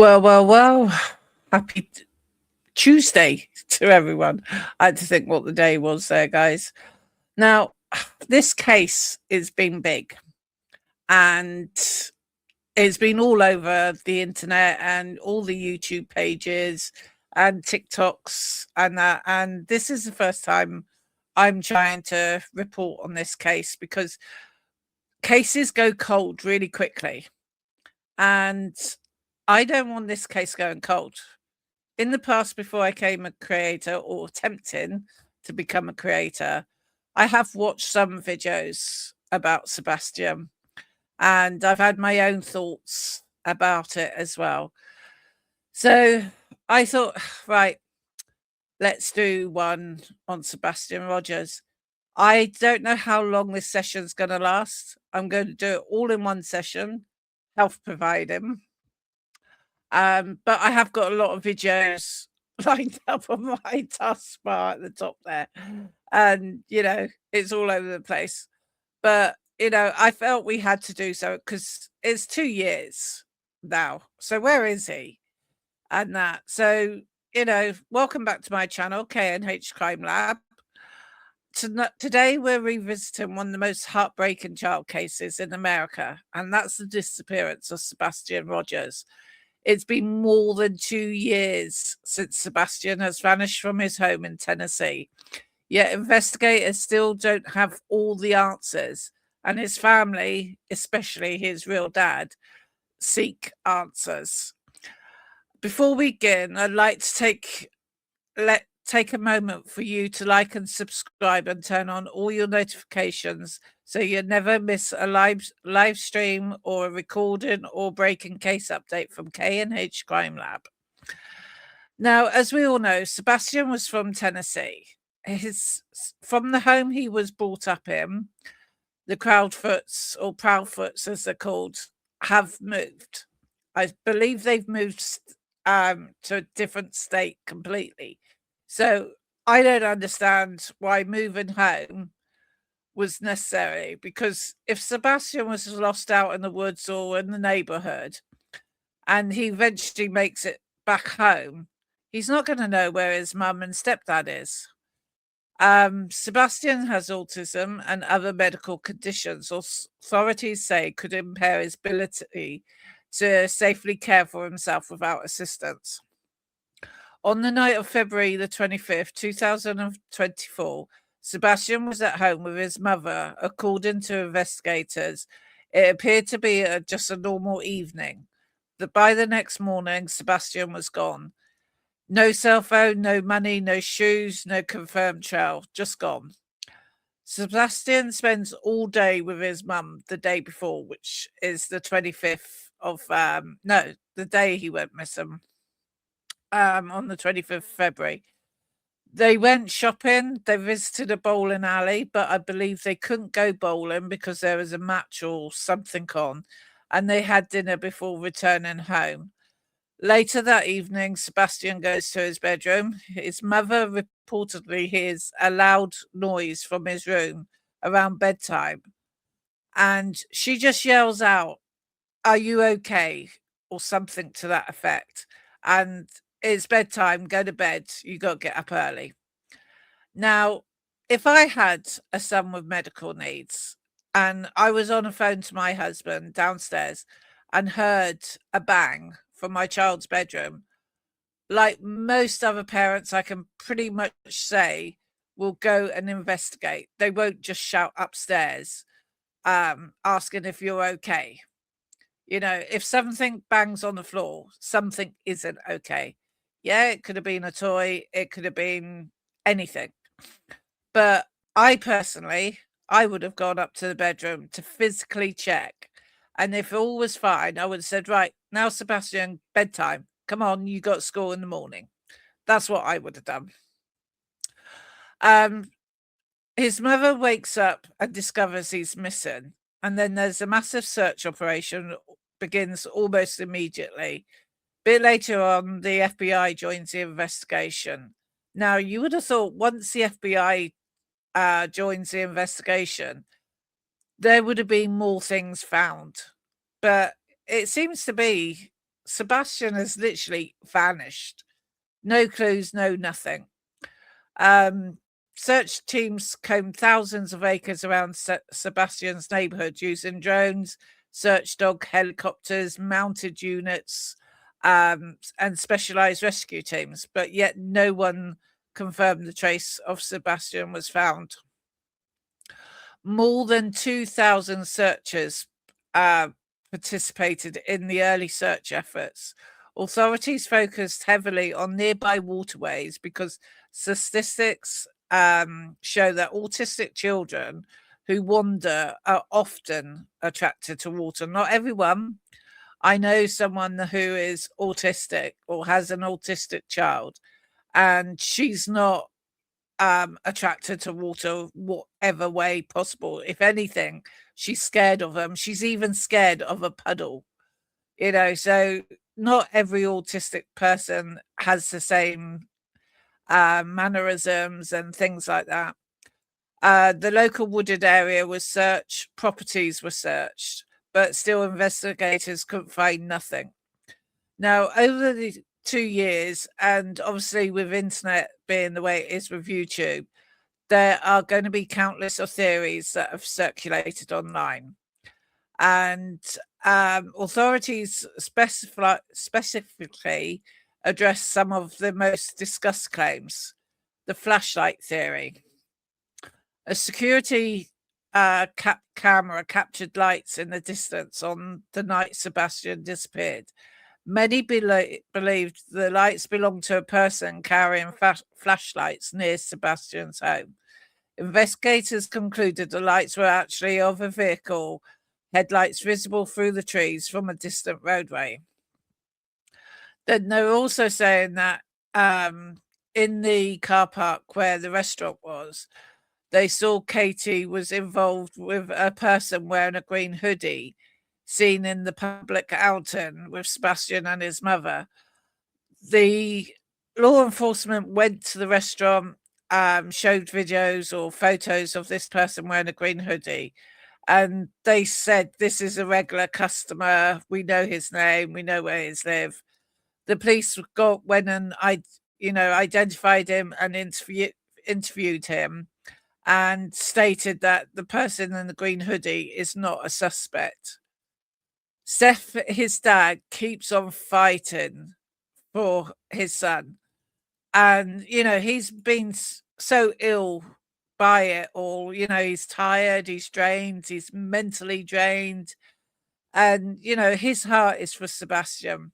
Well. Happy Tuesday to everyone. I had to think what the day was there, guys. Now, this case has been big and it's been all over the internet and all the YouTube pages and TikToks and that. And this is the first time I'm trying to report on this case because cases go cold really quickly. And I don't want this case going cold. In the past, before I became a creator or attempting to become a creator, I have watched some videos about Sebastian and I've had my own thoughts about it as well. So I thought, right, let's do one on Sebastian Rogers. I don't know how long this session's going to last. I'm going to do it all in one session, health providing. But I have got a lot of videos lined up on my taskbar at the top there. And, it's all over the place. But, I felt we had to do so because it's 2 years now. So where is he? And that. So, welcome back to my channel, KNH Crime Lab. Today we're revisiting one of the most heartbreaking child cases in America, and that's the disappearance of Sebastian Rogers. It's been more than 2 years since Sebastian has vanished from his home in Tennessee. Yet investigators still don't have all the answers, and his family, especially his real dad, seek answers. Before we begin, I'd like to take a moment for you to like and subscribe and turn on all your notifications so you never miss a live stream or a recording or breaking case update from K&H Crime Lab. Now, as we all know, Sebastian was from Tennessee. From the home he was brought up in, the Proudfoots, or Proudfoots as they're called, have moved. I believe they've moved to a different state completely. So I don't understand why moving home was necessary, because if Sebastian was lost out in the woods or in the neighborhood and he eventually makes it back home, he's not going to know where his mum and stepdad is. Sebastian has autism and other medical conditions authorities say could impair his ability to safely care for himself without assistance. On the night of February the 25th, 2024, Sebastian was at home with his mother. According to investigators, it appeared to be just a normal evening. By the next morning, Sebastian was gone. No cell phone, no money, no shoes, no confirmed trail, just gone. Sebastian spends all day with his mum the day before, which is the 25th of, the day he went missing. On the 25th of February. They went shopping, they visited a bowling alley, but I believe they couldn't go bowling because there was a match or something on, and they had dinner before returning home. Later that evening, Sebastian goes to his bedroom. His mother reportedly hears a loud noise from his room around bedtime, and she just yells out, "Are you okay?" or something to that effect. And it's bedtime, go to bed, you got to get up early. Now, if I had a son with medical needs and I was on a phone to my husband downstairs and heard a bang from my child's bedroom, like most other parents, I can pretty much say will go and investigate. They won't just shout upstairs, asking if you're okay. If something bangs on the floor, something isn't okay. Yeah, it could have been a toy, it could have been anything. But I would have gone up to the bedroom to physically check. And if all was fine, I would have said, right, now, Sebastian, bedtime. Come on, you got school in the morning. That's what I would have done. His mother wakes up and discovers he's missing. And then there's a massive search operation begins almost immediately. A bit later on, the FBI joins the investigation. Now, you would have thought once the FBI joins the investigation, there would have been more things found. But it seems to be Sebastian has literally vanished. No clues, no nothing. Search teams combed thousands of acres around Sebastian's neighborhood using drones, search dog helicopters, mounted units, and specialized rescue teams, but yet no one confirmed the trace of Sebastian was found. More than 2,000 searchers participated in the early search efforts. Authorities focused heavily on nearby waterways because statistics show that autistic children who wander are often attracted to water. Not everyone. I know someone who is autistic or has an autistic child, and she's not attracted to water whatever way possible. If anything, she's scared of them. She's even scared of a puddle, so not every autistic person has the same mannerisms and things like that. The local wooded area was searched, properties were searched, but still investigators couldn't find nothing. Now, over the 2 years, and obviously with internet being the way it is with YouTube, there are going to be countless of theories that have circulated online. And authorities specifically address some of the most discussed claims. The flashlight theory. A security camera captured lights in the distance on the night Sebastian disappeared. Many believed the lights belonged to a person carrying flashlights near Sebastian's home. Investigators concluded the lights were actually of a vehicle, headlights visible through the trees from a distant roadway. Then they were also saying that in the car park where the restaurant was, they saw Katie was involved with a person wearing a green hoodie seen in the public outing with Sebastian and his mother. The law enforcement went to the restaurant, showed videos or photos of this person wearing a green hoodie, and they said, this is a regular customer. We know his name. We know where he's lived. The police went and identified him and interviewed him, and stated that the person in the green hoodie is not a suspect. Seth, his dad, keeps on fighting for his son. And, he's been so ill by it all. He's tired, he's drained, he's mentally drained. And, his heart is for Sebastian.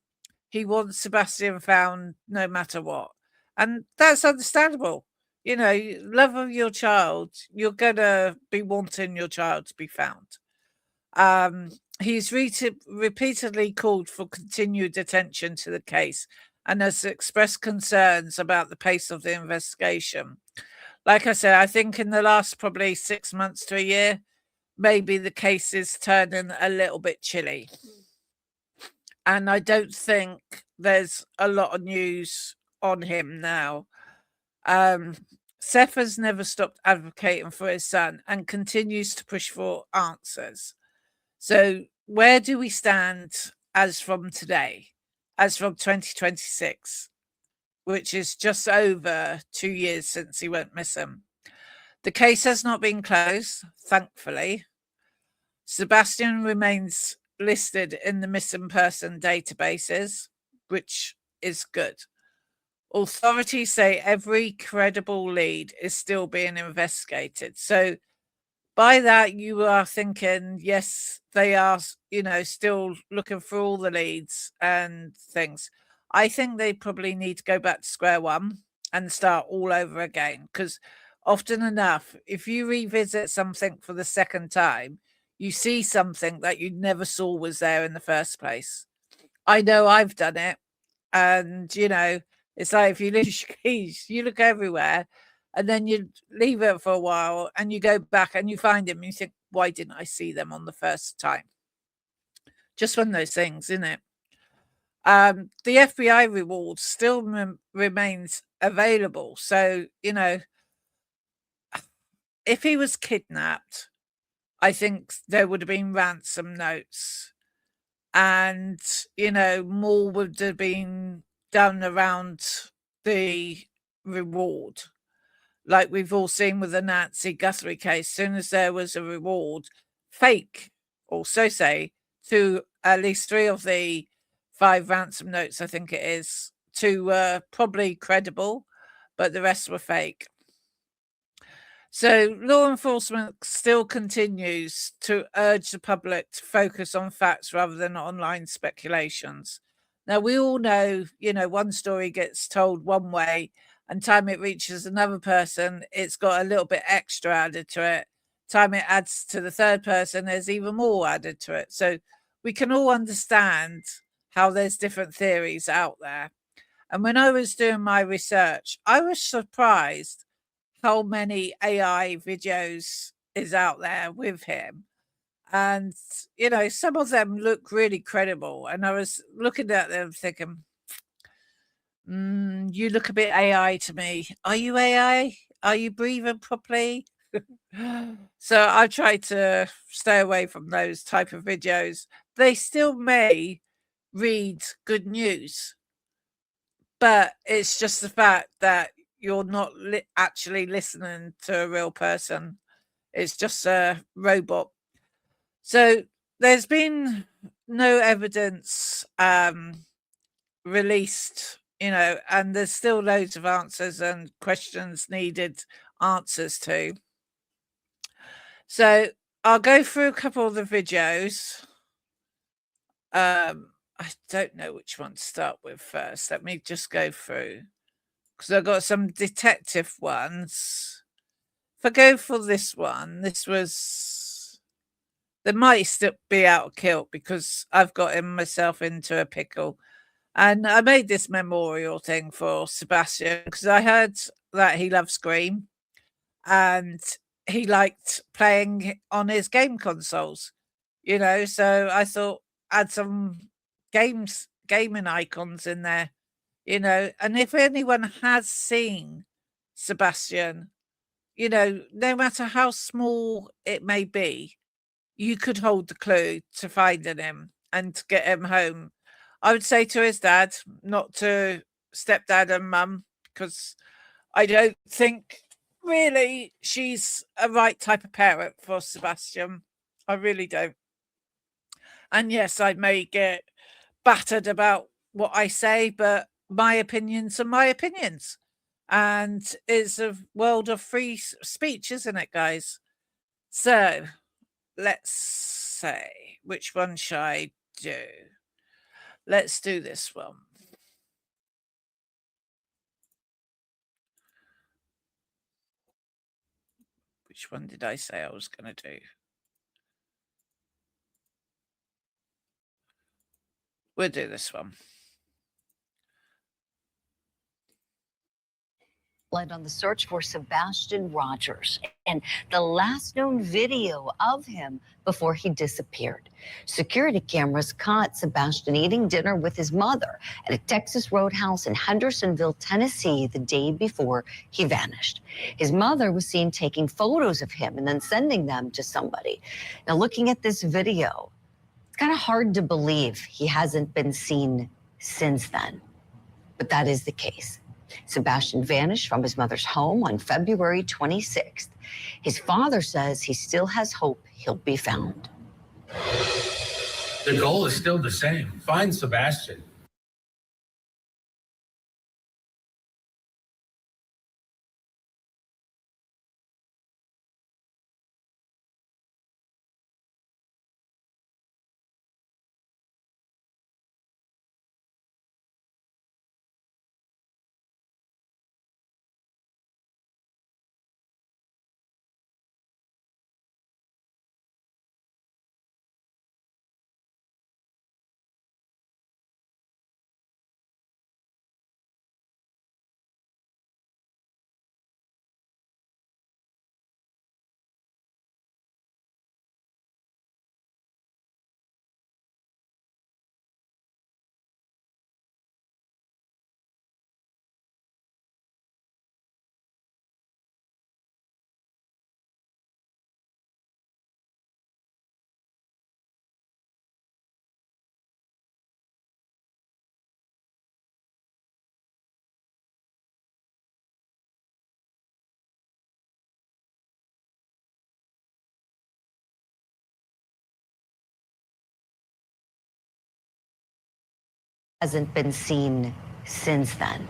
He wants Sebastian found no matter what. And that's understandable. Love of your child, you're going to be wanting your child to be found. He's repeatedly called for continued attention to the case and has expressed concerns about the pace of the investigation. Like I said, I think in the last probably 6 months to a year, maybe the case is turning a little bit chilly. And I don't think there's a lot of news on him now. Seth has never stopped advocating for his son and continues to push for answers. So where do we stand as from today, as from 2026, which is just over 2 years since he went missing? The case has not been closed, thankfully. Sebastian remains listed in the missing person databases, which is good. Authorities say every credible lead is still being investigated. So by that, you are thinking, yes, they are, still looking for all the leads and things. I think they probably need to go back to square one and start all over again, because often enough, if you revisit something for the second time, you see something that you never saw was there in the first place. I know I've done it. And, it's like if you lose your keys, you look everywhere and then you leave it for a while and you go back and you find them and you think, why didn't I see them on the first time? Just one of those things, isn't it? The FBI reward still remains available. So, if he was kidnapped, I think there would have been ransom notes and, more would have been done around the reward. Like we've all seen with the Nancy Guthrie case, soon as there was a reward, fake, or so say, to at least 3 of the 5 ransom notes, I think it is, to probably credible, but the rest were fake. So law enforcement still continues to urge the public to focus on facts rather than online speculations. Now, we all know, one story gets told one way, and time it reaches another person, it's got a little bit extra added to it. Time it adds to the third person, there's even more added to it. So we can all understand how there's different theories out there. And when I was doing my research, I was surprised how many AI videos is out there with him. And, some of them look really credible. And I was looking at them thinking, you look a bit AI to me. Are you AI? Are you breathing properly? So I try to stay away from those type of videos. They still may read good news, but it's just the fact that you're not actually listening to a real person. It's just a robot. So there's been no evidence released, and there's still loads of answers and questions needed answers to. So I'll go through a couple of the videos. I don't know which one to start with first. Let me just go through, because I've got some detective ones. If I go for this one, they might still be out of kilt because I've gotten myself into a pickle. And I made this memorial thing for Sebastian because I heard that he loves Scream and he liked playing on his game consoles, so I thought add some gaming icons in there, and if anyone has seen Sebastian, no matter how small it may be, you could hold the clue to finding him and to get him home. I would say to his dad, not to stepdad and mum, because I don't think really she's a right type of parent for Sebastian. I really don't. And yes, I may get battered about what I say, but my opinions are my opinions. And it's a world of free speech, isn't it, guys? So let's say, which one shall I do? Let's do this one. Which one did I say I was going to do? We'll do this one. Led on the search for Sebastian Rogers and the last known video of him before he disappeared. Security cameras caught Sebastian eating dinner with his mother at a Texas roadhouse in Hendersonville, Tennessee, the day before he vanished. His mother was seen taking photos of him and then sending them to somebody. Now, looking at this video, it's kind of hard to believe he hasn't been seen since then, but that is the case. Sebastian vanished from his mother's home on February 26th. His father says he still has hope he'll be found. The goal is still the same. Find Sebastian. hasn't been seen since then.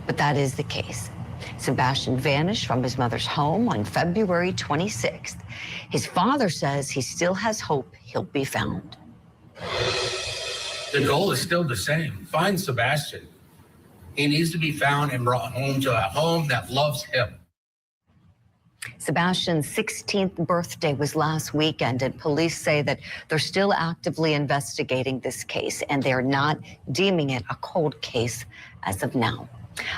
But that is the case. Sebastian vanished from his mother's home on February 26th. His father says he still has hope he'll be found. The goal is still the same. Find Sebastian. He needs to be found and brought home to a home that loves him. Sebastian's 16th birthday was last weekend, and police say that they're still actively investigating this case, and they're not deeming it a cold case as of now.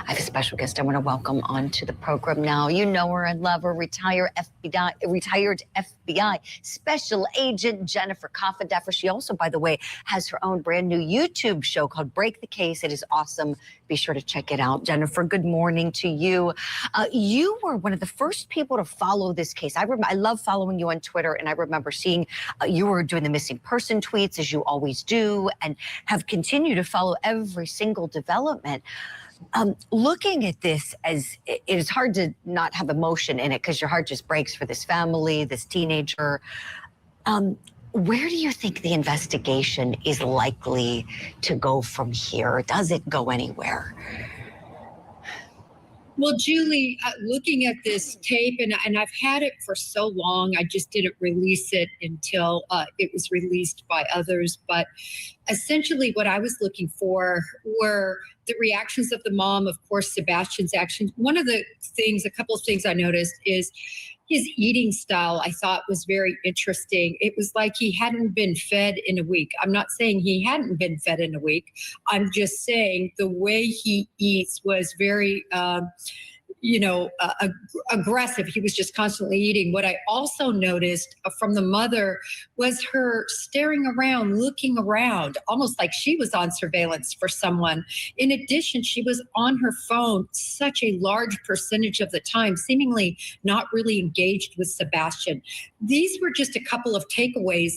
I have a special guest I want to welcome onto the program now. You know her and love her, retired FBI Special Agent Jennifer Coffindeffer. She also, by the way, has her own brand new YouTube show called Break the Case. It is awesome. Be sure to check it out. Jennifer, good morning to you. You were one of the first people to follow this case. I love following you on Twitter, and I remember seeing you were doing the missing person tweets, as you always do, and have continued to follow every single development. Looking at this, as it is hard to not have emotion in it because your heart just breaks for this family, this teenager. Where do you think the investigation is likely to go from here? Does it go anywhere? Well, Julie, looking at this tape, and I've had it for so long, I just didn't release it until it was released by others. But essentially what I was looking for were the reactions of the mom, of course, Sebastian's actions. One of the things, a couple of things I noticed is his eating style, I thought was very interesting. It was like he hadn't been fed in a week. I'm not saying he hadn't been fed in a week. I'm just saying the way he eats was very, aggressive. He was just constantly eating. What I also noticed from the mother was her staring around, looking around, almost like she was on surveillance for someone. In addition, she was on her phone such a large percentage of the time, seemingly not really engaged with Sebastian. These were just a couple of takeaways.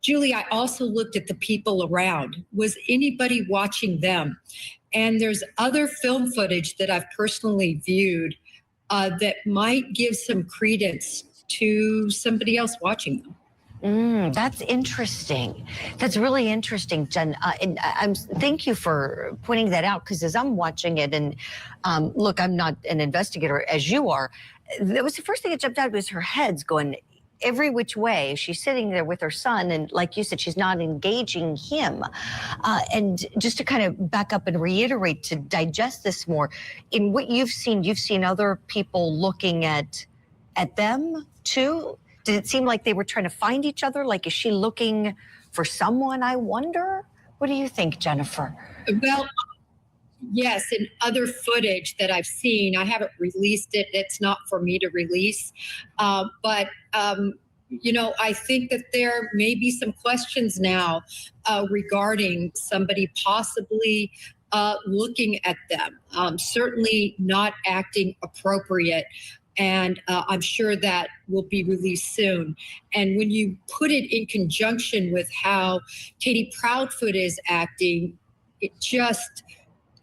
Julie, I also looked at the people around. Was anybody watching them? And there's other film footage that I've personally viewed that might give some credence to somebody else watching them. That's interesting. That's really interesting, Jen. And thank you for pointing that out, because as I'm watching it, and look, I'm not an investigator as you are, that was the first thing that jumped out was her head's going every which way. She's sitting there with her son, and like you said, she's not engaging him. And just to kind of back up and reiterate, to digest this more, in what you've seen other people looking at them too? Did it seem like they were trying to find each other? Like, is she looking for someone, I wonder? What do you think, Jennifer? Well, yes, in other footage that I've seen, I haven't released it. It's not for me to release. But I think that there may be some questions now regarding somebody possibly looking at them, certainly not acting appropriate. And I'm sure that will be released soon. And when you put it in conjunction with how Katie Proudfoot is acting, it just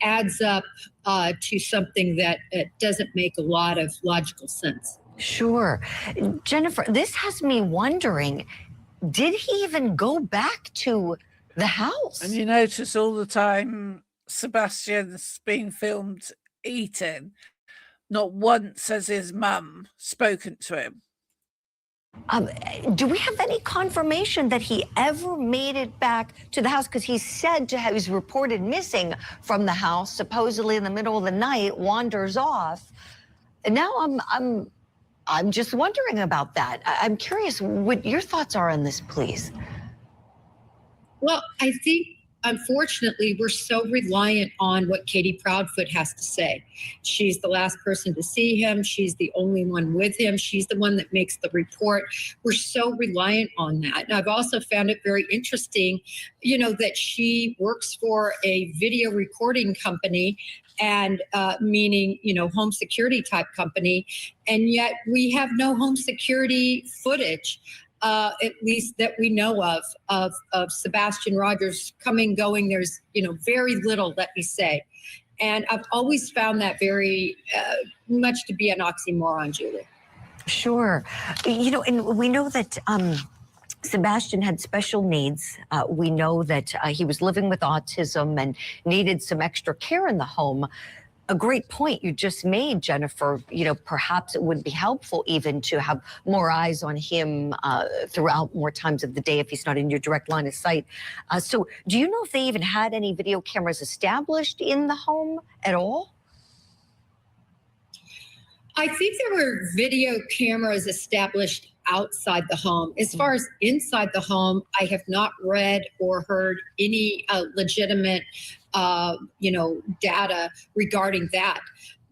adds up to something that doesn't make a lot of logical sense. Sure. Jennifer, this has me wondering, did he even go back to the house? And you notice all the time Sebastian's being filmed eating. Not once has his mum spoken to him. Do we have any confirmation that he ever made it back to the house? Because he's said to have, he's reported missing from the house, supposedly in the middle of the night, wanders off. And now I'm just wondering about that. I'm curious what your thoughts are on this, please. Well, I think, unfortunately, we're so reliant on what Katie Proudfoot has to say. She's the last person to see him. She's the only one with him. She's the one that makes the report. We're so reliant on that. And I've also found it very interesting, that she works for a video recording company, and meaning, home security type company. And yet we have no home security footage. At least that we know of Sebastian Rogers coming, going. There's, very little, let me say. And I've always found that very much to be an oxymoron, Julie. Sure. And we know that Sebastian had special needs. We know that he was living with autism and needed some extra care in the home. A great point you just made, Jennifer. You know, perhaps it would be helpful even to have more eyes on him throughout more times of the day if he's not in your direct line of sight. So do you know if they even had any video cameras established in the home at all? I think there were video cameras established outside the home. As far as inside the home, I have not read or heard any legitimate, data regarding that.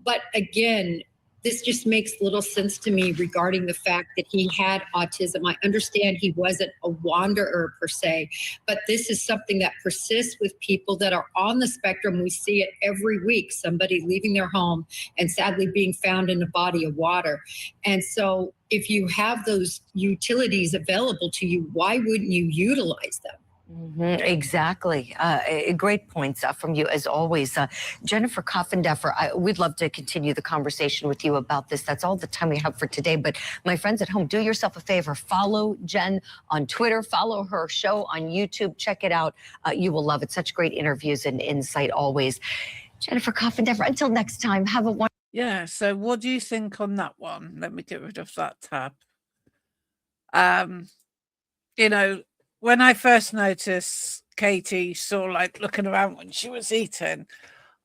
But again, this just makes little sense to me regarding the fact that he had autism. I understand he wasn't a wanderer per se, but this is something that persists with people that are on the spectrum. We see it every week, somebody leaving their home and sadly being found in a body of water. And so if you have those utilities available to you, why wouldn't you utilize them? Exactly. Great points from you, as always. Jennifer Coffindeffer, we'd love to continue the conversation with you about this. That's all the time we have for today. But my friends at home, do yourself a favor. Follow Jen on Twitter. Follow her show on YouTube. Check it out. You will love it. Such great interviews and insight always. Jennifer Coffindeffer, until next time, have a wonderful... Yeah, so what do you think on that one? Let me get rid of that tab. When I first noticed Katie sort of like looking around when she was eating,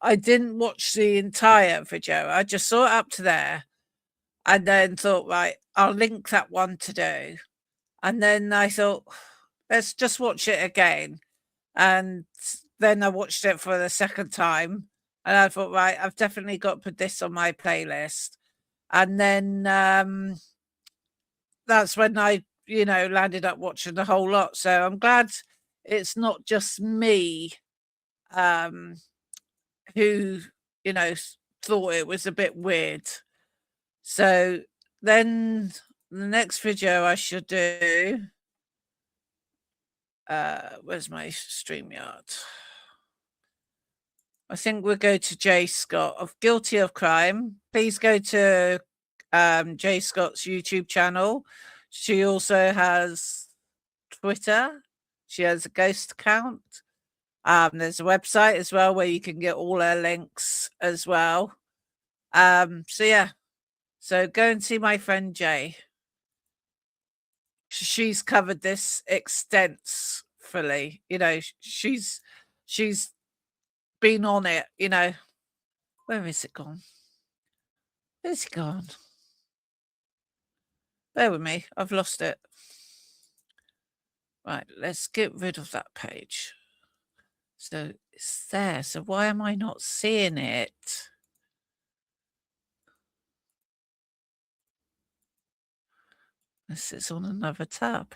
I didn't watch the entire video. I just saw it up to there and then thought, right, I'll link that one to do. And then I thought, let's just watch it again. And then I watched it for the second time and I thought, right, I've definitely got to put this on my playlist. And then that's when I landed up watching the whole lot. So I'm glad it's not just me who, thought it was a bit weird. So then the next video I should do, where's my StreamYard? I think we'll go to Jay Scott of Guilty of Crime. Please go to Jay Scott's YouTube channel. She also has Twitter. She has a ghost account. There's a website as well where you can get all her links as well. So go and see my friend Jay. She's covered this extensively. She's been on it. Where is it gone? Where's it gone? Bear with me, I've lost it. Right, let's get rid of that page. So it's there. So why am I not seeing it? This is on another tab.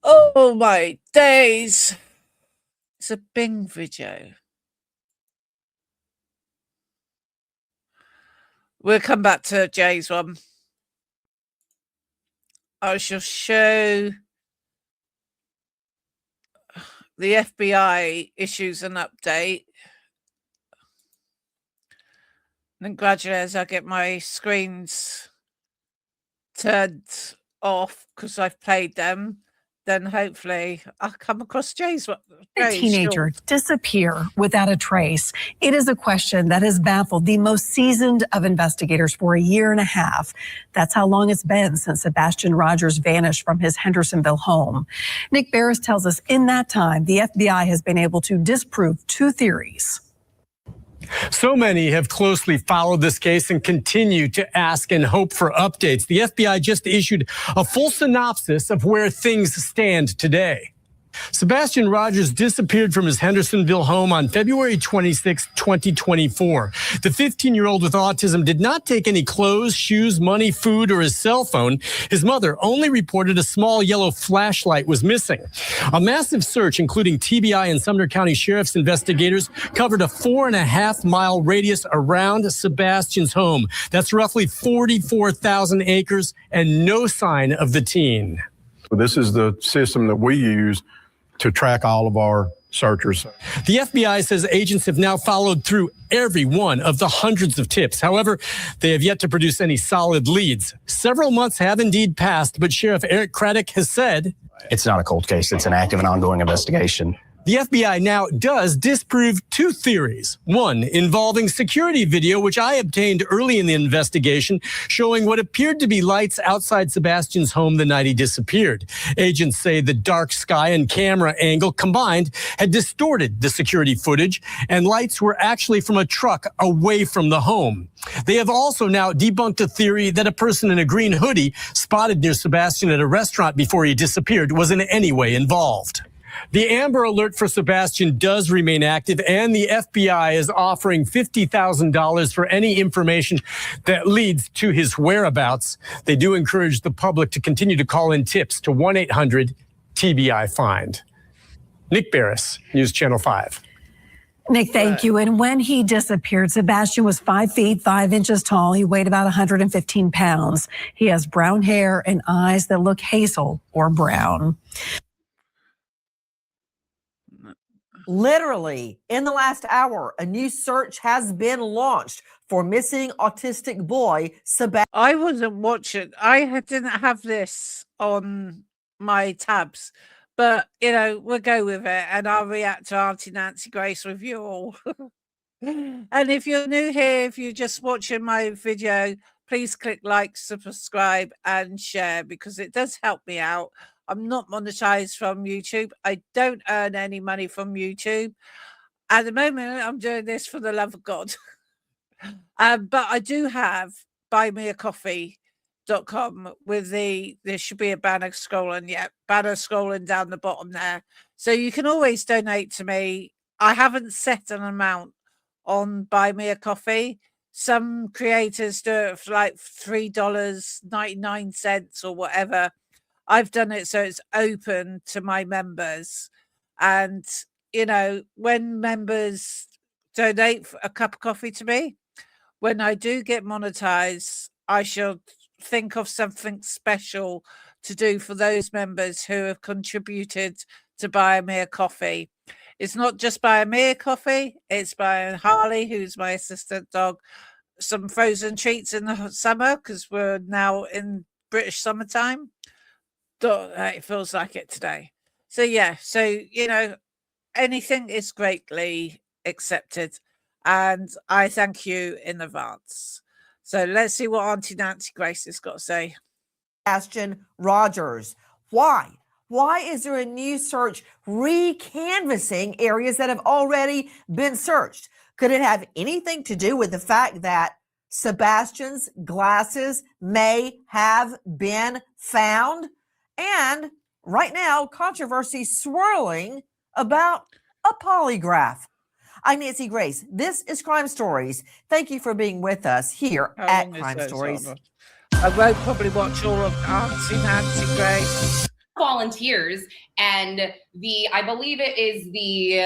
Oh my days. It's a Bing video. We'll come back to Jay's one. I shall show the FBI issues an update. And gradually, as I get my screens turned off because I've played them, then hopefully I'll come across Jay's one. A teenager disappear without a trace. It is a question that has baffled the most seasoned of investigators for a year and a half. That's how long it's been since Sebastian Rogers vanished from his Hendersonville home. Nick Barris tells us in that time, the FBI has been able to disprove two theories. So many have closely followed this case and continue to ask and hope for updates. The FBI just issued a full synopsis of where things stand today. Sebastian Rogers disappeared from his Hendersonville home on February 26, 2024. The 15-year-old with autism did not take any clothes, shoes, money, food, or his cell phone. His mother only reported a small yellow flashlight was missing. A massive search, including TBI and Sumner County Sheriff's investigators, covered a 4.5-mile radius around Sebastian's home. That's roughly 44,000 acres and no sign of the teen. This is the system that we use to track all of our searchers. The FBI says agents have now followed through every one of the hundreds of tips. However, they have yet to produce any solid leads. Several months have indeed passed, but Sheriff Eric Craddock has said, it's not a cold case. It's an active and ongoing investigation. the FBI now does disprove two theories. One involving security video, which I obtained early in the investigation, showing what appeared to be lights outside Sebastian's home the night he disappeared. Agents say the dark sky and camera angle combined had distorted the security footage, and lights were actually from a truck away from the home. They have also now debunked a theory that a person in a green hoodie spotted near Sebastian at a restaurant before he disappeared was in any way involved. The Amber Alert for Sebastian does remain active, and the FBI is offering $50,000 for any information that leads to his whereabouts. They do encourage the public to continue to call in tips to 1-800-TBI-FIND. Nick Barris, News Channel 5. Nick, thank you. And when he disappeared, Sebastian was 5 feet 5 inches tall. He weighed about 115 pounds. He has brown hair and eyes that look hazel or brown. Literally, in the last hour, a new search has been launched for missing autistic boy Sebastian. I wasn't watching. Didn't have this on my tabs, but we'll go with it, and I'll react to Auntie Nancy Grace with you all. And if you're new here, if you're just watching my video, please click like, subscribe, and share, because it does help me out. I'm not monetized from YouTube. I don't earn any money from YouTube. At the moment, I'm doing this for the love of God. But I do have buymeacoffee.com with there should be a banner scrolling down the bottom there. So you can always donate to me. I haven't set an amount on Buy Me a Coffee. Some creators do it for like $3.99 or whatever. I've done it so it's open to my members. And, when members donate a cup of coffee to me, when I do get monetized, I shall think of something special to do for those members who have contributed to Buy Me a Coffee. It's not just Buy Me a Coffee, it's buying Harley, who's my assistant dog, some frozen treats in the summer, because we're now in British summertime. It feels like it today. So anything is greatly accepted, and I thank you in advance. So let's see what Auntie Nancy Grace has got to say. Sebastian Rogers. Why is there a new search recanvassing areas that have already been searched? Could it have anything to do with the fact that Sebastian's glasses may have been found? And right now, controversy swirling about a polygraph. I'm Nancy Grace. This is Crime Stories. Thank you for being with us here at Crime Stories. I won't probably watch all of Auntie Nancy Grace. Volunteers, and I believe it is the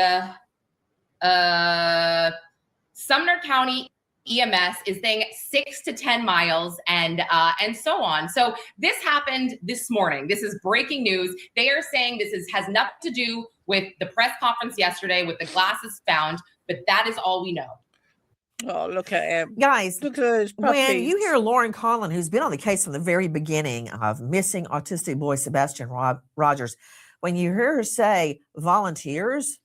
Sumner County EMS is saying 6 to 10 miles and so on. So this happened this morning. This is breaking news. They are saying this has nothing to do with the press conference yesterday with the glasses found, but that is all we know. Oh, look at him. Guys, look at those puppies. When you hear Lauren Conlon, who's been on the case from the very beginning of missing autistic boy Sebastian Rogers, when you hear her say volunteers,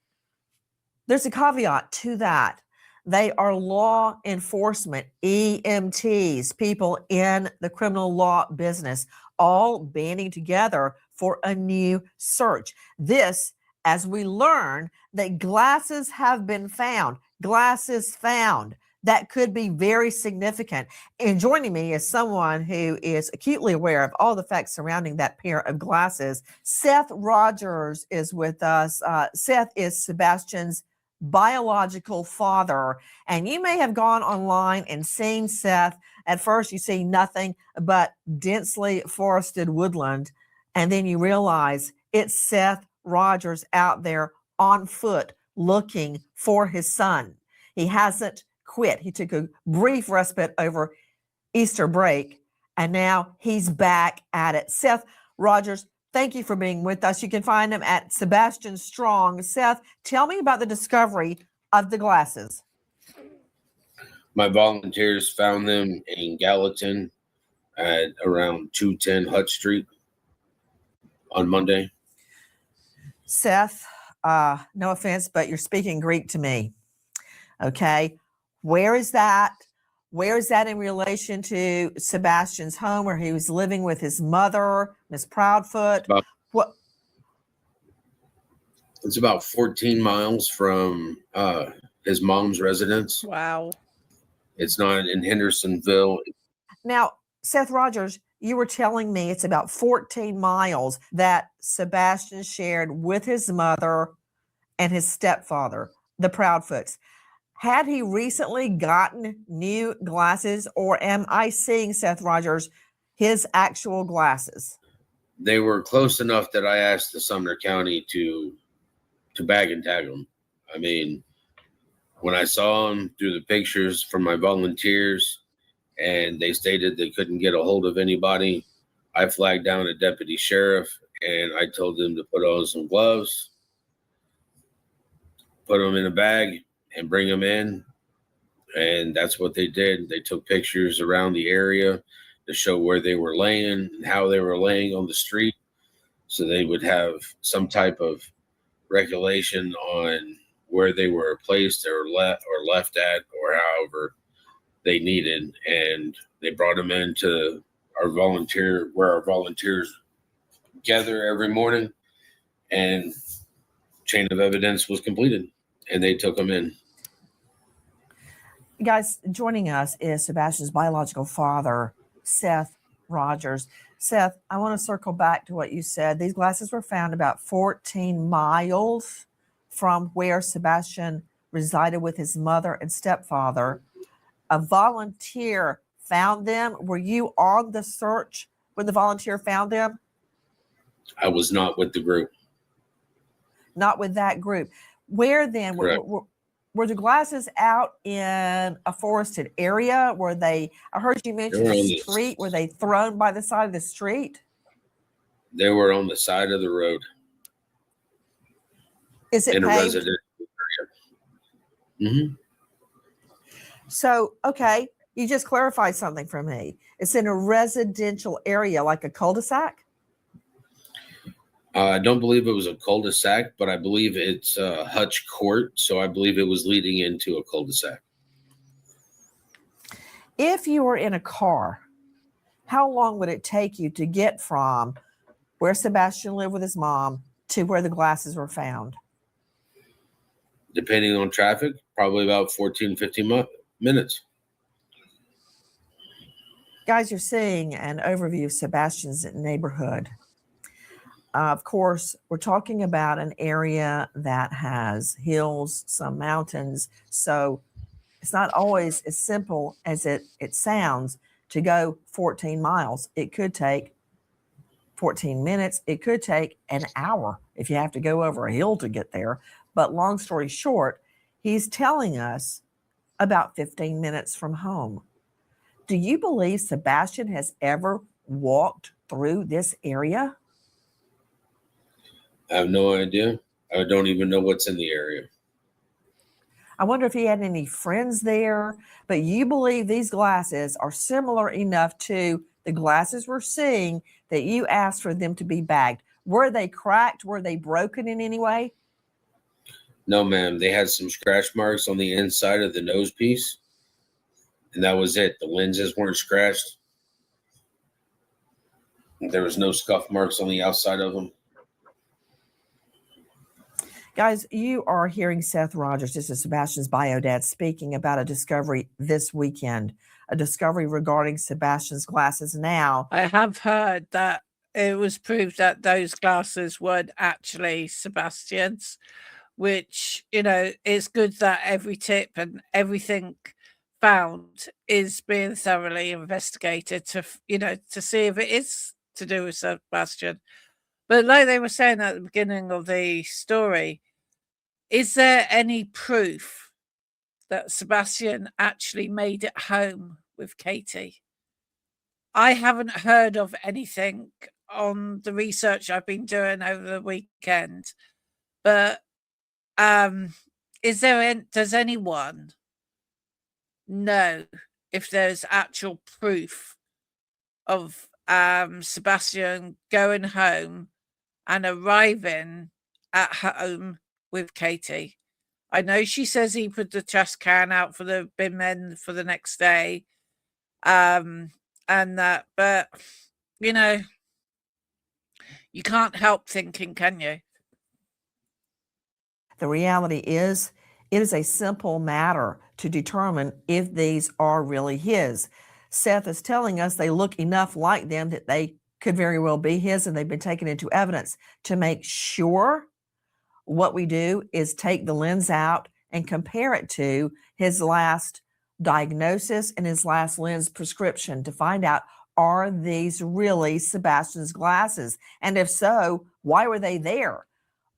there's a caveat to that. They are law enforcement, EMTs, people in the criminal law business, all banding together for a new search. This, as we learn that glasses have been found, that could be very significant. And joining me is someone who is acutely aware of all the facts surrounding that pair of glasses. Seth Rogers is with us. Seth is Sebastian's biological father, and you may have gone online and seen Seth. At first you see nothing but densely forested woodland, and then you realize it's Seth Rogers out there on foot looking for his son. He hasn't quit. He took a brief respite over Easter break, and now he's back at it. Seth Rogers, Thank you for being with us. You can find him at Sebastian Strong. Seth, tell me about the discovery of the glasses. My volunteers found them in Gallatin at around 210 Hutch Street on Monday. Seth, no offense, but you're speaking Greek to me. Okay. Where is that? Where is that in relation to Sebastian's home where he was living with his mother, Miss Proudfoot? What? It's about 14 miles from his mom's residence. Wow. It's not in Hendersonville. Now, Seth Rogers, you were telling me it's about 14 miles that Sebastian shared with his mother and his stepfather, the Proudfoots. Had he recently gotten new glasses, or am I seeing, Seth Rogers, his actual glasses? They were close enough that I asked the Sumner County to bag and tag them. I mean, when I saw them through the pictures from my volunteers and they stated they couldn't get a hold of anybody, I flagged down a deputy sheriff and I told them to put on some gloves, put them in a bag, and bring them in. And that's what they did. They took pictures around the area to show where they were laying and how they were laying on the street, so they would have some type of recollection on where they were placed or left at, or however they needed. And they brought them into where our volunteers gather every morning, and chain of evidence was completed and they took them in. Guys, joining us is Sebastian's biological father, Seth Rogers. Seth, I want to circle back to what you said. These glasses were found about 14 miles from where Sebastian resided with his mother and stepfather. A volunteer found them. Were you on the search when the volunteer found them? I was not with the group. Not with that group. Where then? Were the glasses out in a forested area? Were they, I heard you mention the street, were they thrown by the side of the street? They were on the side of the road. Is it in paved? a residential area? Mm-hmm. So, okay, you just clarified something for me. It's in a residential area, like a cul-de-sac? I don't believe it was a cul-de-sac, but I believe it's Hutch Court, so I believe it was leading into a cul-de-sac. If you were in a car, how long would it take you to get from where Sebastian lived with his mom to where the glasses were found? Depending on traffic, probably about 14, 15 minutes. Guys, you're seeing an overview of Sebastian's neighborhood. Of course, we're talking about an area that has hills, some mountains. So it's not always as simple as it sounds to go 14 miles. It could take 14 minutes. It could take an hour if you have to go over a hill to get there. But long story short, he's telling us about 15 minutes from home. Do you believe Sebastian has ever walked through this area? I have no idea. I don't even know what's in the area. I wonder if he had any friends there. But you believe these glasses are similar enough to the glasses we're seeing that you asked for them to be bagged. Were they cracked? Were they broken in any way? No, ma'am. They had some scratch marks on the inside of the nose piece, and that was it. The lenses weren't scratched. There was no scuff marks on the outside of them. Guys, you are hearing Seth Rogers. This is Sebastian's bio dad speaking about a discovery this weekend, a discovery regarding Sebastian's glasses. Now, I have heard that it was proved that those glasses weren't actually Sebastian's, which, you know, it's good that every tip and everything found is being thoroughly investigated to, you know, to see if it is to do with Sebastian. But like they were saying at the beginning of the story, is there any proof that Sebastian actually made it home with Katie? I haven't heard of anything on the research I've been doing over the weekend. But does anyone know if there's actual proof of Sebastian going home and arriving at home with Katie? I know she says he put the trash can out for the bin men for the next day, and that, but you know, you can't help thinking, can you? The reality is, it is a simple matter to determine if these are really his. Seth is telling us they look enough like them that they could very well be his, and they've been taken into evidence. To make sure, what we do is take the lens out and compare it to his last diagnosis and his last lens prescription to find out, are these really Sebastian's glasses? And if so, why were they there?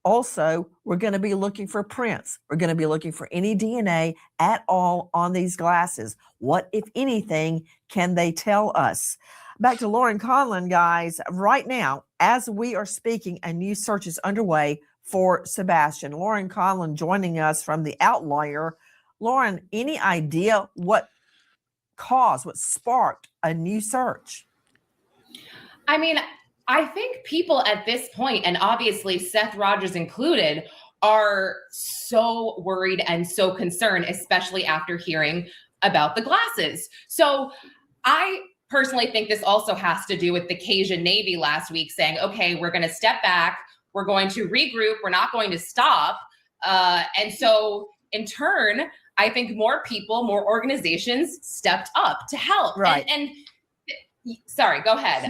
Also, we're going to be looking for prints. We're going to be looking for any DNA at all on these glasses. What, if anything, can they tell us? Back to Lauren Conlon, guys. Right now, as we are speaking, a new search is underway for Sebastian. Lauren Conlon joining us from the Outlier. Lauren, any idea what sparked a new search? I mean, I think people at this point, and obviously Seth Rogers included, are so worried and so concerned, especially after hearing about the glasses. So I personally think this also has to do with the Cajun Navy last week saying, okay, we're going to step back. We're going to regroup. We're not going to stop. And so in turn, I think more people, more organizations stepped up to help. Right. And sorry, go ahead.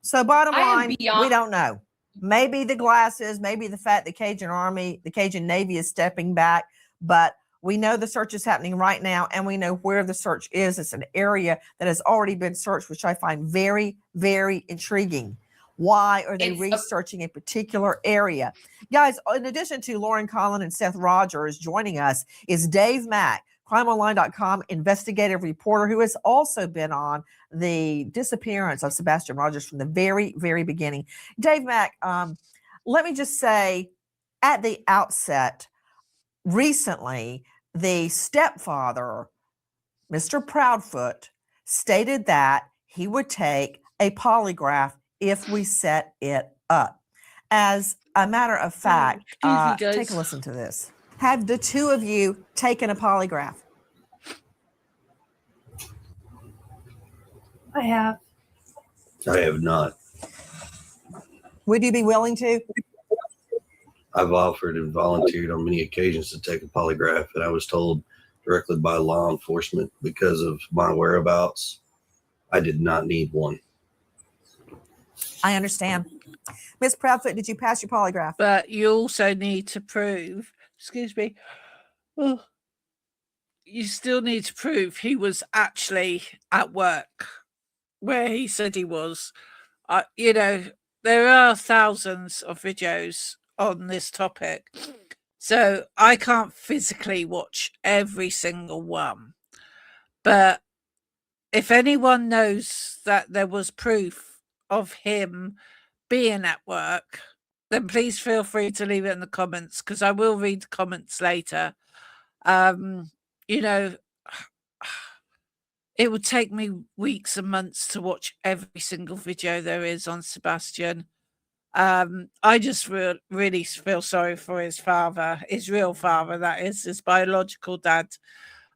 So bottom line, we don't know. Maybe the glasses, maybe the fact the Cajun Navy is stepping back, but we know the search is happening right now, and we know where the search is. It's an area that has already been searched, which I find very, very intriguing. Why are they researching a particular area? Guys, in addition to Lauren Conlon and Seth Rogers, joining us is Dave Mack, crimeonline.com investigative reporter, who has also been on the disappearance of Sebastian Rogers from the very, very beginning. Dave Mack, let me just say at the outset, recently, the stepfather, Mr. Proudfoot, stated that he would take a polygraph if we set it up. As a matter of fact, take a listen to this. Have the two of you taken a polygraph? I have. I have not. Would you be willing to? I've offered and volunteered on many occasions to take a polygraph, and I was told directly by law enforcement, because of my whereabouts, I did not need one. I understand. Ms. Proudfoot, did you pass your polygraph? But you also need to prove, you still need to prove he was actually at work where he said he was. There are thousands of videos on this topic, so I can't physically watch every single one. But if anyone knows that there was proof of him being at work, then please feel free to leave it in the comments, because I will read the comments later. It would take me weeks and months to watch every single video there is on Sebastian. I just really feel sorry for his father, his real father, that is, his biological dad.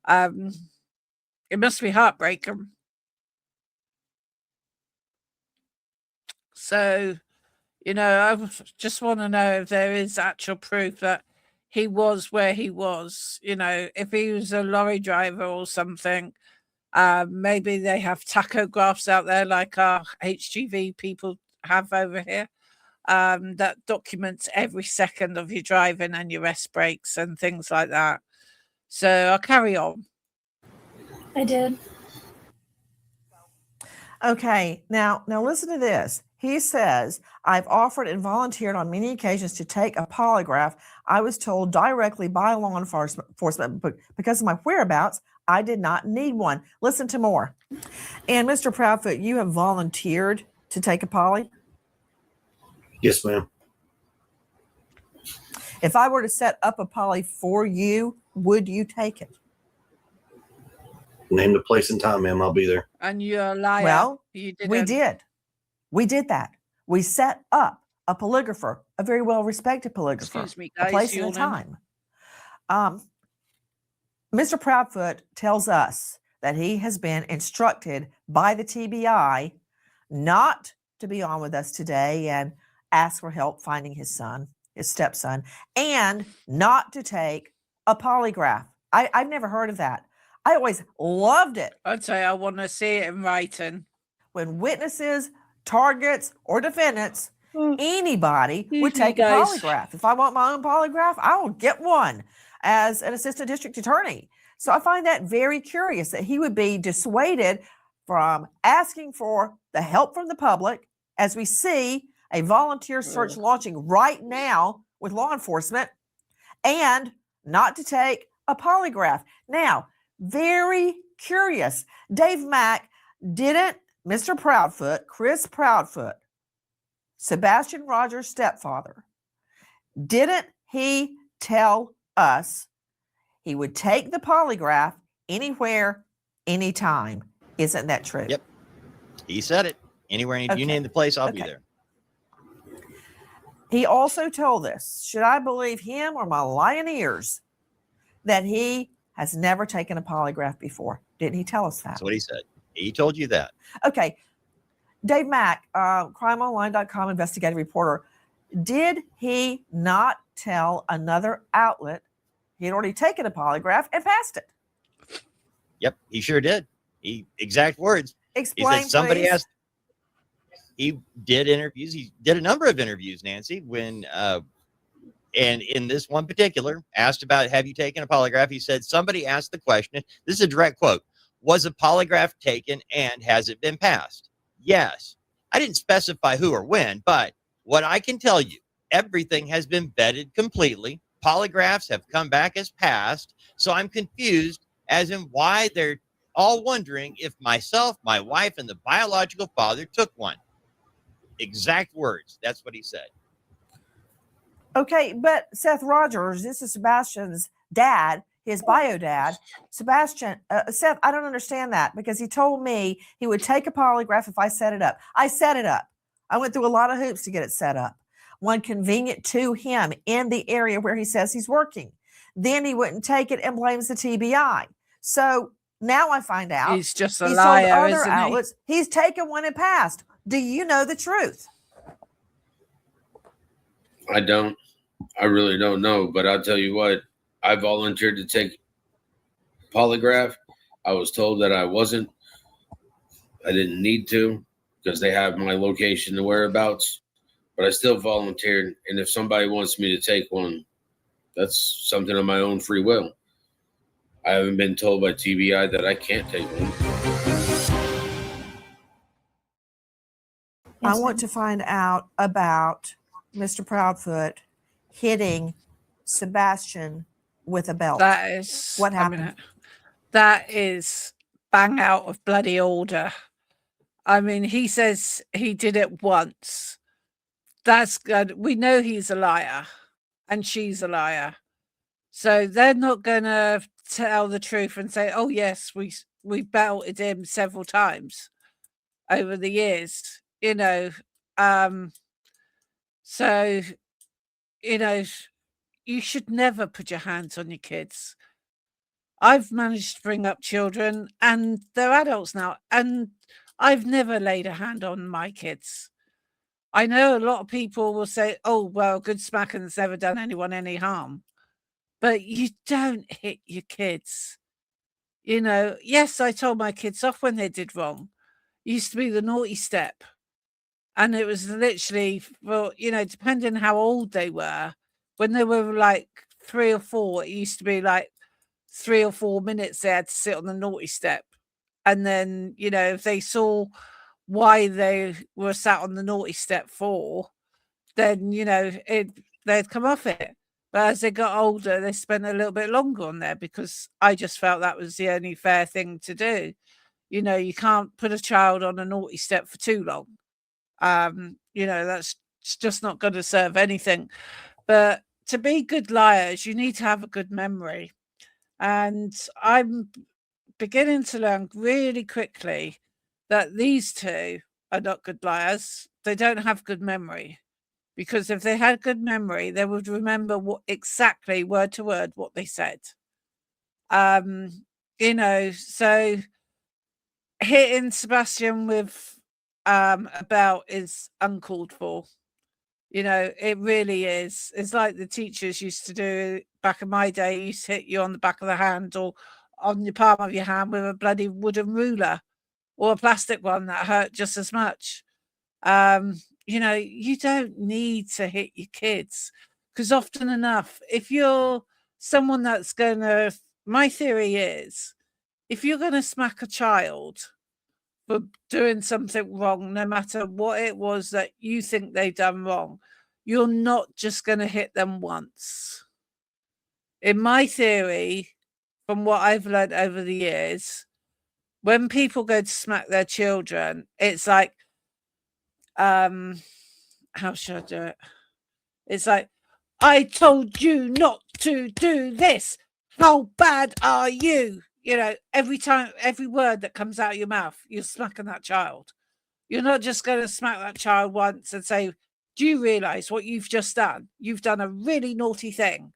It must be heartbreaking. So, I just want to know if there is actual proof that he was where he was. If he was a lorry driver or something, maybe they have tachographs out there like our HGV people have over here, that documents every second of your driving and your rest breaks and things like that. So I'll carry on. I did. Okay, now listen to this. He says, I've offered and volunteered on many occasions to take a polygraph. I was told directly by law enforcement, but because of my whereabouts, I did not need one. Listen to more. And Mr. Proudfoot, you have volunteered to take a poly? Yes, ma'am. If I were to set up a poly for you, would you take it? Name the place and time, ma'am. I'll be there. And you're a liar. Well, you we did. We did that. We set up a polygrapher, a very well-respected polygrapher, Excuse me, a guys, place and a time. Mr. Proudfoot tells us that he has been instructed by the TBI not to be on with us today and ask for help finding his son, his stepson, and not to take a polygraph. I've never heard of that. I always loved it. I'd say I want to see it in writing. When witnesses, targets, or defendants, anybody would Excuse me, take a guys. polygraph. If I want my own polygraph, I will get one as an assistant district attorney. So I find that very curious that he would be dissuaded from asking for the help from the public, as we see a volunteer search launching right now with law enforcement, and not to take a polygraph. Now, very curious. Dave Mack, didn't Mr. Proudfoot, Chris Proudfoot, Sebastian Rogers' stepfather, didn't he tell us he would take the polygraph anywhere, anytime? Isn't that true? Yep. He said it. Anywhere, Okay. you name the place, I'll be Okay. there. He also told us, should I believe him or my lying ears, that he has never taken a polygraph before? Didn't he tell us that? That's what he said. He told you that. Okay. Dave Mack, crimeonline.com investigative reporter, did he not tell another outlet he had already taken a polygraph and passed it? Yep, he sure did. He exact words. Explain, He said somebody please. asked. He did interviews. He did a number of interviews, Nancy, when and in this one particular, asked about, have you taken a polygraph? He said somebody asked the question. This is a direct quote. Was a polygraph taken and has it been passed? Yes. I didn't specify who or when, but what I can tell you, everything has been vetted completely. Polygraphs have come back as passed. So I'm confused as in why they're all wondering if myself, my wife, and the biological father took one. Exact words. That's what he said. Okay, but Seth Rogers, this is Sebastian's dad, his bio dad. Sebastian, Seth, I don't understand that, because he told me he would take a polygraph if I set it up. I set it up. I went through a lot of hoops to get it set up. One convenient to him in the area where he says he's working. Then he wouldn't take it and blames the TBI. So now I find out He's just a he's liar, told other isn't outlets he's taken one and passed. Do you know the truth? I don't. I really don't know. But I'll tell you what. I volunteered to take polygraph. I was told that I wasn't. I didn't need to because they have my location and whereabouts. But I still volunteered. And if somebody wants me to take one, that's something of my own free will. I haven't been told by TBI that I can't take one. I want to find out about Mr. Proudfoot hitting Sebastian with a belt. That is What happened? That is bang out of bloody order. I mean, he says he did it once. That's good. We know he's a liar and she's a liar. So they're not going to tell the truth and say, oh, yes, we belted him several times over the years, you know. So, you know, you should never put your hands on your kids. I've managed to bring up children and they're adults now, and I've never laid a hand on my kids. I know a lot of people will say, oh, well, good smacken's never done anyone any harm. But you don't hit your kids. You know, yes, I told my kids off when they did wrong. It used to be the naughty step. And it was literally, well, you know, depending how old they were, when they were like 3 or 4, it used to be like 3 or 4 minutes they had to sit on the naughty step. And then, you know, if they saw why they were sat on the naughty step for, then, you know, they'd come off it. But as they got older, they spent a little bit longer on there because I just felt that was the only fair thing to do. You know, you can't put a child on a naughty step for too long. You know, that's just not going to serve anything. But to be good liars, you need to have a good memory. And I'm beginning to learn really quickly that these two are not good liars. They don't have good memory. Because if they had good memory, they would remember what exactly word to word what they said. You know, so hitting Sebastian with a belt is uncalled for. You know, it really is. It's like the teachers used to do back in my day, used to hit you on the back of the hand or on the palm of your hand with a bloody wooden ruler or a plastic one that hurt just as much. You know, you don't need to hit your kids because often enough, if you're someone that's going to, my theory is, if you're going to smack a child for doing something wrong, no matter what it was that you think they've done wrong, you're not just going to hit them once. In my theory, from what I've learned over the years, when people go to smack their children, it's like, how should I do it? It's like, I told you not to do this. How bad are you? You know, every time, every word that comes out of your mouth, you're smacking that child. You're not just going to smack that child once and say, do you realize what you've just done? You've done a really naughty thing.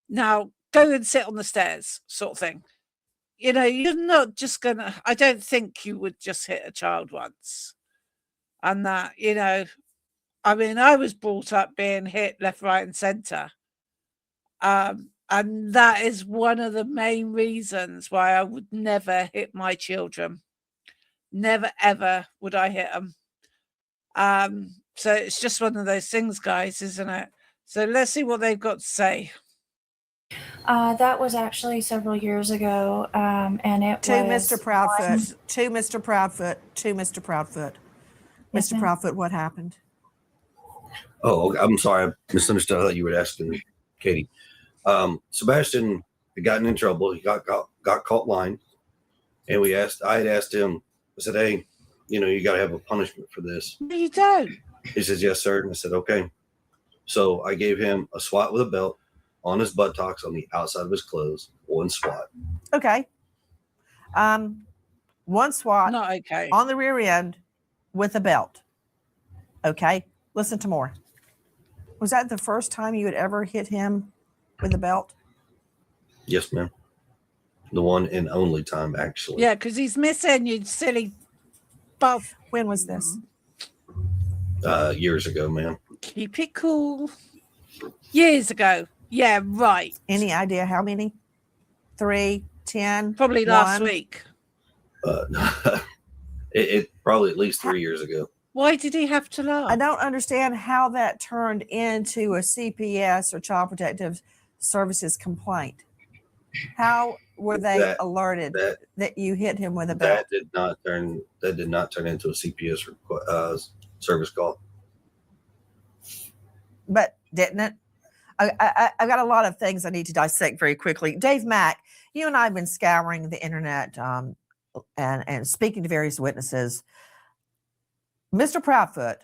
Now go and sit on the stairs, sort of thing. You know, you're not just going to, I don't think you would just hit a child once. And that, you know, I mean, I was brought up being hit left, right, and center. And that is one of the main reasons why I would never hit my children. Never, ever would I hit them. So it's just one of those things, guys, isn't it? So let's see what they've got to say. That was actually several years ago, and it was Mr. Proudfoot. To Mr. Proudfoot. To Mr. Proudfoot. Yes, Mr. Proudfoot, what happened? Oh, I'm sorry. I misunderstood. I thought you were asking Katie. Sebastian had gotten in trouble. He got caught lying. And I had asked him, I said, hey, you know, you got to have a punishment for this. No, you don't. He says, yes, sir. And I said, okay. So I gave him a swat with a belt on his buttocks on the outside of his clothes. One swat. Okay. One swat Not okay. on the rear end with a belt. Okay. Listen to more. Was that the first time you had ever hit him with a belt? Yes, ma'am. The one and only time, actually. Yeah, because he's missing, you silly buff. When was this? Years ago, ma'am. Keep it cool. Years ago. Yeah, right. Any idea how many? 3, 10? Probably last 1? week. It probably at least 3 years ago. Why did he have to laugh? I don't understand how that turned into a CPS or Child Protective Services complaint. How were they alerted that you hit him with a belt? That did not turn into a CPS service call. But didn't it? I've got a lot of things I need to dissect very quickly. Dave Mack, you and I have been scouring the internet and speaking to various witnesses. Mr. Proudfoot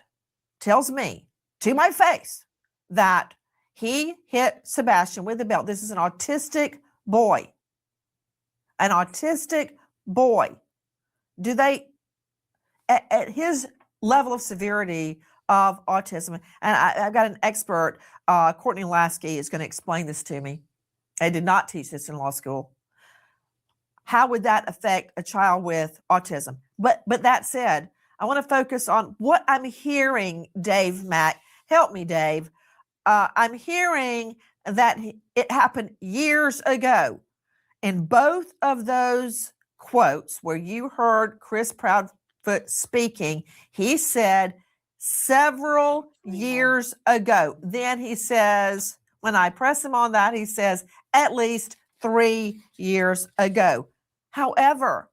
tells me to my face that he hit Sebastian with a belt. This is an autistic boy. An autistic boy. Do they, at his level of severity of autism, and I've got an expert, Courtney Lasky, is going to explain this to me. I did not teach this in law school. How would that affect a child with autism? But that said, I want to focus on what I'm hearing, Dave Mack. Help me, Dave. I'm hearing that it happened years ago. In both of those quotes where you heard Chris Proudfoot speaking, he said several years ago. Then he says, when I press him on that, he says at least 3 years ago. However,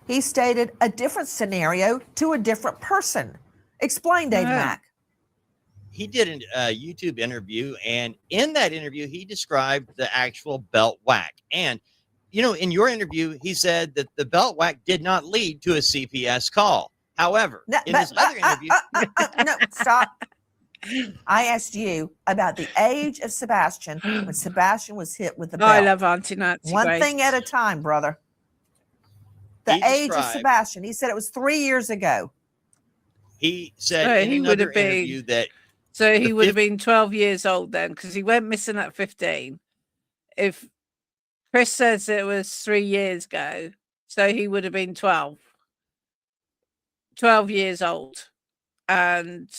he stated a different scenario to a different person. Explain, Dave Mack. he did a YouTube interview, and in that interview, he described the actual belt whack. And, you know, in your interview, he said that the belt whack did not lead to a CPS call. However, in this other interview, no, stop. I asked you about the age of Sebastian when Sebastian was hit with the belt. I love Auntie Nancy One Grace. thing at a time, brother. The He age of described- Sebastian. He said it was 3 years ago. he said So in he would another have been- interview that So he the would have fif- been 12 years old then, because he went missing at 15. If Chris says it was 3 years ago, so he would have been 12 years old and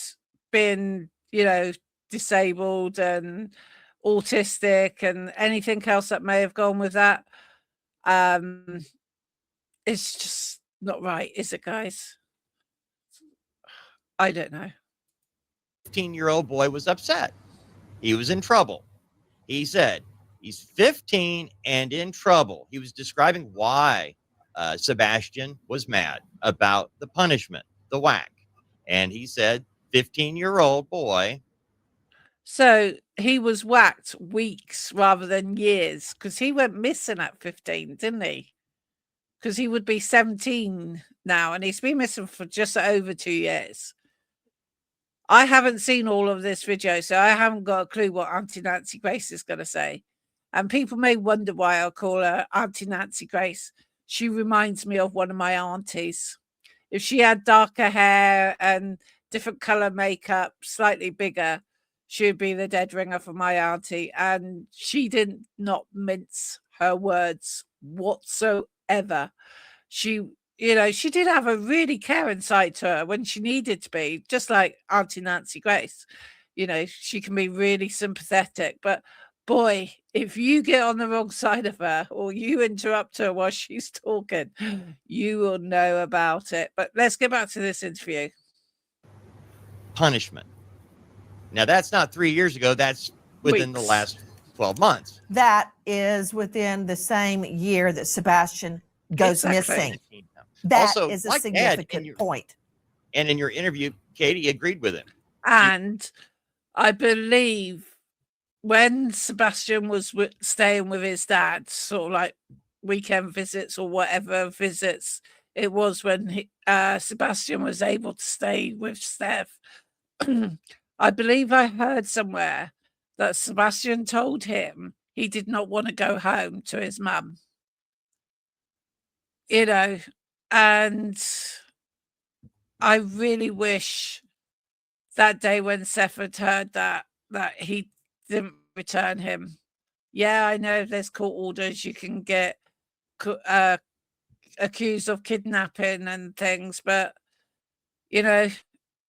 been, you know, disabled and autistic and anything else that may have gone with that. It's just not right, is it, guys? I don't know. 15-year-old boy was upset. He was in trouble. He said he's 15 and in trouble. He was describing why Sebastian was mad about the punishment, the whack. And he said, 15-year-old boy. So he was whacked weeks rather than years, because he went missing at 15, didn't he? Because he would be 17 now, and he's been missing for just over 2 years. I haven't seen all of this video, so I haven't got a clue what Auntie Nancy Grace is going to say. And people may wonder why I call her Auntie Nancy Grace. She reminds me of one of my aunties. If she had darker hair and different color makeup, slightly bigger, she would be the dead ringer for my auntie. And she did not mince her words whatsoever. She, you know, she did have a really caring side to her when she needed to be, just like Auntie Nancy Grace. You know, she can be really sympathetic, but boy, if you get on the wrong side of her or you interrupt her while she's talking, you will know about it. But let's get back to this interview. Punishment. Now, that's not 3 years ago. That's within the Weeks. last 12 months. That is within the same year that Sebastian goes Exactly. missing. That Also, is a like Dad, significant point. And in your interview, Katie agreed with him. And I believe when Sebastian was staying with his dad, sort of like weekend visits or whatever visits it was, when Sebastian was able to stay with Steph, I believe I heard somewhere that Sebastian told him he did not want to go home to his mum. You know, and I really wish that day when Seth had heard that he didn't return him. Yeah, I know there's court orders. You can get accused of kidnapping and things, but you know,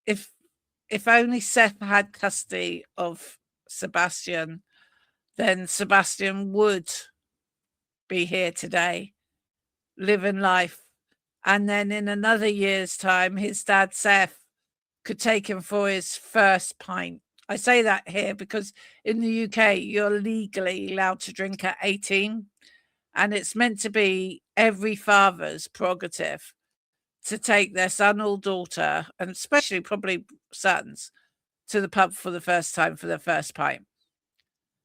if only Seth had custody of Sebastian, then Sebastian would be here today, living life. And then in another year's time, his dad, Seth, could take him for his first pint. I say that here because in the UK, you're legally allowed to drink at 18. And it's meant to be every father's prerogative to take their son or daughter, and especially probably sons, to the pub for the first time for their first pint.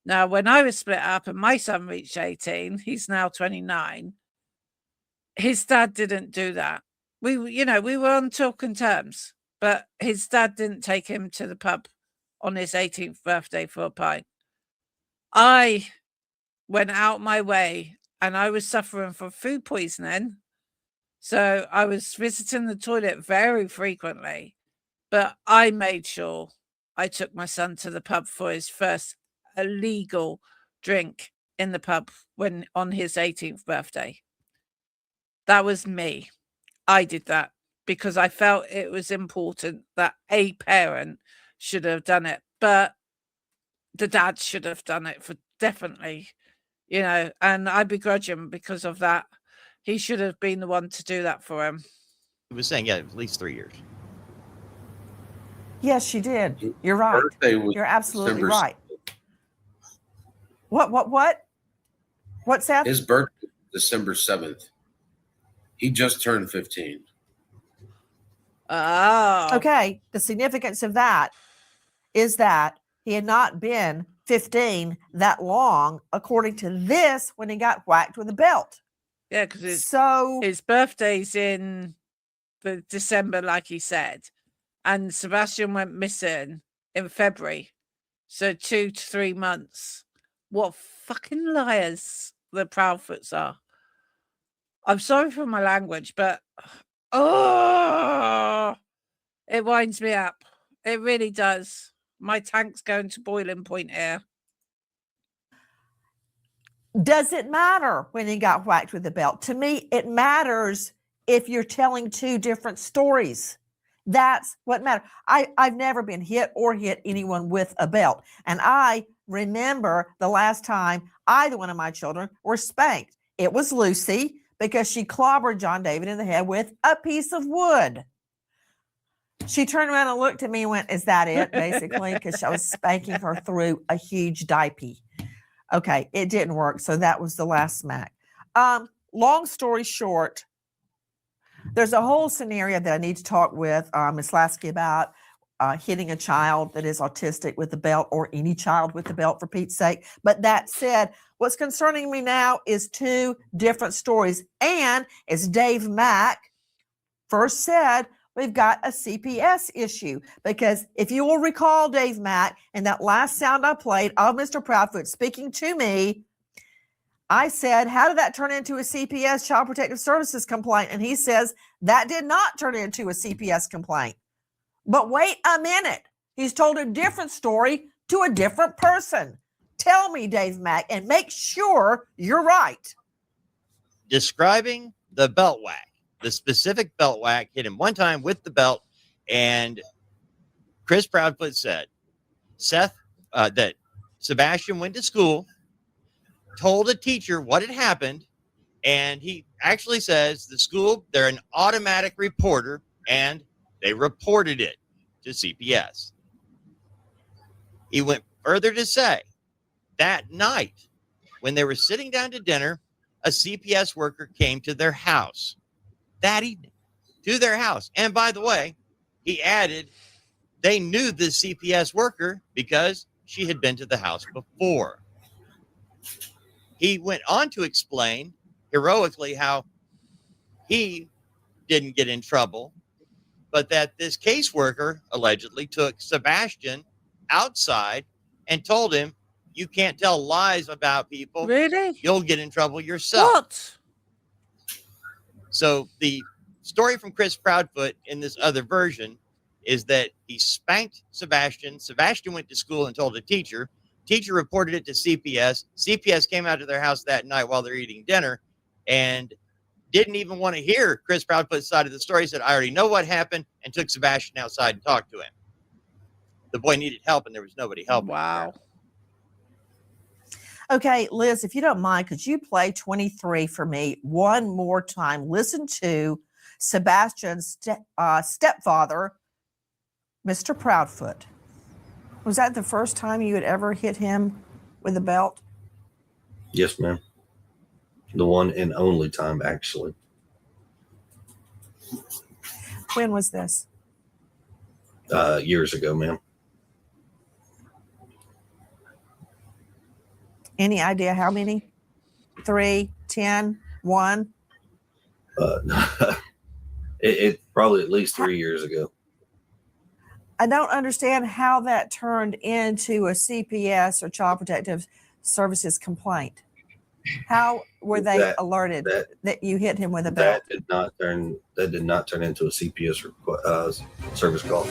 Now, when I was split up and my son reached 18, he's now 29, his dad didn't do that. We were on talking terms, but his dad didn't take him to the pub on his 18th birthday for a pint. I went out my way and I was suffering from food poisoning. So I was visiting the toilet very frequently, but I made sure I took my son to the pub for his first illegal drink in the pub when on his 18th birthday. That was me. I did that because I felt it was important that a parent should have done it, but the dad should have done it for definitely, and I begrudge him because of that. He should have been the one to do that for him. He was saying, yeah, at least 3 years. Yes, you did. You're right. You're absolutely December right. What's that? His birthday, December 7th. He just turned 15. Oh. Okay. The significance of that is that he had not been 15 that long, according to this, when he got whacked with a belt. Yeah, because So his birthday's in the December, like he said, and Sebastian went missing in February. So 2 to 3 months. What fucking liars the Proudfoots are. I'm sorry for my language, but oh, it winds me up. It really does. My tank's going to boiling point here. does it matter when he got whacked with the belt? To me, it matters if you're telling two different stories. That's what matters. I've never been hit or hit anyone with a belt. And I remember the last time either one of my children were spanked. It was Lucy, because she clobbered John David in the head with a piece of wood. She turned around and looked at me and went, "Is that it?" Basically, because I was spanking her through a huge diaper. Okay, it didn't work. So that was the last smack. Long story short, there's a whole scenario that I need to talk with Ms. Lasky about, hitting a child that is autistic with the belt, or any child with the belt, for Pete's sake. But that said, what's concerning me now is two different stories. And as Dave Mack first said, we've got a CPS issue. Because if you will recall, Dave Mack, in that last sound I played of Mr. Proudfoot speaking to me, I said, how did that turn into a CPS, Child Protective Services complaint? And he says, that did not turn into a CPS complaint. But wait a minute. He's told a different story to a different person. Tell me, Dave Mack, and make sure you're right. Describing the belt whack, the specific belt whack, hit him one time with the belt. And Chris Proudfoot said, that Sebastian went to school, told a teacher what had happened, and he actually says the school, they're an automatic reporter, and they reported it to CPS. He went further to say that night, when they were sitting down to dinner, a CPS worker came to their house that evening, to their house. And by the way, he added, they knew the CPS worker because she had been to the house before. He went on to explain heroically how he didn't get in trouble, but that this caseworker allegedly took Sebastian outside and told him, you can't tell lies about people. Really? You'll get in trouble yourself. What? So the story from Chris Proudfoot in this other version is that he spanked Sebastian. Sebastian went to school and told a teacher. Teacher reported it to CPS. CPS came out to their house that night while they're eating dinner and didn't even want to hear Chris Proudfoot's side of the story. He said, I already know what happened, and took Sebastian outside and talked to him. The boy needed help, and there was nobody helping. Wow. Okay, Liz, if you don't mind, could you play 23 for me one more time? Listen to Sebastian's stepfather, Mr. Proudfoot. Was that the first time you had ever hit him with a belt? Yes, ma'am. The one and only time, actually. When was this? Years ago, ma'am. Any idea how many? 3, 10, 1? It probably at least 3 years ago. I don't understand how that turned into a CPS or Child Protective Services complaint. How were they alerted that you hit him with a belt? That did not turn into a CPS service call.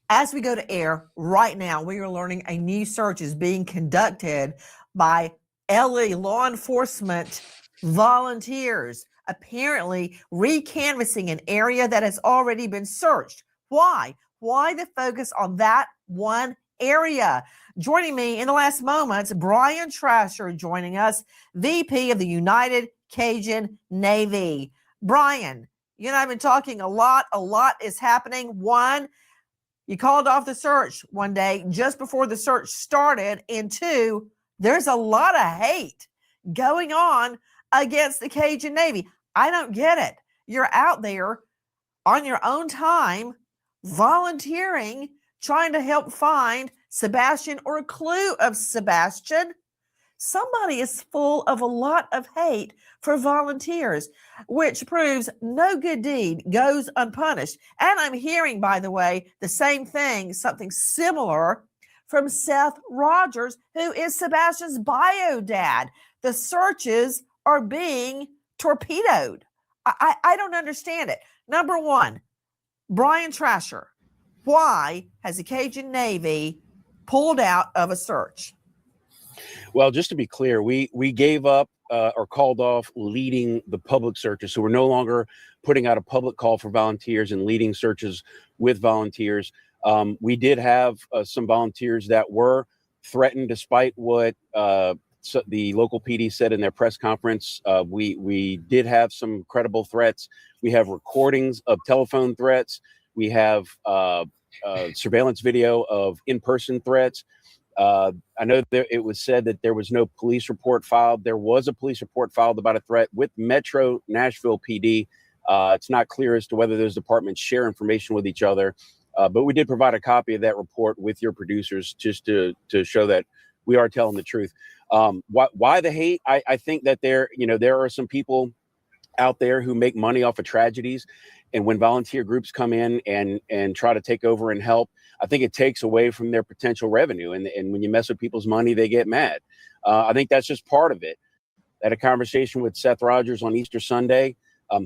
As we go to air right now, we are learning a new search is being conducted by LA law enforcement volunteers, apparently recanvassing an area that has already been searched. Why? Why the focus on that one area? Joining me in the last moments, Brian Trasher joining us, VP of the United Cajun Navy. Brian, you and I have been talking a lot. A lot is happening. One, you called off the search one day just before the search started. And two, there's a lot of hate going on against the Cajun Navy. I don't get it. You're out there on your own time volunteering, trying to help find Sebastian or a clue of Sebastian. Somebody is full of a lot of hate for volunteers, which proves no good deed goes unpunished. And I'm hearing, by the way, the same thing, something similar from Seth Rogers, who is Sebastian's bio dad. The searches are being torpedoed. I don't understand it. Number one, Brian Trasher, why has the Cajun Navy pulled out of a search? Well, just to be clear, we gave up or called off leading the public searches. So we're no longer putting out a public call for volunteers and leading searches with volunteers. We did have some volunteers that were threatened, despite what the local PD said in their press conference. We did have some credible threats. We have recordings of telephone threats. We have surveillance video of in-person threats. I know that it was said that there was no police report filed. There was a police report filed about a threat with Metro Nashville PD. It's not clear as to whether those departments share information with each other, but we did provide a copy of that report with your producers just to show that we are telling the truth. Why the hate? I think that there are some people out there who make money off of tragedies, and when volunteer groups come in and try to take over and help, I think it takes away from their potential revenue. And when you mess with people's money, they get mad. I think that's just part of it. I had a conversation with Seth Rogers on Easter Sunday.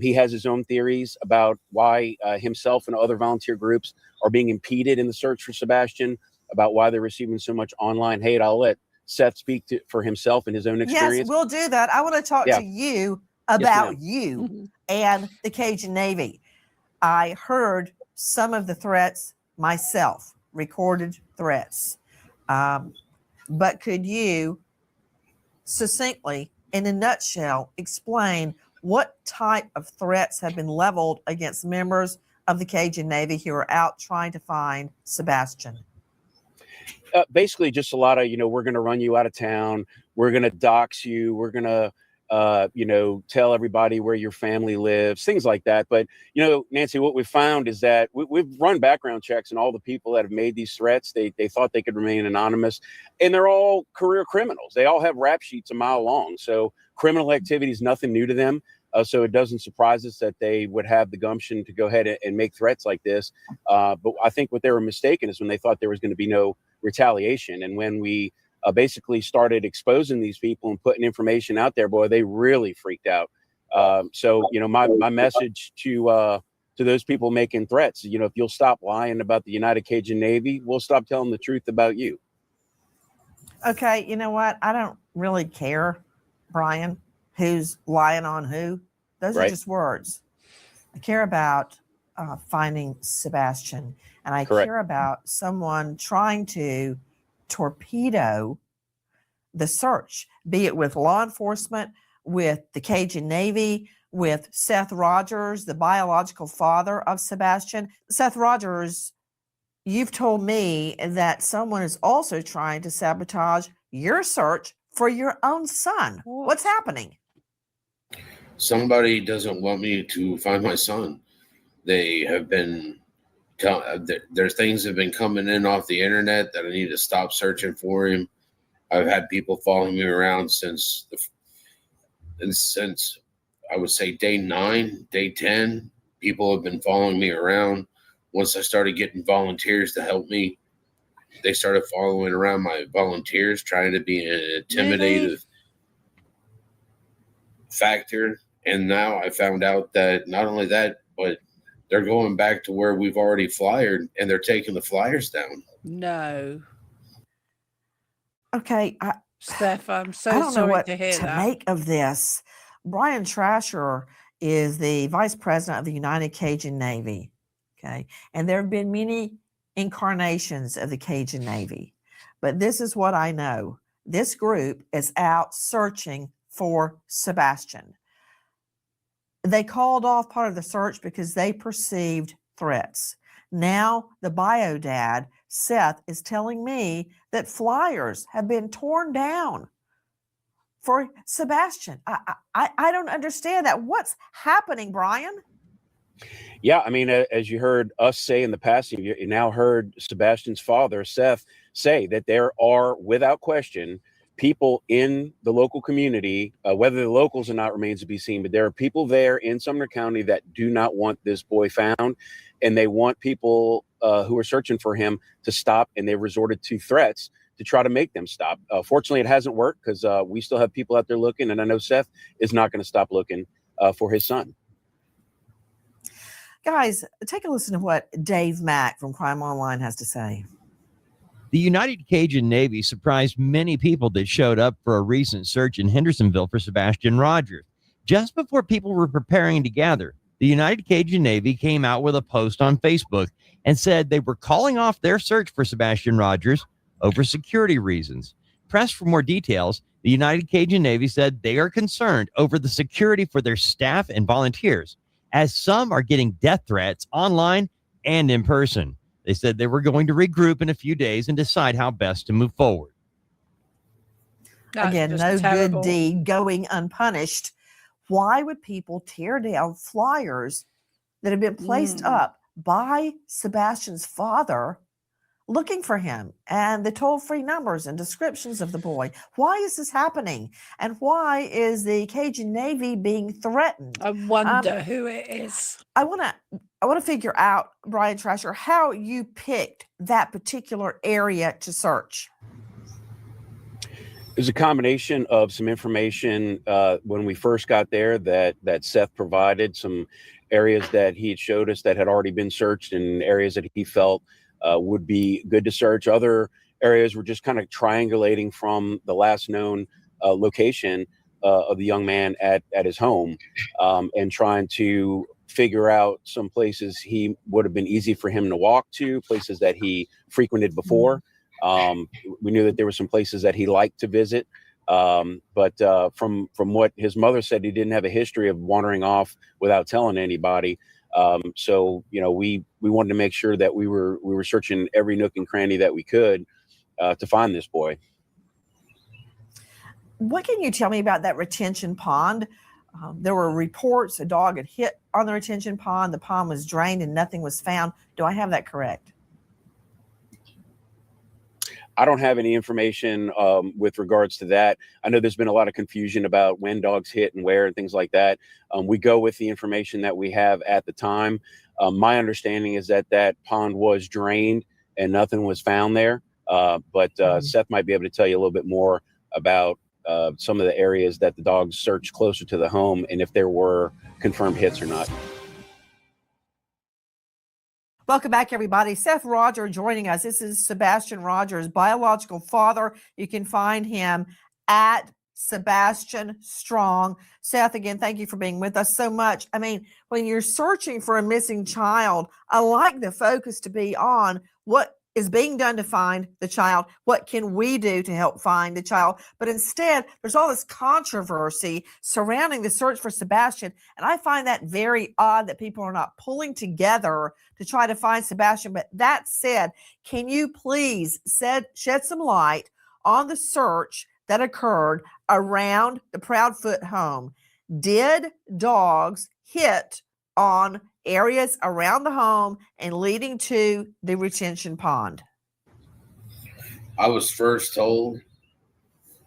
He has his own theories about why himself and other volunteer groups are being impeded in the search for Sebastian, about why they're receiving so much online hate. I'll let Seth speak for himself and his own experience. Yes, we'll do that. I want to talk to you about you and the Cajun Navy. I heard some of the threats myself, recorded threats. But could you succinctly, in a nutshell, explain what type of threats have been leveled against members of the Cajun Navy who are out trying to find Sebastian? Basically just a lot of, we're going to run you out of town. We're going to dox you. We're going to, tell everybody where your family lives, things like that. But, Nancy, what we've found is that we've run background checks on all the people that have made these threats. They thought they could remain anonymous, and they're all career criminals. They all have rap sheets a mile long. So criminal activity is nothing new to them. So it doesn't surprise us that they would have the gumption to go ahead and make threats like this. But I think what they were mistaken is when they thought there was going to be no retaliation. And when we basically started exposing these people and putting information out there, boy, they really freaked out. So my message to those people making threats, if you'll stop lying about the United Cajun Navy, we'll stop telling the truth about you. Okay, you know what? I don't really care, Brian, who's lying on who. Those are just words. I care about finding Sebastian, and I care about someone trying to torpedo the search, be it with law enforcement, with the Cajun Navy, with Seth Rogers, the biological father of Sebastian. Seth Rogers, you've told me that someone is also trying to sabotage your search for your own son. What's happening? Somebody doesn't want me to find my son. They have been there's things have been coming in off the internet that I need to stop searching for him. I've had people following me around since I would say day 9, day 10. People have been following me around. Once I started getting volunteers to help me, they started following around my volunteers, trying to be an intimidative factor. And now I found out that not only that, but they're going back to where we've already flyered, and they're taking the flyers down. No. Okay. Steph, I'm so I don't know sorry what to hear that. make of this. Brian Trasher is the vice president of the United Cajun Navy. Okay. And there have been many incarnations of the Cajun Navy. But this is what I know. This group is out searching for Sebastian. They called off part of the search because they perceived threats. Now the bio dad, Seth, is telling me that flyers have been torn down for Sebastian. I don't understand that. What's happening, Brian? Yeah, I mean, as you heard us say in the past, you now heard Sebastian's father, Seth, say that there are, without question, people in the local community, whether the locals or not remains to be seen, but there are people there in Sumner County that do not want this boy found, and they want people who are searching for him to stop, and they resorted to threats to try to make them stop. Fortunately, it hasn't worked because we still have people out there looking, and I know Seth is not going to stop looking for his son. Guys, take a listen to what Dave Mack from Crime Online has to say. The United Cajun Navy surprised many people that showed up for a recent search in Hendersonville for Sebastian Rogers. Just before people were preparing to gather, the United Cajun Navy came out with a post on Facebook and said they were calling off their search for Sebastian Rogers over security reasons. Pressed for more details, the United Cajun Navy said they are concerned over the security for their staff and volunteers, as some are getting death threats online and in person. They said they were going to regroup in a few days and decide how best to move forward. Again, no good deed going unpunished. Why would people tear down flyers that have been placed up by Sebastian's father looking for him, and the toll-free numbers and descriptions of the boy? Why is this happening? And why is the Cajun Navy being threatened? I wonder who it is. I want to figure out, Brian Trasher, how you picked that particular area to search. There's a combination of some information when we first got there that Seth provided, some areas that he had showed us that had already been searched, and areas that he felt would be good to search. Other areas were just kind of triangulating from the last known location of the young man at his home, and trying to figure out some places he would have been easy for him to walk to, places that he frequented before. We knew that there were some places that he liked to visit, but from what his mother said, he didn't have a history of wandering off without telling anybody. So, you know, we wanted to make sure that we were searching every nook and cranny that we could to find this boy. What can you tell me about that retention pond? There were reports a dog had hit on the retention pond. The pond was drained and nothing was found. Do I have that correct? I don't have any information with regards to that. I know there's been a lot of confusion about when dogs hit and where and things like that. We go with the information that we have at the time. My understanding is that that pond was drained and nothing was found there. But Seth might be able to tell you a little bit more about some of the areas that the dogs searched closer to the home and if there were confirmed hits or not. Welcome back, everybody. Seth Rogers joining us. This is Sebastian Rogers' biological father. You can find him at Sebastian Strong. Seth, again, thank you for being with us so much. I mean, when you're searching for a missing child, I like the focus to be on what is being done to find the child. What can we do to help find the child? But instead, there's all this controversy surrounding the search for Sebastian. And I find that very odd that people are not pulling together to try to find Sebastian. But that said, can you please shed some light on the search that occurred around the Proudfoot home? Did dogs hit on areas around the home and leading to the retention pond? I was first told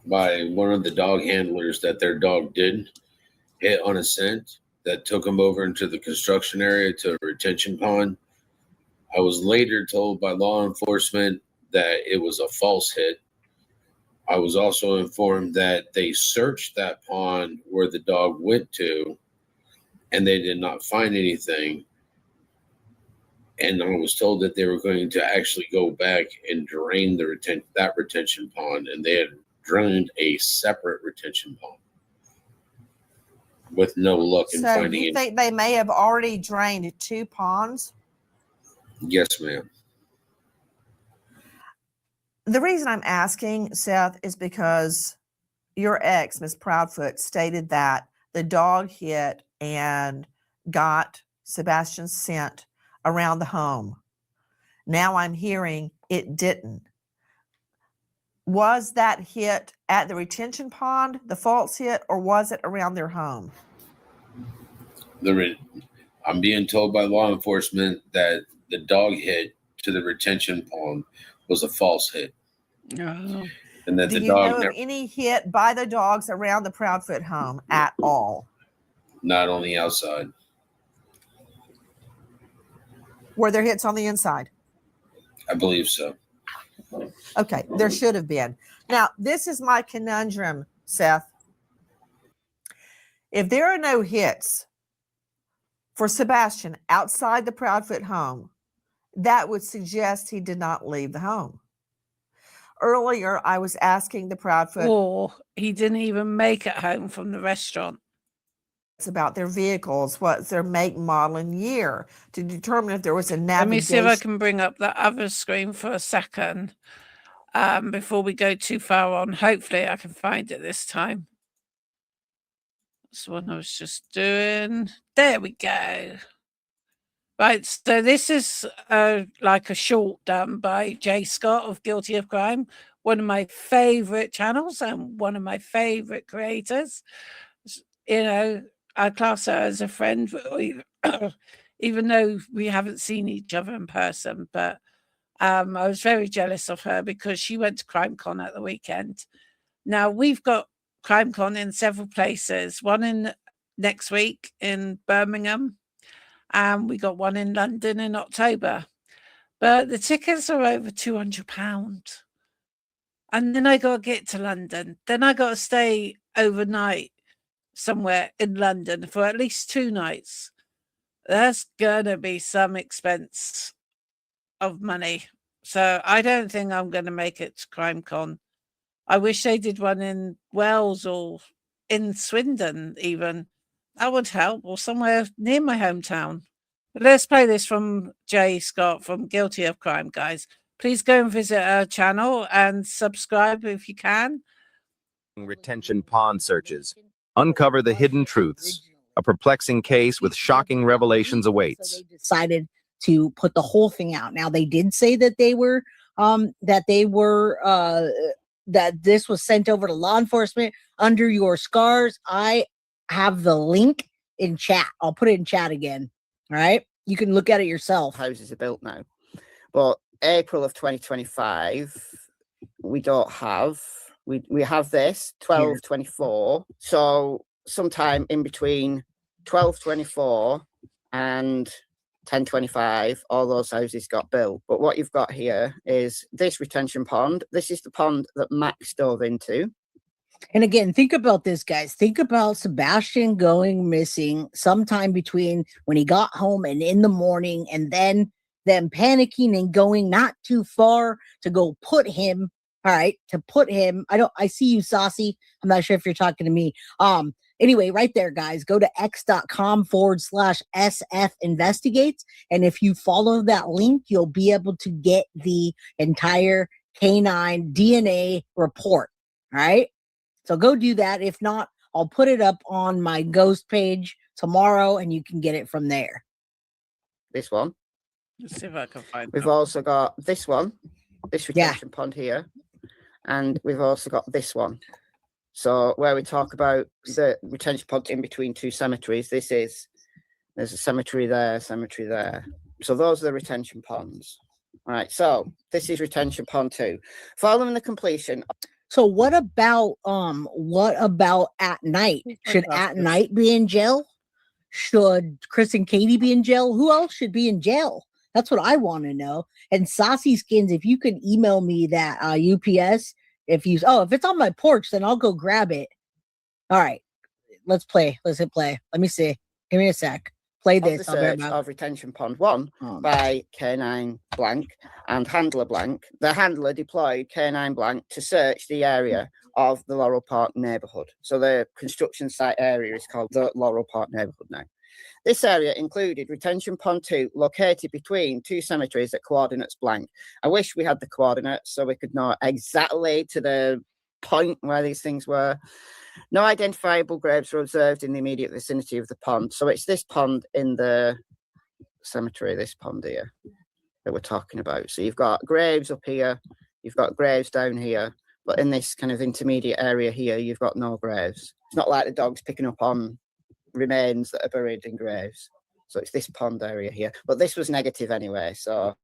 by one of the dog handlers that their dog did hit on a scent that took him over into the construction area to a retention pond. I was later told by law enforcement that it was a false hit. I was also informed that they searched that pond where the dog went to, and they did not find anything. And I was told that they were going to actually go back and drain that retention pond, and they had drained a separate retention pond with no luck in finding it. So you think they may have already drained two ponds? Yes, ma'am. The reason I'm asking, Seth, is because your ex, Ms. Proudfoot, stated that the dog hit and got Sebastian's scent around the home. Now I'm hearing it didn't. Was that hit at the retention pond, the false hit, or was it around their home? The I'm being told by law enforcement that the dog hit to the retention pond was a false hit. Oh. And that Do the you dog know of never, any hit by the dogs around the Proudfoot home at all? not on the outside. Were there hits on the inside? I believe so. Okay, there should have been. Now, this is my conundrum, Seth. If there are no hits for Sebastian outside the Proudfoot home, that would suggest he did not leave the home. Earlier, I was asking the Proudfoot Or he didn't even make it home from the restaurant. about their vehicles, what's their make, model, and year, to determine if there was a Let me navigation. see if I can bring up the other screen for a second before we go too far on. Hopefully I can find it this time. That's the one I was just doing. There we go. Right, so this is like a short done by Jay Scott of Guilty of Crime, one of my favorite channels and one of my favorite creators. You know, I class her as a friend, even though we haven't seen each other in person. But I was very jealous of her because she went to CrimeCon at the weekend. Now, we've got CrimeCon in several places, one in next week in Birmingham, and we got one in London in October. But the tickets are over £200. And then I got to get to London. Then I got to stay overnight somewhere in London for at least 2 nights. That's going to be some expense of money. So I don't think I'm going to make it to CrimeCon. I wish they did one in Wales or in Swindon even. That would help, or somewhere near my hometown. But let's play this from Jay Scott from Guilty of Crime, guys. Please go and visit our channel and subscribe if you can. Retention pond searches. Uncover the hidden truths. A perplexing case with shocking revelations awaits. So they decided to put the whole thing out. Now they did say that that this was sent over to law enforcement under your scars. I have the link in chat. I'll put it in chat again. All right. You can look at it yourself. Houses are built now. But April of 2025, we don't have. We have this 1224. So sometime in between 1224 and 1025, all those houses got built. But what you've got here is this retention pond. This is the pond that Max dove into. And again, think about this, guys. Think about Sebastian going missing sometime between when he got home and in the morning, and then them panicking and going not too far to go put him. All right, to put him. I see you, Saucy. I'm not sure if you're talking to me. Anyway, right there, guys, go to x.com/SF investigates. And if you follow that link, you'll be able to get the entire canine DNA report. All right. So go do that. If not, I'll put it up on my ghost page tomorrow and you can get it from there. This one. Let's see if I can find We've also got this one, this retention pond here. And we've also got this one. So where we talk about the retention pond in between 2 cemeteries, there's a cemetery there, cemetery there. So those are the retention ponds. All right. So this is retention pond 2. Following the completion. So what about at night? Should at night be in jail? Should Chris and Katie be in jail? Who else should be in jail? That's what I want to know. And Saucy Skins, if you could email me that UPS, if it's on my porch, then I'll go grab it. All right, let's play. Let's hit play. Let me see. Give me a sec. Play this. The search of retention pond 1 by K9 blank and handler blank. The handler deployed K9 blank to search the area of the Laurel Park neighborhood. So the construction site area is called the Laurel Park neighborhood now. This area included retention pond 2 located between 2 cemeteries at coordinates blank. I wish we had the coordinates so we could know exactly to the point where these things were. No identifiable graves were observed in the immediate vicinity of the pond. So it's this pond in the cemetery, this pond here that we're talking about. So you've got graves up here, you've got graves down here, but in this kind of intermediate area here, you've got no graves. It's not like the dog's picking up on remains that are buried in graves. So it's this pond area here, but this was negative anyway. So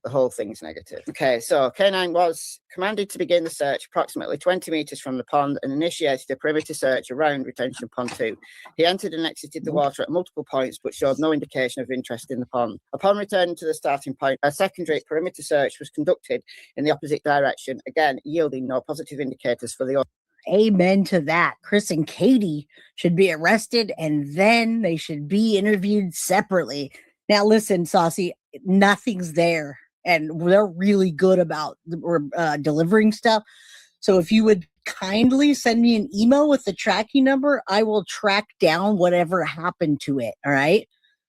the whole thing's negative. Okay, so K9 was commanded to begin the search approximately 20 meters from the pond and initiated a perimeter search around retention pond 2. He entered and exited the water at multiple points, but showed no indication of interest in the pond. Upon returning to the starting point, a secondary perimeter search was conducted in the opposite direction, again, yielding no positive indicators for the Amen to that. Chris and Katie should be arrested and then they should be interviewed separately. Now, listen, Saucy, nothing's there. And they're really good about delivering stuff. So if you would kindly send me an email with the tracking number, I will track down whatever happened to it. All right.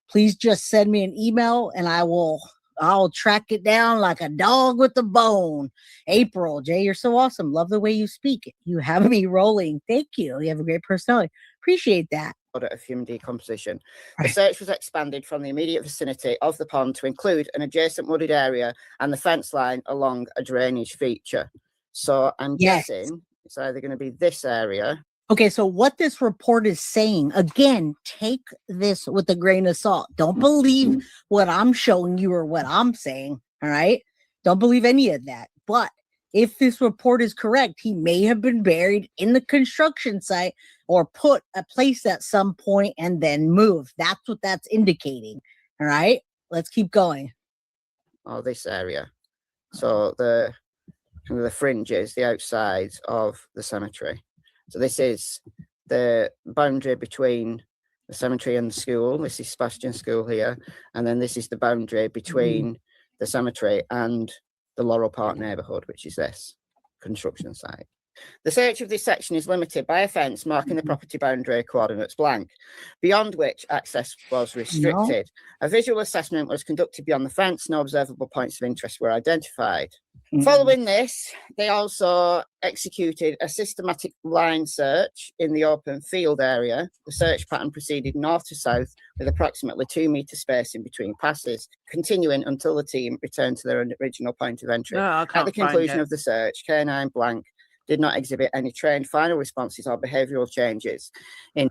Please just send me an email and I'll track it down like a dog with a bone. April, Jay, you're so awesome. Love the way you speak. You have me rolling. Thank you. You have a great personality. Appreciate that. Of human decomposition. The search was expanded from the immediate vicinity of the pond to include an adjacent wooded area and the fence line along a drainage feature. So I'm guessing it's either going to be this area. Okay, so what this report is saying, again, take this with a grain of salt. Don't believe what I'm showing you or what I'm saying, all right? Don't believe any of that. But if this report is correct, he may have been buried in the construction site or put a place at some point and then moved. That's what that's indicating. All right, let's keep going. Oh, this area. So the fringes, the outsides of the cemetery. So this is the boundary between the cemetery and the school. This is Sebastian School here. And then this is the boundary between the cemetery and the Laurel Park neighborhood, which is this construction site. The search of this section is limited by a fence marking the property boundary coordinates blank, beyond which access was restricted. A visual assessment was conducted beyond the fence. No observable points of interest were identified. Following this, they also executed a systematic line search in the open field area. The search pattern proceeded north to south with approximately 2 meter spacing between passes, continuing until the team returned to their original point of entry. At the conclusion of the search, K9 blank did not exhibit any trained final responses or behavioral changes. All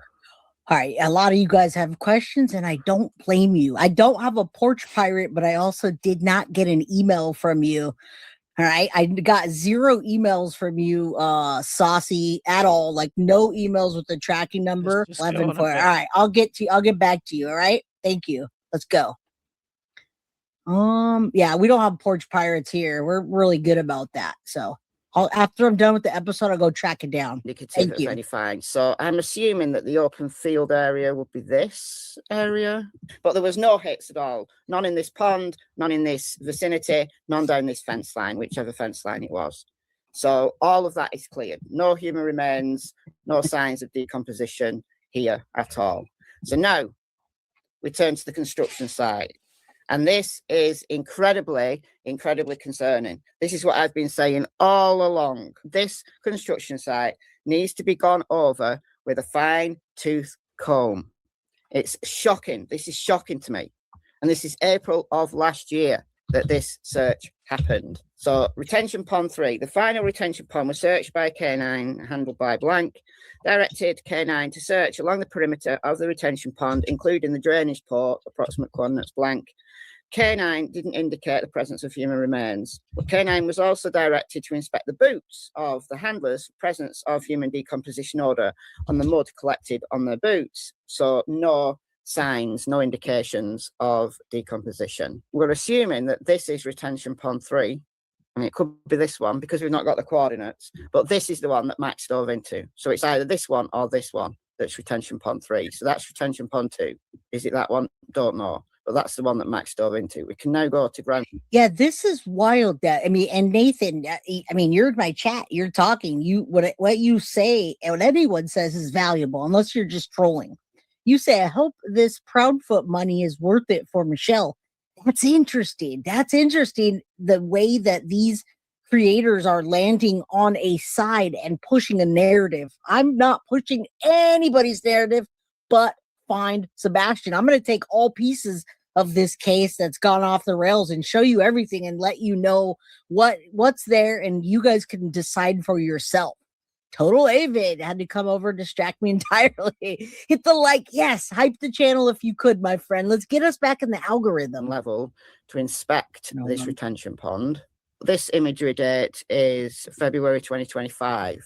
right, a lot of you guys have questions, and I don't blame you. I don't have a porch pirate, but I also did not get an email from you. All right, I got 0 emails from you, Saucy, at all. Like no emails with the tracking number. 11 for. All right, I'll get back to you. All right, thank you. Let's go. Yeah, we don't have porch pirates here. We're really good about that. So after I'm done with the episode, I'll go track it down. Thank you. Very fine. So I'm assuming that the open field area would be this area, but there was no hits at all. None in this pond, none in this vicinity, none down this fence line, whichever fence line it was. So all of that is cleared. No human remains, no signs of decomposition here at all. So now we turn to the construction site. And this is incredibly, incredibly concerning. This is what I've been saying all along. This construction site needs to be gone over with a fine-tooth comb. It's shocking. This is shocking to me. And this is April of last year that this search happened. So retention pond 3, the final retention pond was searched by K9, handled by blank, directed K9 to search along the perimeter of the retention pond, including the drainage port, approximate coordinates blank. K9 didn't indicate the presence of human remains, but K9 was also directed to inspect the boots of the handlers, presence of human decomposition odor on the mud collected on their boots. So no signs, no indications of decomposition. We're assuming that this is retention pond 3, and it could be this one because we've not got the coordinates, but this is the one that Max dove into. So it's either this one or this one that's retention pond 3. So that's retention pond 2. Is it that one? Don't know. But that's the one that Max dove into. We can now go to ground. Yeah, this is wild. That and Nathan, you're in my chat. You're talking. What you say and what anyone says is valuable, unless you're just trolling. You say, I hope this Proudfoot money is worth it for Michelle. That's interesting. That's interesting. The way that these creators are landing on a side and pushing a narrative. I'm not pushing anybody's narrative, but find Sebastian. I'm going to take all pieces of this case that's gone off the rails and show you everything and let you know what's there, and you guys can decide for yourself. Total avid had to come over and distract me entirely. Hit the like, yes, hype the channel if you could, my friend. Let's get us back in the algorithm level to inspect this retention pond. This imagery date is February 2025.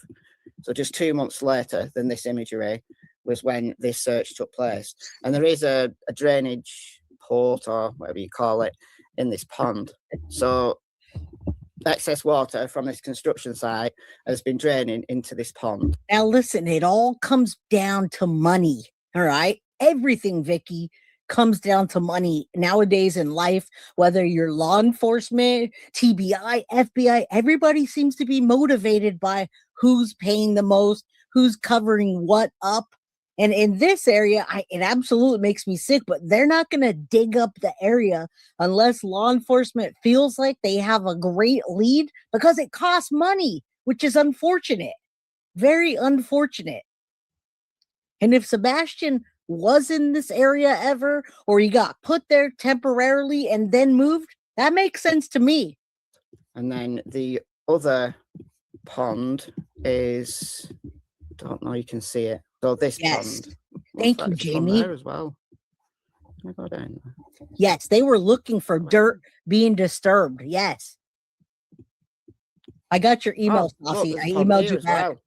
So just 2 months later than this imagery was when this search took place. And there is a drainage port, or whatever you call it, in this pond. So excess water from this construction site has been draining into this pond. Now listen, it all comes down to money. All right. Everything, Vicky, comes down to money nowadays in life, whether you're law enforcement, TBI, FBI, everybody seems to be motivated by who's paying the most, who's covering what up. And in this area, it absolutely makes me sick, but they're not going to dig up the area unless law enforcement feels like they have a great lead, because it costs money, which is unfortunate. Very unfortunate. And if Sebastian was in this area ever, or he got put there temporarily and then moved, that makes sense to me. And then the other pond is, don't know, you can see it. So this pond. Thank you, Jamie. There as well. Can I go down there? Yes, they were looking for dirt being disturbed. Yes. I got your email, Saucy. I emailed you back. Well.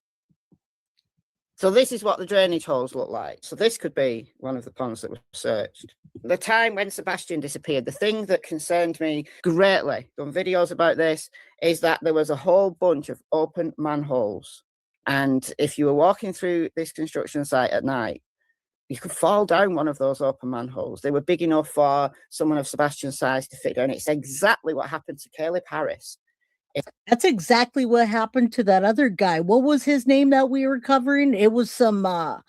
So this is what the drainage holes look like. So this could be one of the ponds that was searched. The time when Sebastian disappeared, the thing that concerned me greatly, done videos about this, is that there was a whole bunch of open manholes. And if you were walking through this construction site at night, you could fall down one of those open manholes. They were big enough for someone of Sebastian's size to fit down. It's exactly what happened to Caleb Harris. That's exactly what happened to that other guy. What was his name that we were covering? It was a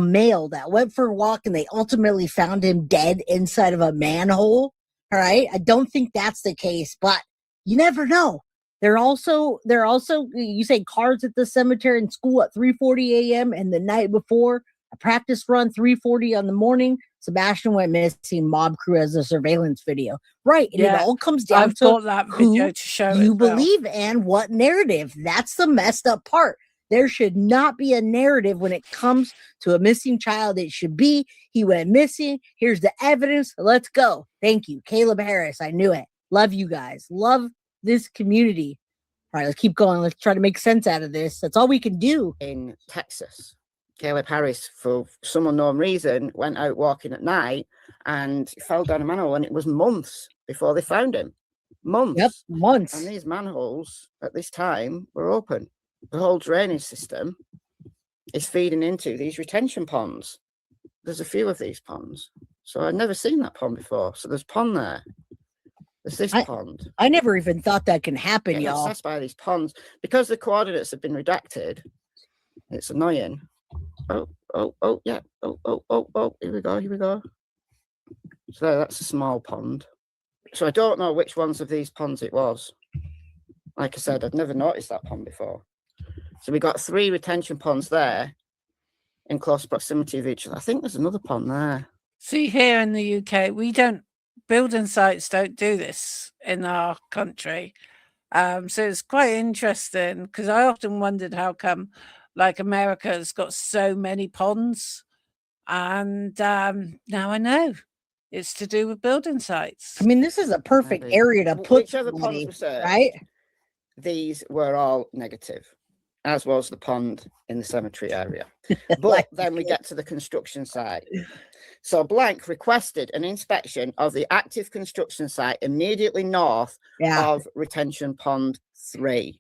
male that went for a walk and they ultimately found him dead inside of a manhole. All right. I don't think that's the case, but you never know. They're also, you say cards at the cemetery and school at 3:40 a.m. and the night before a practice run 3:40 on the morning. Sebastian went missing. Mob crew has a surveillance video. Right. And it all comes down to that who video to show you believe and what narrative. That's the messed up part. There should not be a narrative when it comes to a missing child. It should be, he went missing. Here's the evidence. Let's go. Thank you. Caleb Harris. I knew it. Love you guys. Love this community. All right, let's keep going. Let's try to make sense out of this. That's all we can do. In Texas, Caleb Harris, for some unknown reason, went out walking at night and fell down a manhole, and it was months before they found him. Months. Yep, months. And these manholes at this time were open. The whole drainage system is feeding into these retention ponds. There's a few of these ponds. So I'd never seen that pond before. So there's pond there. There's this pond. I never even thought that can happen, y'all. Accessed by these ponds. Because the coordinates have been redacted, it's annoying. Oh, yeah. Oh, here we go. So that's a small pond. So I don't know which ones of these ponds it was. Like I said, I'd never noticed that pond before. So we got 3 retention ponds there in close proximity of each other. I think there's another pond there. See, here in the UK, building sites don't do this in our country. So it's quite interesting because I often wondered how come like America's got so many ponds. And now I know it's to do with building sites. I mean, this is a perfect area to put whichever ponds were searched, right? These were all negative, as was the pond in the cemetery area. But then we get to the construction site. So Blank requested an inspection of the active construction site immediately north of retention pond 3.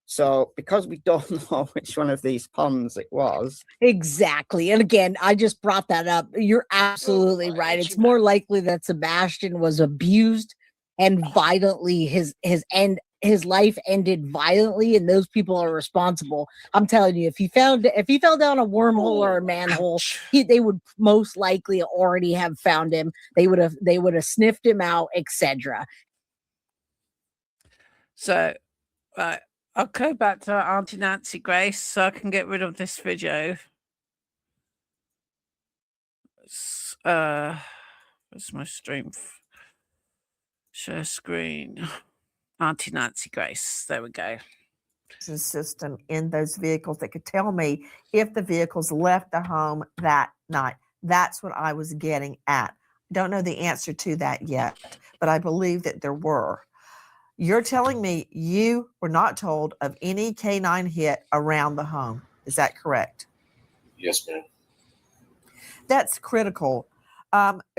So because we don't know which one of these ponds it was. Exactly. And again, I just brought that up. You're absolutely right. It's more likely that Sebastian was abused and violently his life ended violently, and those people are responsible. I'm telling you, if he fell down a wormhole or a manhole, they would most likely already have found him. They would have sniffed him out, etc. So, right, I'll go back to Auntie Nancy Grace so I can get rid of this video. Where's my stream? Share screen. Auntie Nancy Grace. There we go. system in those vehicles that could tell me if the vehicles left the home that night. That's what I was getting at. Don't know the answer to that yet, but I believe that there were. You're telling me you were not told of any canine hit around the home. Is that correct? Yes, ma'am. That's critical.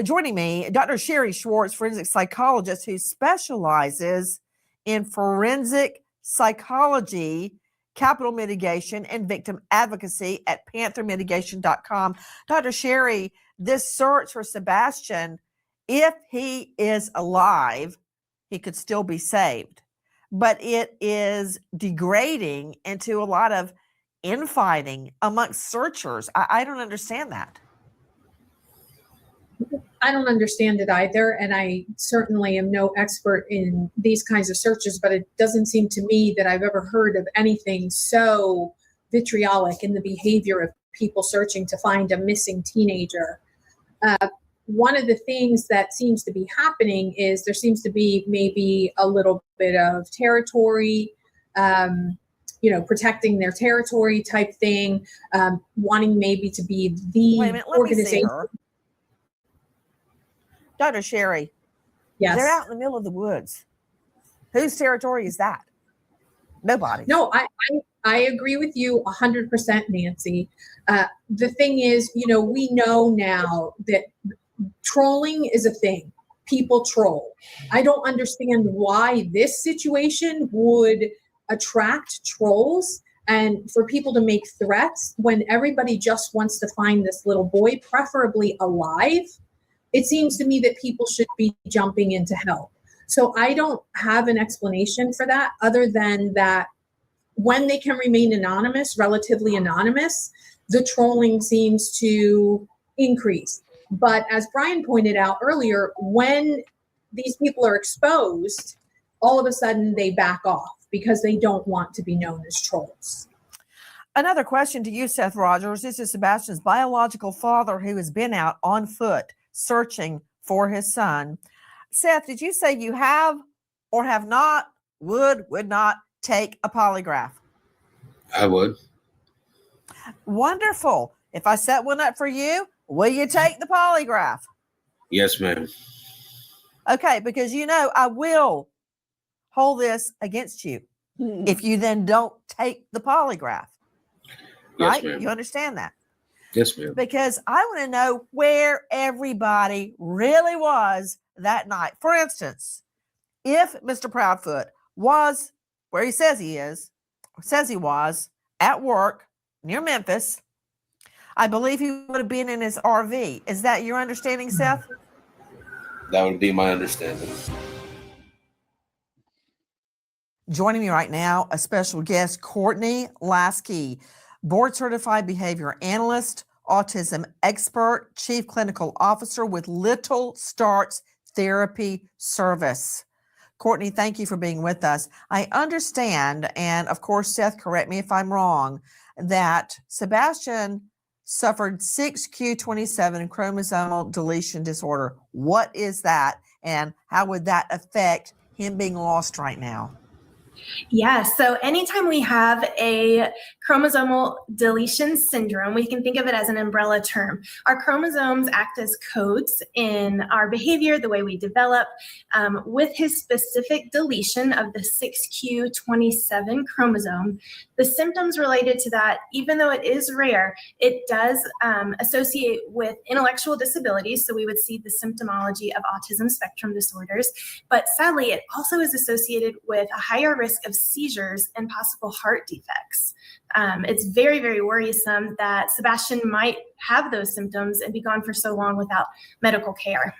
Joining me, Dr. Sherry Schwartz, forensic psychologist who specializes in forensic psychology, capital mitigation, and victim advocacy at panthermitigation.com. Dr. Sherry, this search for Sebastian, if he is alive, he could still be saved. But it is degrading into a lot of infighting amongst searchers. I don't understand that. I don't understand it either, and I certainly am no expert in these kinds of searches, but it doesn't seem to me that I've ever heard of anything so vitriolic in the behavior of people searching to find a missing teenager. One of the things that seems to be happening is there seems to be maybe a little bit of territory, protecting their territory type thing, wanting maybe to be the Wait a minute, let organization. me see her. Dr. Sherry, Yes. they're out in the middle of the woods. Whose territory is that? Nobody. No, I agree with you 100%, Nancy. The thing is, we know now that trolling is a thing. People troll. I don't understand why this situation would attract trolls and for people to make threats when everybody just wants to find this little boy, preferably alive. It seems to me that people should be jumping in to help. So I don't have an explanation for that other than that when they can remain anonymous, relatively anonymous, the trolling seems to increase. But as Brian pointed out earlier, when these people are exposed, all of a sudden they back off because they don't want to be known as trolls. Another question to you, Seth Rogers. This is Sebastian's biological father who has been out on foot searching for his son. Seth, did you say you have or have not, would not take a polygraph? I would. Wonderful. If I set one up for you, will you take the polygraph? Yes, ma'am. Okay, because I will hold this against you if you then don't take the polygraph. Yes, Right? ma'am. You understand that? Yes, ma'am. Because I want to know where everybody really was that night. For instance, if Mr. Proudfoot was where he says he was at work near Memphis, I believe he would have been in his RV. Is that your understanding, Seth? That would be my understanding. Joining me right now, a special guest, Courtney Lasky, board certified behavior analyst, autism expert, chief clinical officer with Little Starts Therapy Service. Courtney, thank you for being with us. I understand, and of course, Seth, correct me if I'm wrong, that Sebastian suffered 6q27 chromosomal deletion disorder. What is that, and how would that affect him being lost right now? Yeah, so anytime we have a chromosomal deletion syndrome, we can think of it as an umbrella term. Our chromosomes act as codes in our behavior, the way we develop. With his specific deletion of the 6q27 chromosome, the symptoms related to that, even though it is rare, it does associate with intellectual disabilities. So we would see the symptomology of autism spectrum disorders. But sadly, it also is associated with a higher risk of seizures and possible heart defects. It's very, very worrisome that Sebastian might have those symptoms and be gone for so long without medical care.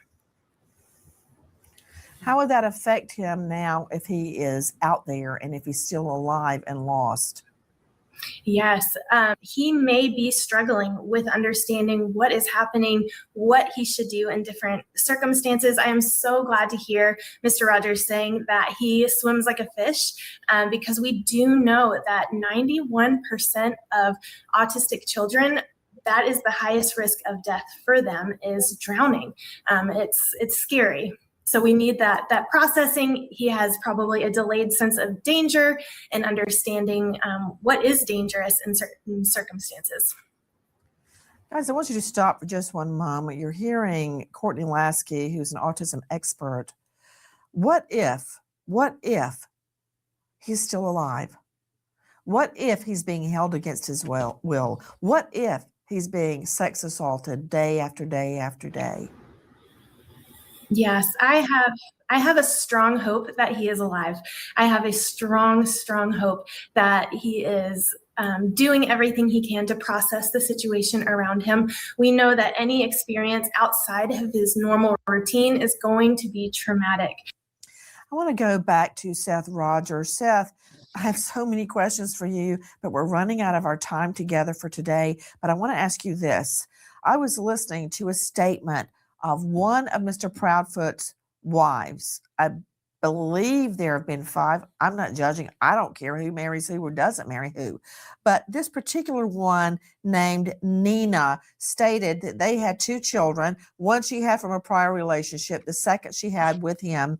How would that affect him now if he is out there and if he's still alive and lost? Yes, he may be struggling with understanding what is happening, what he should do in different circumstances. I am so glad to hear Mr. Rogers saying that he swims like a fish, because we do know that 91% of autistic children, that is the highest risk of death for them, is drowning. It's scary. So we need that processing. He has probably a delayed sense of danger and understanding what is dangerous in certain circumstances. Guys, I want you to stop for just one moment. You're hearing Courtney Lasky, who's an autism expert. What if he's still alive? What if he's being held against his will? What if he's being sex assaulted day after day after day? Yes, I have a strong hope that he is alive. I have a strong hope that he is doing everything he can to process the situation around him. We know that any experience outside of his normal routine is going to be traumatic. I want to go back to Seth Rogers. Seth, I have so many questions for you, but we're running out of our time together for today. But I want to ask you this. I was listening to a statement of one of Mr. Proudfoot's wives. I believe there have been 5. I'm not judging. I don't care who marries who or doesn't marry who. But this particular one named Nina stated that they had 2 children. One she had from a prior relationship, the second she had with him,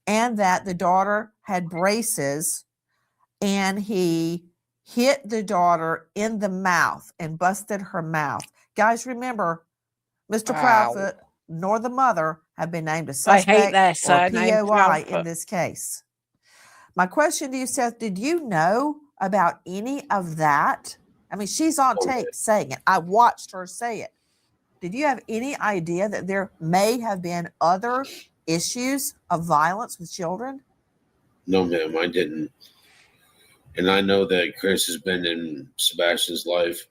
and that the daughter had braces and he hit the daughter in the mouth and busted her mouth. Guys, remember, Mr. Proudfoot nor the mother have been named a suspect or POI in this case. My question to you, Seth, did you know about any of that? I mean, she's on tape saying it. I watched her say it. Did you have any idea that there may have been other issues of violence with children? No, ma'am, I didn't. And I know that Chris has been in Sebastian's life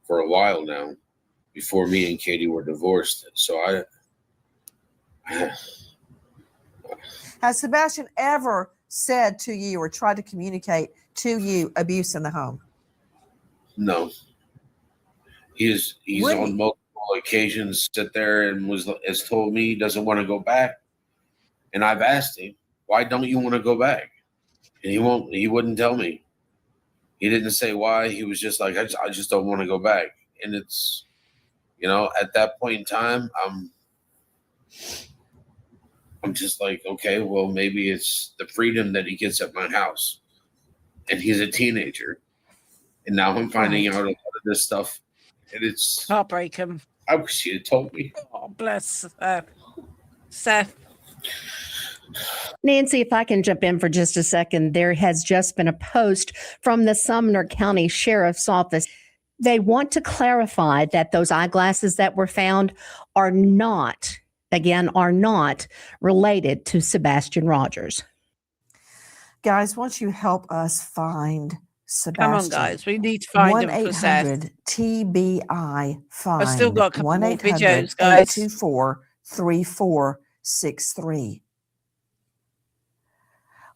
for a while now, before me and Katie were divorced. So Has Sebastian ever said to you or tried to communicate to you abuse in the home? No. He's on multiple occasions sit there and has told me he doesn't want to go back. And I've asked him, why don't you want to go back? And he wouldn't tell me. He didn't say why. He was just like, I just don't want to go back. And it's, at that point in time, I'm just like, okay, well, maybe it's the freedom that he gets at my house. And he's a teenager. And now I'm finding out a lot of this stuff. And it's heartbreaking. I wish he had told me. Oh, bless Seth. Nancy, if I can jump in for just a second, there has just been a post from the Sumner County Sheriff's Office. They want to clarify that those eyeglasses that were found are not related to Sebastian Rogers. Guys, won't you help us find Sebastian? Come on, guys. We need to find him for Seth. 1-800-TBI find. I've still got a couple more videos, guys. 1-800-824-3463.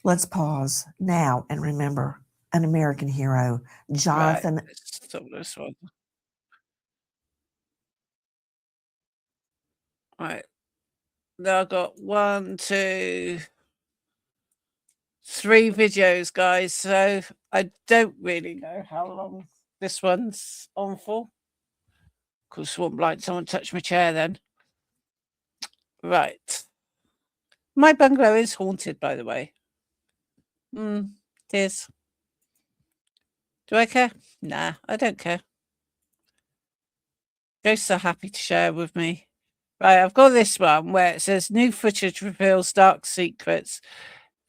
Let's pause now and remember an American hero, Jonathan. Right. Let's stop this one. Right. Now I've got 1, 2, 3 videos, guys. So I don't really know how long this one's on for. Of course, I wouldn't like someone to touch my chair then. Right. My bungalow is haunted, by the way. It is. Do I care? Nah, I don't care. Ghosts are happy to share with me. Right, I've got this one where it says new footage reveals dark secrets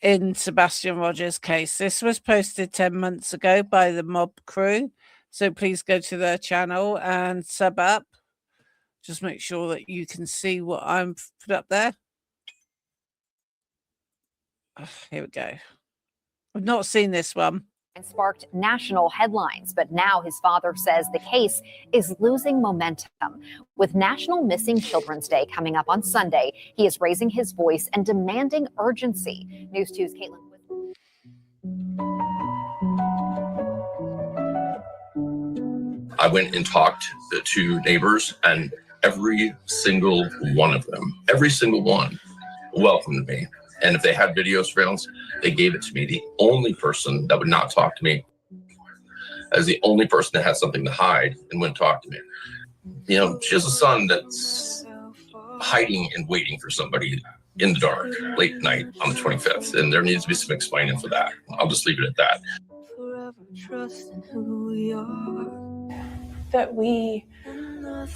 in Sebastian Rogers' case. This was posted 10 months ago by the Mob Crew. So please go to their channel and sub up. Just make sure that you can see what I'm put up there. Here we go. I've not seen this one. And sparked national headlines, but now his father says the case is losing momentum. With National Missing Children's Day coming up on Sunday, he is raising his voice and demanding urgency. News 2's Caitlin. I went and talked to neighbors, and every single one of them, every single one, welcomed me. And if they had video surveillance, they gave it to me. The only person that would not talk to me as the only person that had something to hide and wouldn't talk to me. She has a son that's hiding and waiting for somebody in the dark, late night on the 25th, and there needs to be some explaining for that. I'll just leave it at that. That we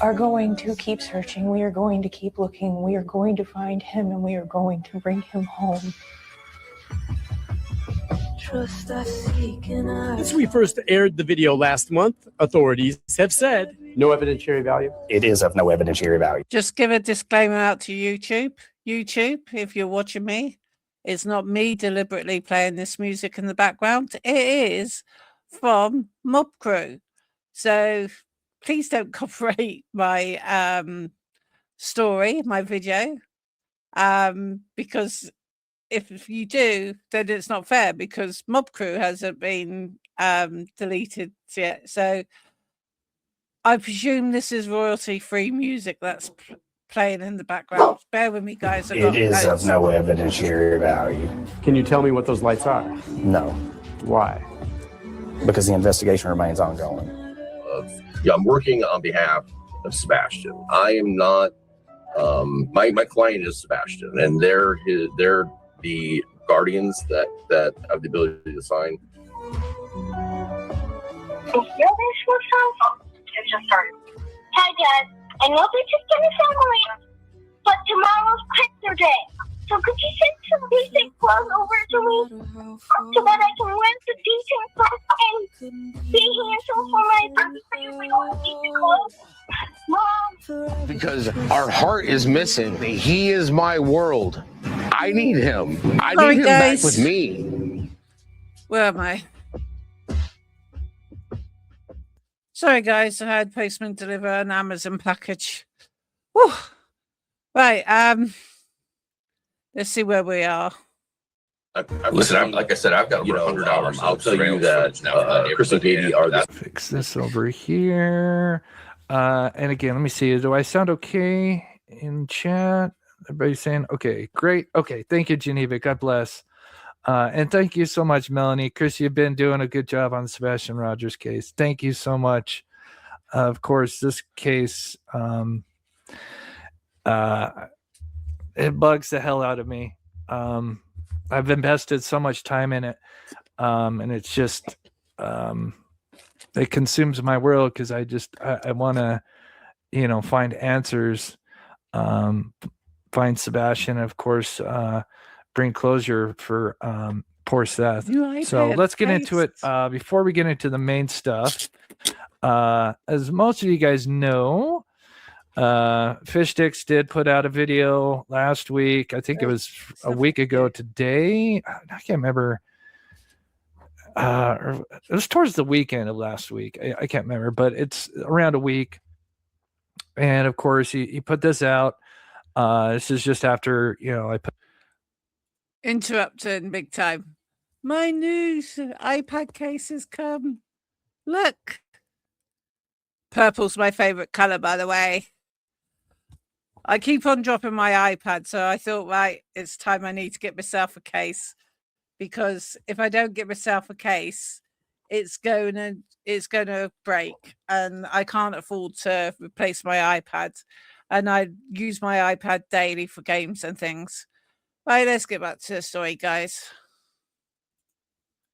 are going to keep searching. We are going to keep looking. We are going to find him, and we are going to bring him home. Since we first aired the video last month, authorities have said no evidentiary value. It is of no evidentiary value. Just give a disclaimer out to YouTube. YouTube, if you're watching me, it's not me deliberately playing this music in the background. It is from Mob Crew. So please don't copyright my story, my video, because if you do, then it's not fair, because Mob Crew hasn't been deleted yet. So I presume this is royalty-free music that's playing in the background. Bear with me, guys. It is of no evidentiary value. Can you tell me what those lights are? No. Why? Because the investigation remains ongoing. Yeah, I'm working on behalf of Sebastian. I am not. My client is Sebastian, and they're the guardians that have the ability to sign. It just started. Hi, Dad. I know this is gonna sound weird, but tomorrow's picture day. So could you send some basic clothes over to me so that I can rent the decent clothes and be handsome for my birthday? We don't need clothes. Mom. Because our heart is missing. He is my world. I need him. I Sorry, need him guys. back with me. Where am I? Sorry, guys. I had postman deliver an Amazon package. Whew. Right. Let's see where we are. Listen, like I said, I've got over 100 hours. I'll tell you that Chris and Katie are the. Fix this over here. And again, let me see. Do I sound okay in chat? Everybody's saying, okay, great. Okay, thank you, Geneva. God bless. And thank you so much, Melanie. Chris, you've been doing a good job on the Sebastian Rogers case. Thank you so much. Of course, this case, it bugs the hell out of me. I've invested so much time in it, and it's just it consumes my world, because I want to, find answers, find Sebastian, of course, bring closure for poor Seth. So let's get into it. Before we get into the main stuff, as most of you guys know, Fish Sticks did put out a video last week. I think it was a week ago today. I can't remember. It was towards the weekend of last week. I can't remember, but it's around a week. And of course, he put this out. This is just after, I put Interrupting big time. My new iPad case has come. Look. Purple's my favorite color, by the way. I keep on dropping my iPad, so I thought, right, it's time I need to get myself a case, because if I don't get myself a case, it's gonna break, and I can't afford to replace my iPad. And I use my iPad daily for games and things. Right, let's get back to the story, guys.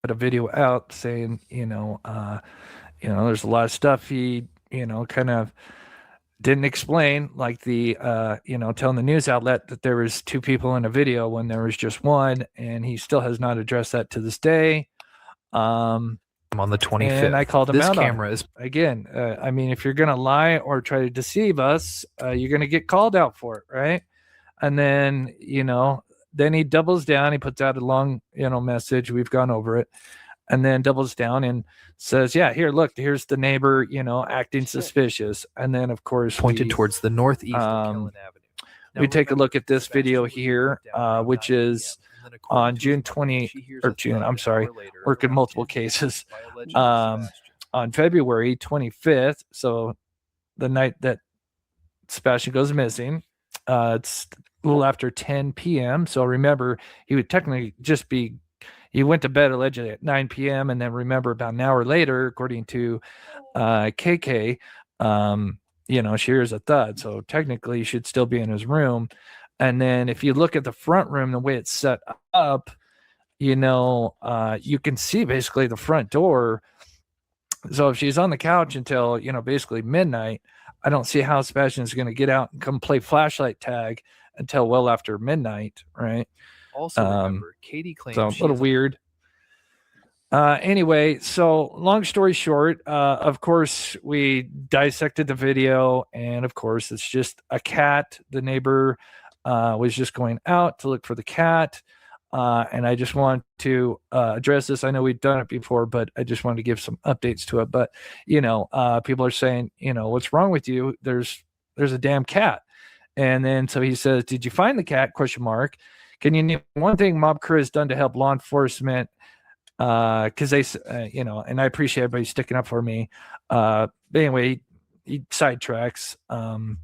a video out saying, there's a lot of stuff he, kind of didn't explain, like the, telling the news outlet that there was two people in a video when there was just one, and he still has not addressed that to this day. On the 25th. And I called him this out camera on it. is Again, if you're going to lie or try to deceive us, you're going to get called out for it, right? And then, then he doubles down. He puts out a long, message. We've gone over it. And then doubles down and says, yeah, here, look, here's the neighbor, acting suspicious. And then, of course, pointed towards the northeast of Kellen Avenue. We take a look at this video here, which is on June 20, or June, I'm sorry, working multiple cases, on February 25th. So the night that Sebastian goes missing, it's a little after 10 p.m. So remember, he would technically just be, he went to bed allegedly at 9 p.m. And then remember about an hour later, according to KK, she hears a thud. So technically he should still be in his room. And then if you look at the front room, the way it's set up, you can see basically the front door. So if she's on the couch until, basically midnight, I don't see how Sebastian is going to get out and come play flashlight tag until well after midnight, right? Also, remember, Katie claims so a little weird. Anyway, so long story short, of course, we dissected the video, and of course, it's just a cat. The neighbor was just going out to look for the cat. And I just want to address this. I know we've done it before, but I just wanted to give some updates to it. But, people are saying, what's wrong with you? There's a damn cat. And then so he says, did you find the cat? ? Can you name one thing Mob Crew has done to help law enforcement? Because they, and I appreciate everybody sticking up for me. But anyway, he sidetracks on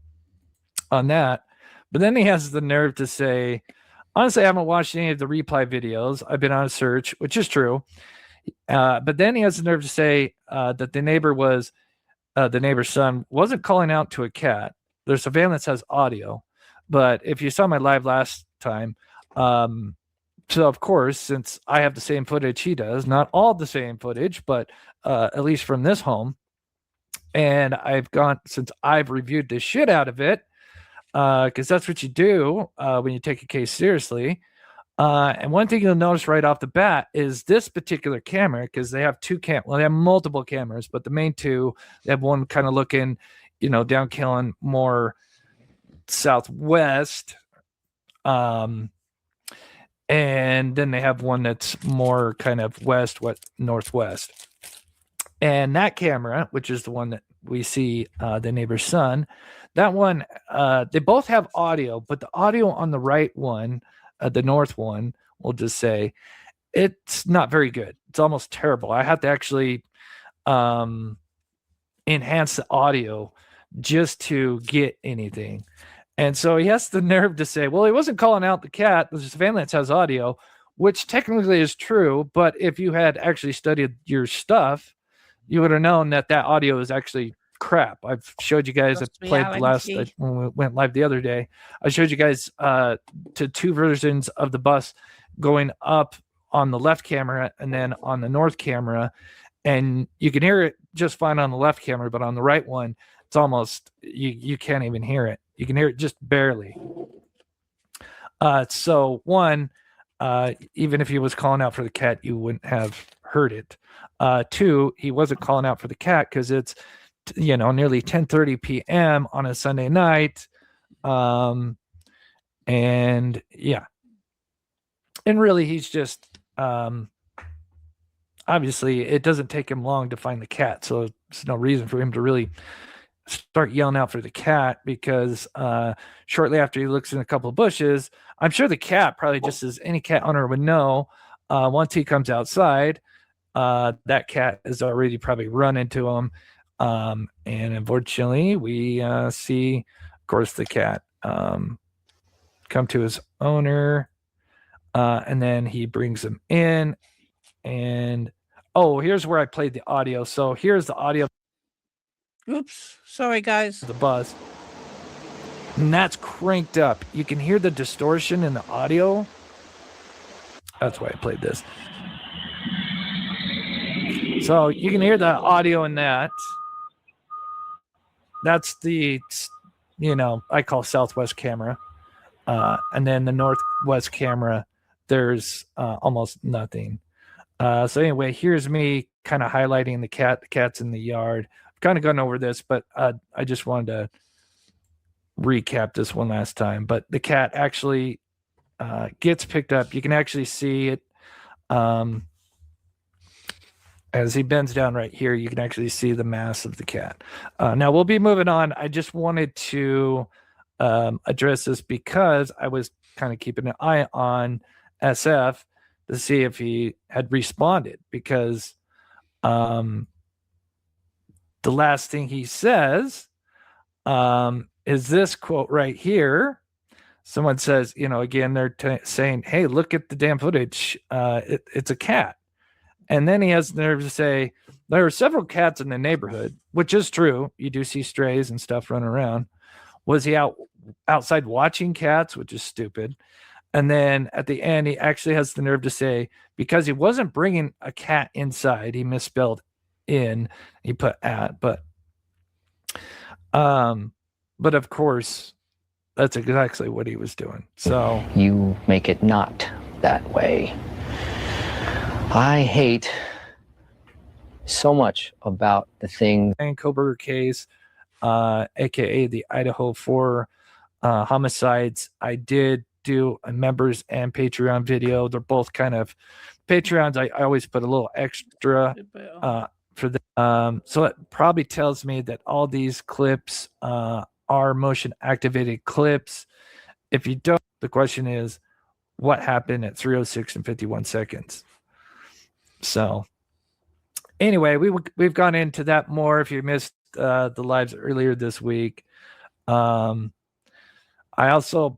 that. But then he has the nerve to say, honestly, I haven't watched any of the replay videos. I've been on a search, which is true. But then he has the nerve to say that the neighbor's son wasn't calling out to a cat. There's a van that has audio. But if you saw my live last time, so of course, since I have the same footage he does, not all the same footage, but at least from this home, and since I've reviewed the shit out of it, because that's what you do when you take a case seriously. And one thing you'll notice right off the bat is this particular camera, because they have they have multiple cameras, but the main two, they have one kind of looking, down Killen more southwest. And then they have one that's more kind of northwest. And that camera, which is the one that we see the neighbor's son, that one, they both have audio, but the audio on the right one, the north one, we'll just say, it's not very good. It's almost terrible. I have to actually enhance the audio just to get anything. And so he has the nerve to say, well, he wasn't calling out the cat. This surveillance has audio, which technically is true. But if you had actually studied your stuff, you would have known that audio is actually crap. I've showed you guys, I played the last, when we went live the other day, I showed you guys to two versions of the bus going up on the left camera and then on the north camera. And you can hear it just fine on the left camera, but on the right one, it's almost, you can't even hear it. You can hear it just barely. So one, even if he was calling out for the cat, you wouldn't have heard it. Two, he wasn't calling out for the cat because it's, nearly 10:30 p.m. on a Sunday night. And yeah. And really, he's just, obviously, it doesn't take him long to find the cat. So there's no reason for him to really start yelling out for the cat, because shortly after he looks in a couple of bushes, I'm sure the cat, probably just as any cat owner would know, once he comes outside, that cat has already probably run into him. And unfortunately, we see, of course, the cat come to his owner, and then he brings him in. And here's where I played the audio. So here's the audio. Oops, sorry guys. The bus. And that's cranked up. You can hear the distortion in the audio. That's why I played this. So you can hear the audio in that. That's the, I call southwest camera. And then the northwest camera, there's almost nothing. So anyway, here's me kind of highlighting the cat. The cat's in the yard. I've kind of gone over this, but I just wanted to recap this one last time. But the cat actually gets picked up. You can actually see it as he bends down right here. You can actually see the mass of the cat. Now we'll be moving on. I just wanted to address this because I was kind of keeping an eye on SF to see if he had responded, because the last thing he says is this quote right here. Someone says, again, they're saying, hey, look at the damn footage. It's a cat. And then he has the nerve to say, there are several cats in the neighborhood, which is true. You do see strays and stuff running around. Was he outside watching cats, which is stupid? And then at the end, he actually has the nerve to say, because he wasn't bringing a cat inside, he misspelled in, he put at, but of course, that's exactly what he was doing. So you make it not that way. I hate so much about the thing. And Koberger case, aka the Idaho 4 homicides. I did do a members and Patreon video. They're both kind of Patreons. I always put a little extra for them. So it probably tells me that all these clips are motion activated clips. If you don't, the question is, what happened at 3:06 and 51 seconds? So anyway, we've gone into that more. If you missed the lives earlier this week, I also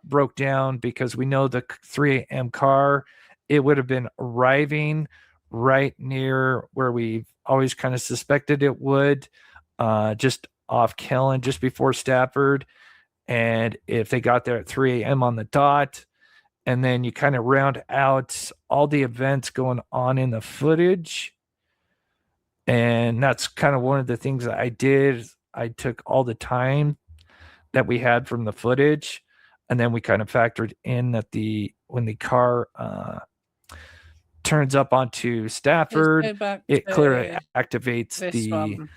broke down, because we know the 3 a.m. car, it would have been arriving right near where we've always kind of suspected it would, just off Kellen, just before Stafford. And if they got there at 3 a.m. on the dot, and then you kind of round out all the events going on in the footage. And that's kind of one of the things that I did. I took all the time that we had from the footage, and then we kind of factored in that when the car turns up onto Stafford, it clearly activates the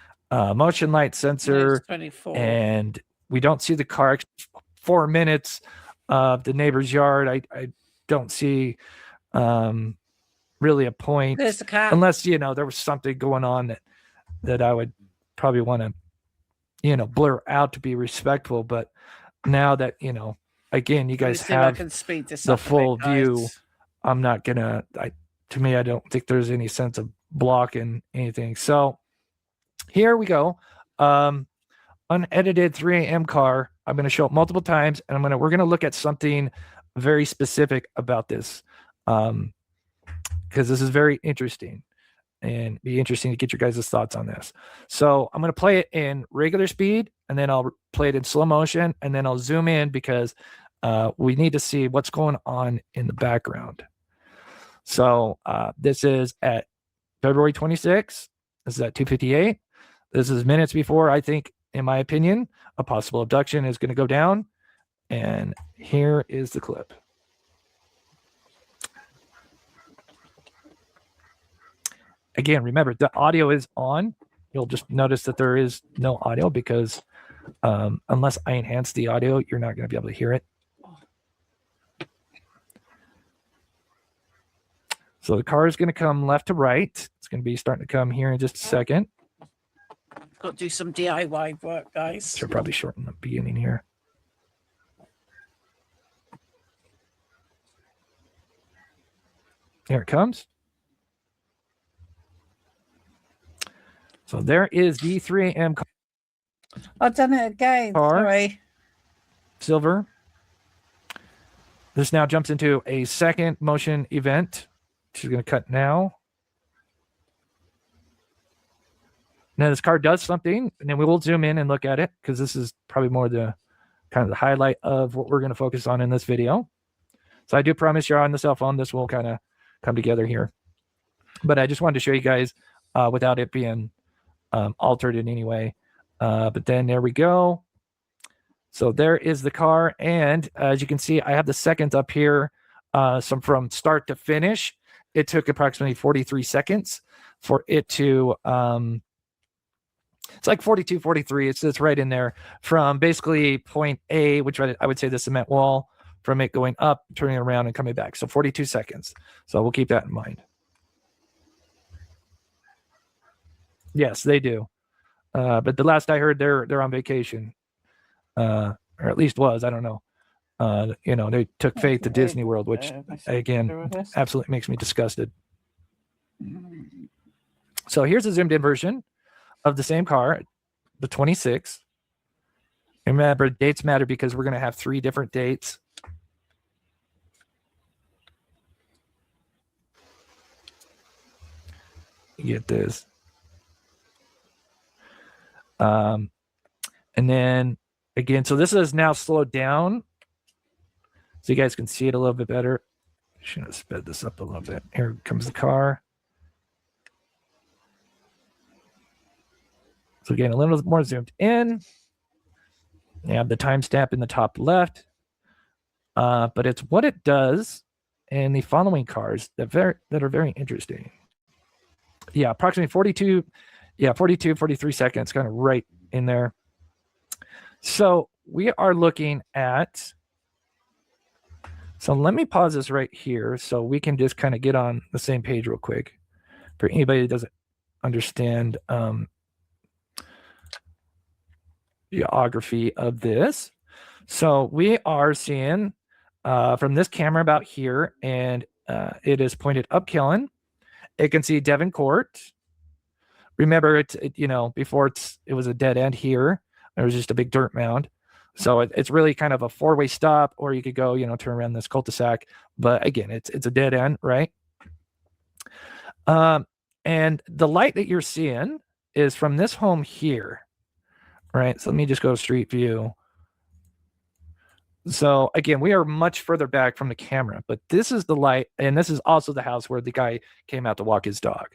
motion light sensor, and we don't see the car 4 minutes of the neighbor's yard. I don't see really a point, There's the cat. unless there was something going on that I would probably want to blur out to be respectful. But now that again, you guys have the full view, I'm not gonna to me, I don't think there's any sense of blocking anything. So here we go. Unedited 3 a.m. car. I'm going to show it multiple times, and we're going to look at something very specific about this, because this is very interesting, and be interesting to get your guys' thoughts on this. So I'm going to play it in regular speed, and then I'll play it in slow motion, and then I'll zoom in, because we need to see what's going on in the background. So this is at February 26th. This is at 2:58. This is minutes before, I think, in my opinion, a possible abduction is going to go down. And here is the clip. Again, remember, the audio is on. You'll just notice that there is no audio, because unless I enhance the audio, you're not going to be able to hear it. So the car is going to come left to right. It's going to be starting to come here in just a second. Got to do some DIY work, guys. Should probably shorten the beginning here. Here it comes. So there is the 3 a.m. car. I've done it again. Sorry. Silver. This now jumps into a second motion event. She's going to cut now. Now this car does something, and then we will zoom in and look at it, because this is probably more the kind of the highlight of what we're going to focus on in this video. So I do promise you're on the cell phone. This will kind of come together here. But I just wanted to show you guys without it being altered in any way. But then there we go. So there is the car. And as you can see, I have the seconds up here. Some from start to finish. It took approximately 43 seconds for it to... it's like 42, 43. It's right in there from basically point A, which I would say the cement wall, from it going up, turning around, and coming back. So 42 seconds. So we'll keep that in mind. Yes, they do. But the last I heard, they're on vacation, or at least was. I don't know. They took Faith to Disney World, which again absolutely makes me disgusted. So here's a zoomed in version of the same car, the 26. Remember, dates matter, because we're going to have 3 different dates. You get this. And then again, so this is now slowed down so you guys can see it a little bit better. Should have sped this up a little bit. Here comes the car. So again, a little more zoomed in. You have the timestamp in the top left. But it's what it does in the following cars that are very interesting. Yeah, approximately 42, 43 seconds, kind of right in there. So we are looking at, so let me pause this right here so we can just kind of get on the same page real quick for anybody that doesn't understand geography of this. So we are seeing from this camera about here, and it is pointed up Killen. It can see Devon Court. Remember, before it was a dead end here. There was just a big dirt mound. So it's really kind of a four-way stop, or you could go, turn around this cul-de-sac. But again, it's a dead end, right? And the light that you're seeing is from this home here, right? So let me just go street view. So again, we are much further back from the camera, but this is the light, and this is also the house where the guy came out to walk his dog.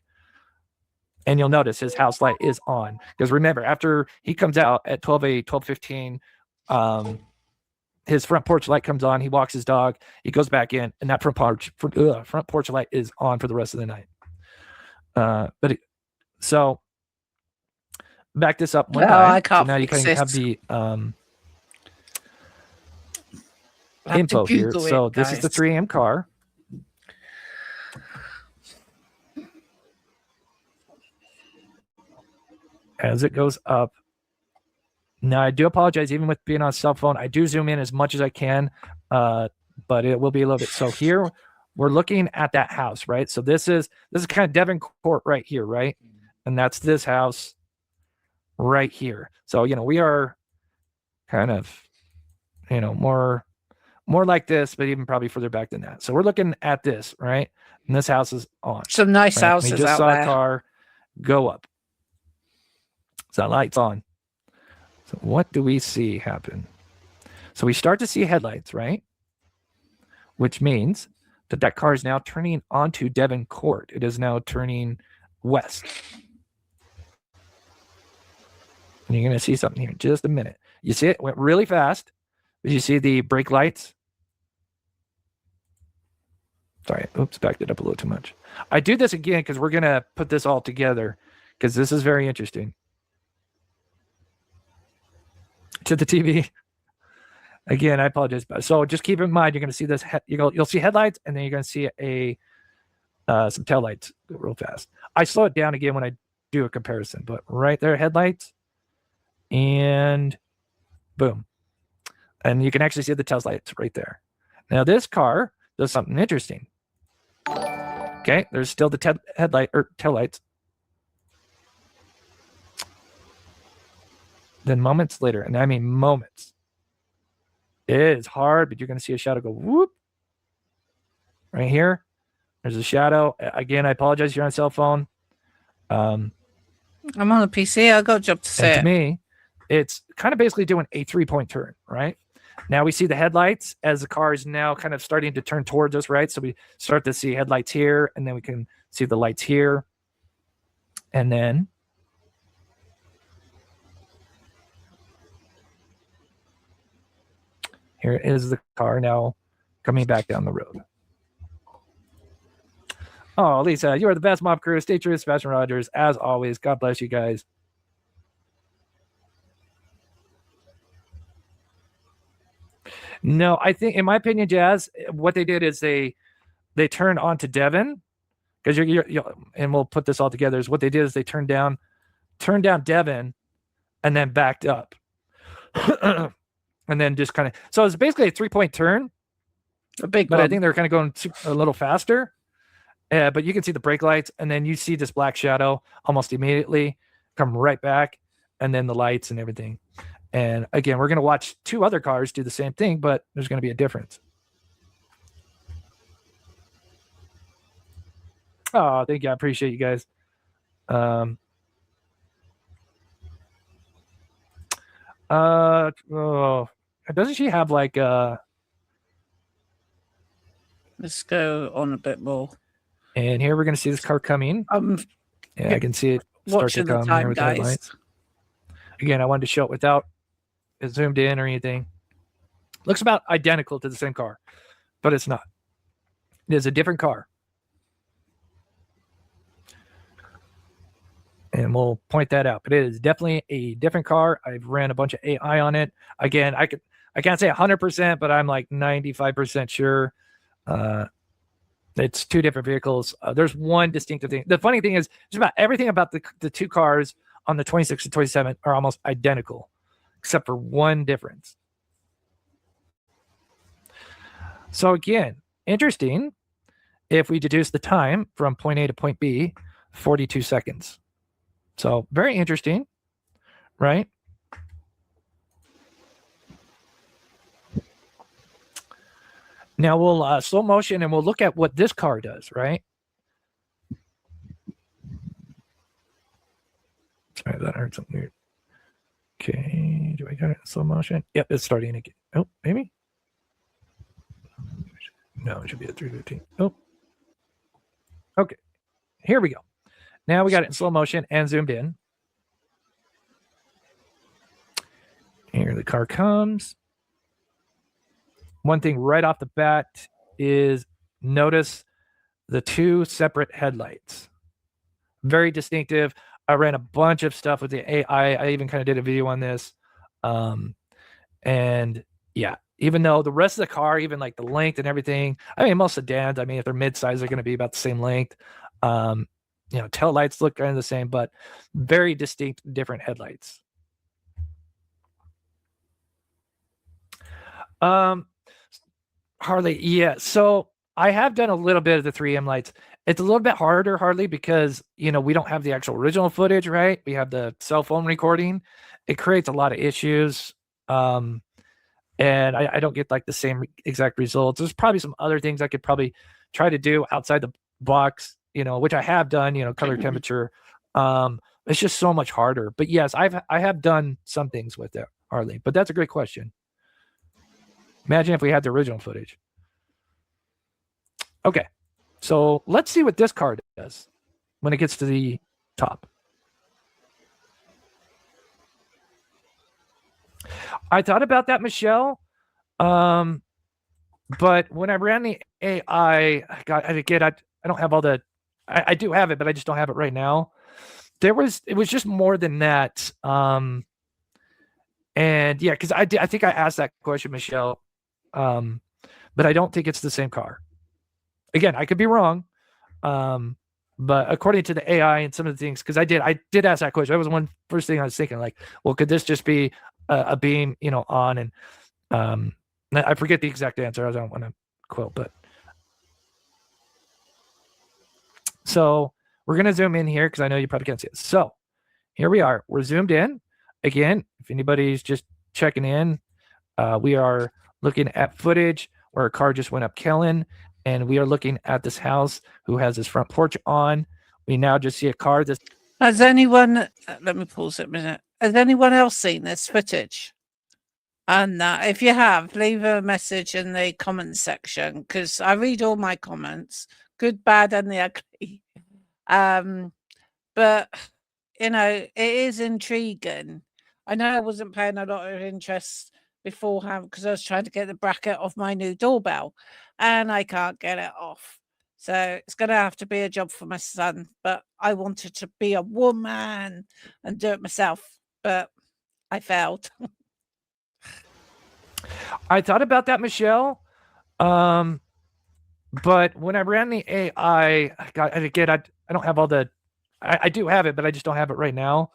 And you'll notice his house light is on, because remember, after he comes out at 12:15, his front porch light comes on. He walks his dog. He goes back in, and that front porch light is on for the rest of the night. So back this up one time. I can't so now you fix can have the info here. So this is the 3 a.m. car. As it goes up. Now, I do apologize, even with being on cell phone, I do zoom in as much as I can, but it will be a little bit. So here we're looking at that house, right? So this is kind of Devon Court right here, right? And that's this house right here. So, we are kind of, more like this, but even probably further back than that. So we're looking at this, right? And this house is on. Some nice right? houses We just out saw there. a car go up. So that light's on. So what do we see happen? So we start to see headlights, right? Which means that car is now turning onto Devon Court. It is now turning west. And you're going to see something here in just a minute. You see it went really fast. Did you see the brake lights? Sorry, oops, backed it up a little too much. I do this again because we're going to put this all together because this is very interesting. To the TV. Again, I apologize. So just keep in mind, you're going to see this. You'll see headlights, and then you're going to see some tail lights go real fast. I slow it down again when I do a comparison, but right there, headlights, and boom. And you can actually see the tail lights right there. Now, this car does something interesting. Okay, there's still the tail lights. Then moments later, and I mean moments, it is hard, but you're going to see a shadow go whoop. Right here, there's a shadow. Again, I apologize if you're on a cell phone. I'm on a PC. I got a job to say. To me, it's kind of basically doing a 3-point turn, right? Now we see the headlights as the car is now kind of starting to turn towards us, right? So we start to see headlights here, and then we can see the lights here. And then here is the car now coming back down the road. Oh, Lisa, you are the best mob crew. Stay true to Sebastian Rogers. As always, God bless you guys. No, I think, in my opinion, Jazz, what they did is they turned onto Devon, because you're and we'll put this all together. Is what they did is they turned down Devon, and then backed up, and then just kind of. So it's basically a 3-point turn, but I think they're kind of going a little faster. But you can see the brake lights, and then you see this black shadow almost immediately come right back, and then the lights and everything. And again, we're going to watch 2 other cars do the same thing, but there's going to be a difference. Oh, thank you. I appreciate you guys. Oh, doesn't she have like Let's go on a bit more. And here we're going to see this car coming. Yeah, I can see it start to Watching the come here time, with the guys. headlights. Again, I wanted to show it without it zoomed in or anything. Looks about identical to the same car, but it's not. It is a different car. And we'll point that out. But it is definitely a different car. I've ran a bunch of AI on it. Again, I can't say 100%, but I'm like 95% sure. It's two different vehicles. There's one distinctive thing. The funny thing is, just about everything about the two cars on the 26 and 27 are almost identical, except for one difference. So again, interesting. If we deduce the time from point A to point B, 42 seconds. So very interesting, right? Now we'll slow motion and we'll look at what this car does, right? Sorry, that heard something weird. Okay, do I got it in slow motion? Yep, it's starting again. Oh, maybe? No, it should be at 3:15. Oh. Okay, here we go. Now we got it in slow motion and zoomed in. Here the car comes. One thing right off the bat is notice the two separate headlights. Very distinctive. I ran a bunch of stuff with the AI. I even kind of did a video on this. And yeah, even though the rest of the car, even like the length and everything, I mean, most sedans, I mean, if they're mid-size, they're going to be about the same length. You know, tail lights look kind of the same, but very distinct, different headlights. Harley, yeah. So I have done a little bit of the 3M lights. It's a little bit harder, Harley, because, you know, we don't have the actual original footage, right? We have the cell phone recording. It creates a lot of issues. And I don't get like the same exact results. There's probably some other things I could probably try to do outside the box, you know, which I have done, you know, color temperature. It's just so much harder. But yes, I have done some things with it, Harley. But that's a great question. Imagine if we had the original footage. Okay, so let's see what this car does when it gets to the top. I thought about that, Michelle. But when I ran the AI, I don't have all the, I do have it, but I just don't have it right now. It was just more than that. And yeah, because I think I asked that question, Michelle. But I don't think it's the same car. Again, I could be wrong. But according to the AI and some of the things, because I did ask that question. That was one first thing I was thinking, like, well, could this just be a beam, you know, on? And I forget the exact answer. I don't want to quote, but so we're gonna zoom in here because I know you probably can't see it. So here we are. We're zoomed in. Again, if anybody's just checking in, we are looking at footage where a car just went up Kellen, and we are looking at this house who has his front porch on. We now just see a car. Has anyone, let me pause it a minute. Has anyone else seen this footage? And if you have, leave a message in the comments section, because I read all my comments, good, bad, and the ugly. But, you know, it is intriguing. I know I wasn't paying a lot of interest beforehand because I was trying to get the bracket off my new doorbell and I can't get it off. So it's going to have to be a job for my son. But I wanted to be a woman and do it myself, but I failed. I thought about that, Michelle. But when I ran the AI, I don't have all the, I do have it, but I just don't have it right now.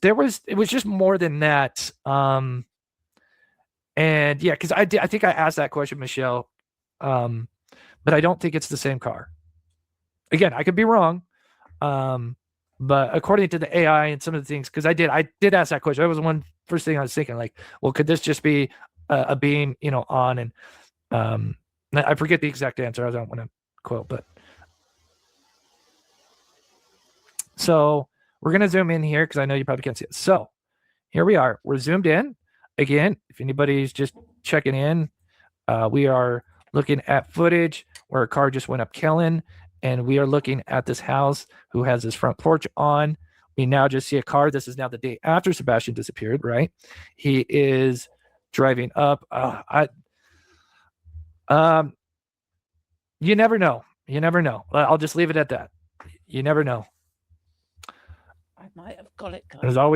It was just more than that. And yeah, because I think I asked that question, Michelle. But I don't think it's the same car. Again, I could be wrong. But according to the AI and some of the things, because I did ask that question. That was one first thing I was thinking, like, well, could this just be a beam, you know, on? And I forget the exact answer. I don't want to quote, but so we're gonna zoom in here because I know you probably can't see it. So here we are. We're zoomed in. again, if anybody's just checking in, we are looking at footage where a car just went up Kellen, and we are looking at this house who has his front porch on. We now just see a car. This is now the day after Sebastian disappeared, right? He is driving up. You never know. You never know. I'll just leave it at that. You never know. I might have got it. There's a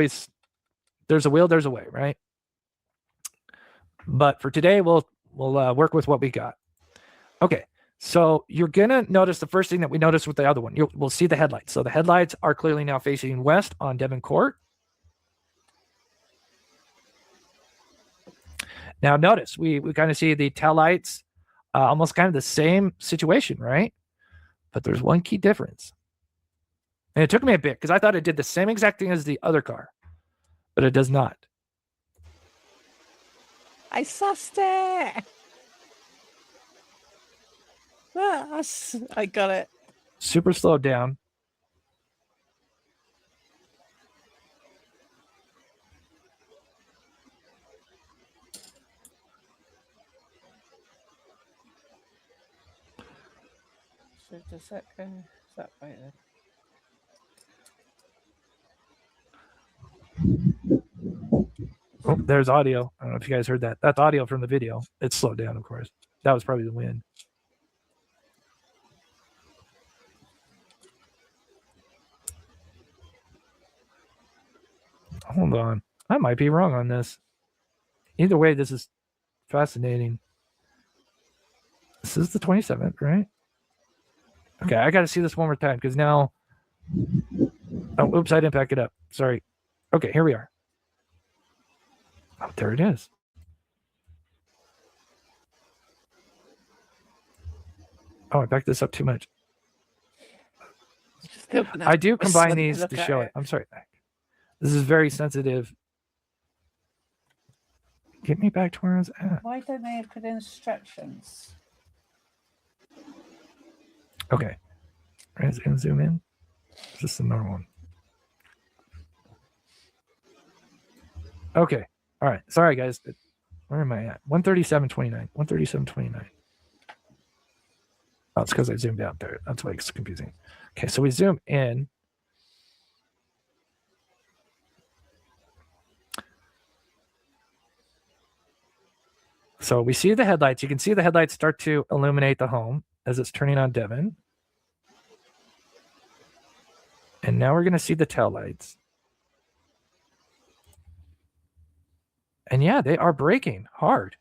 will, there's a way, right? But for today, we'll work with what we got. Okay, so you're gonna notice the first thing that we noticed with the other one. We'll see the headlights. So the headlights are clearly now facing west on Devon Court. Now notice we kind of see the tail lights, almost kind of the same situation, right? But there's one key difference. And it took me a bit because I thought it did the same exact thing as the other car, but it does not. I sussed it. I got it. Super slowed down. So does that go? Is that right then? Oh, there's audio. I don't know if you guys heard that. That's audio from the video. It's slowed down, of course. That was probably the wind. Hold on. I might be wrong on this. Either way, this is fascinating. This is the 27th, right? Okay, I got to see this one more time because now... Oh, oops, I didn't back it up. Sorry. Okay, here we are. Oh, there it is. Oh, I backed this up too much. I do combine these to show it. I'm sorry. This is very sensitive. Get me back to where I was at. Why don't they put instructions? Okay. Is it going to zoom in? Is this the normal one? Okay. All right. Sorry, guys. Where am I at? 137.29. 137.29. Oh, it's because I zoomed out there. That's why it's confusing. Okay, so we zoom in. So we see the headlights. You can see the headlights start to illuminate the home as it's turning on Devon. And now we're going to see the tail lights. And yeah, they are braking hard.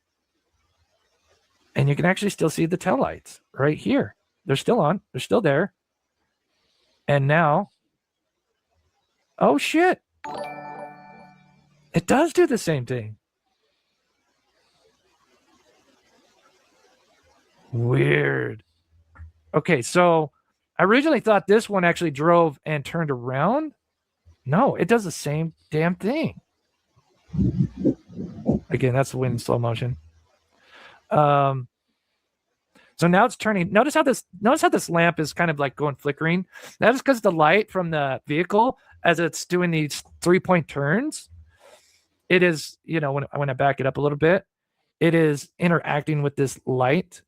And you can actually still see the tail lights right here. They're still on. They're still there. And now, oh shit. It does do the same thing. Weird. Okay, so I originally thought this one actually drove and turned around. No, it does the same damn thing. Again, that's the wind in slow motion. So now it's turning. Notice how this lamp is kind of like going flickering. That is because the light from the vehicle, as it's doing these 3-point turns, it is, when I back it up a little bit, it is interacting with this light.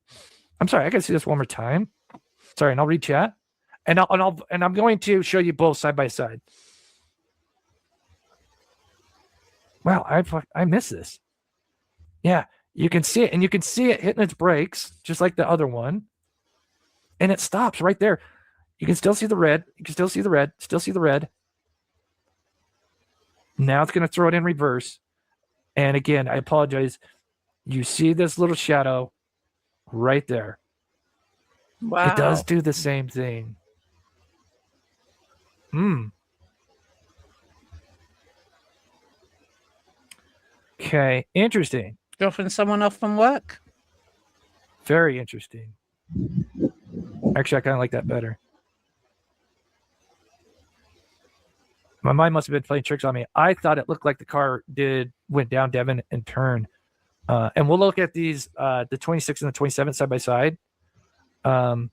I'm sorry, I gotta see this one more time. Sorry, and I'll read chat. And I'm going to show you both side by side. Wow, I missed this. Yeah, you can see it, and you can see it hitting its brakes, just like the other one. And it stops right there. You can still see the red. You can still see the red. Still see the red. Now it's going to throw it in reverse. And again, I apologize. You see this little shadow right there. Wow. It does do the same thing. Okay, interesting. Dropping someone off from work? Very interesting. Actually, I kind of like that better. My mind must have been playing tricks on me. I thought it looked like the car went down Devon and turned. And we'll look at these, the 26 and the 27 side by side. And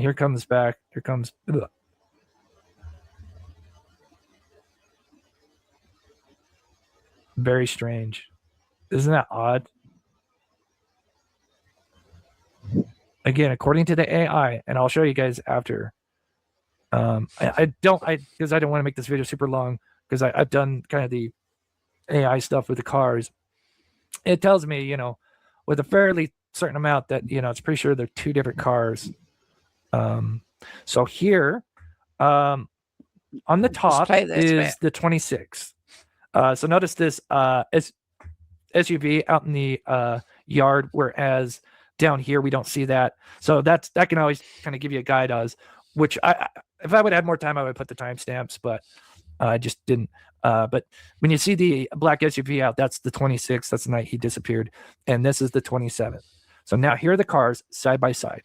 here comes back. Here comes. Ugh. Very strange. Isn't that odd? Again, according to the AI, and I'll show you guys after. I don't want to make this video super long because I've done kind of the AI stuff with the cars. It tells me, you know, with a fairly certain amount that, you know, it's pretty sure they're two different cars. So here, on the top is the 26. So notice this SUV out in the yard, whereas down here we don't see that. So that can always kind of give you a guide as which if I would have more time, I would put the timestamps, but I just didn't. But when you see the black SUV out, that's the 26th. That's the night he disappeared, and this is the 27th. So now here are the cars side by side.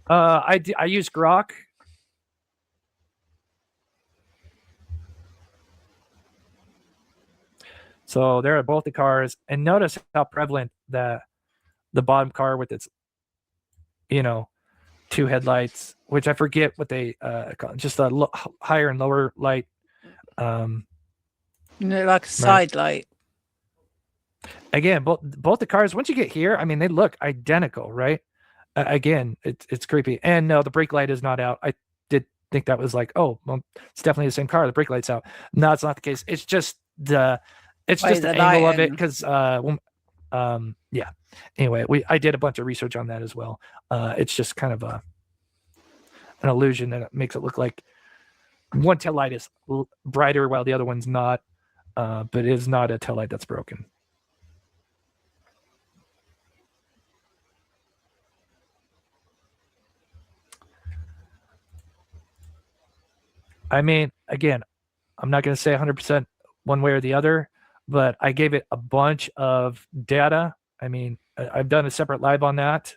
I use Grok. So there are both the cars, and notice how prevalent the bottom car with its, you know, two headlights, which I forget what they call it, just a higher and lower light. Like a side light. Again, both the cars, once you get here, I mean, they look identical, right? Again, it's creepy. And no, the brake light is not out. I did think that was like, oh, well, it's definitely the same car. The brake light's out. No, it's not the case. It's just the angle of it because yeah. Anyway, I did a bunch of research on that as well. It's just kind of an illusion that makes it look like one tail light is brighter while the other one's not, but it is not a tail light that's broken. I mean, again, I'm not going to say 100% one way or the other, but I gave it a bunch of data. I mean, I've done a separate live on that.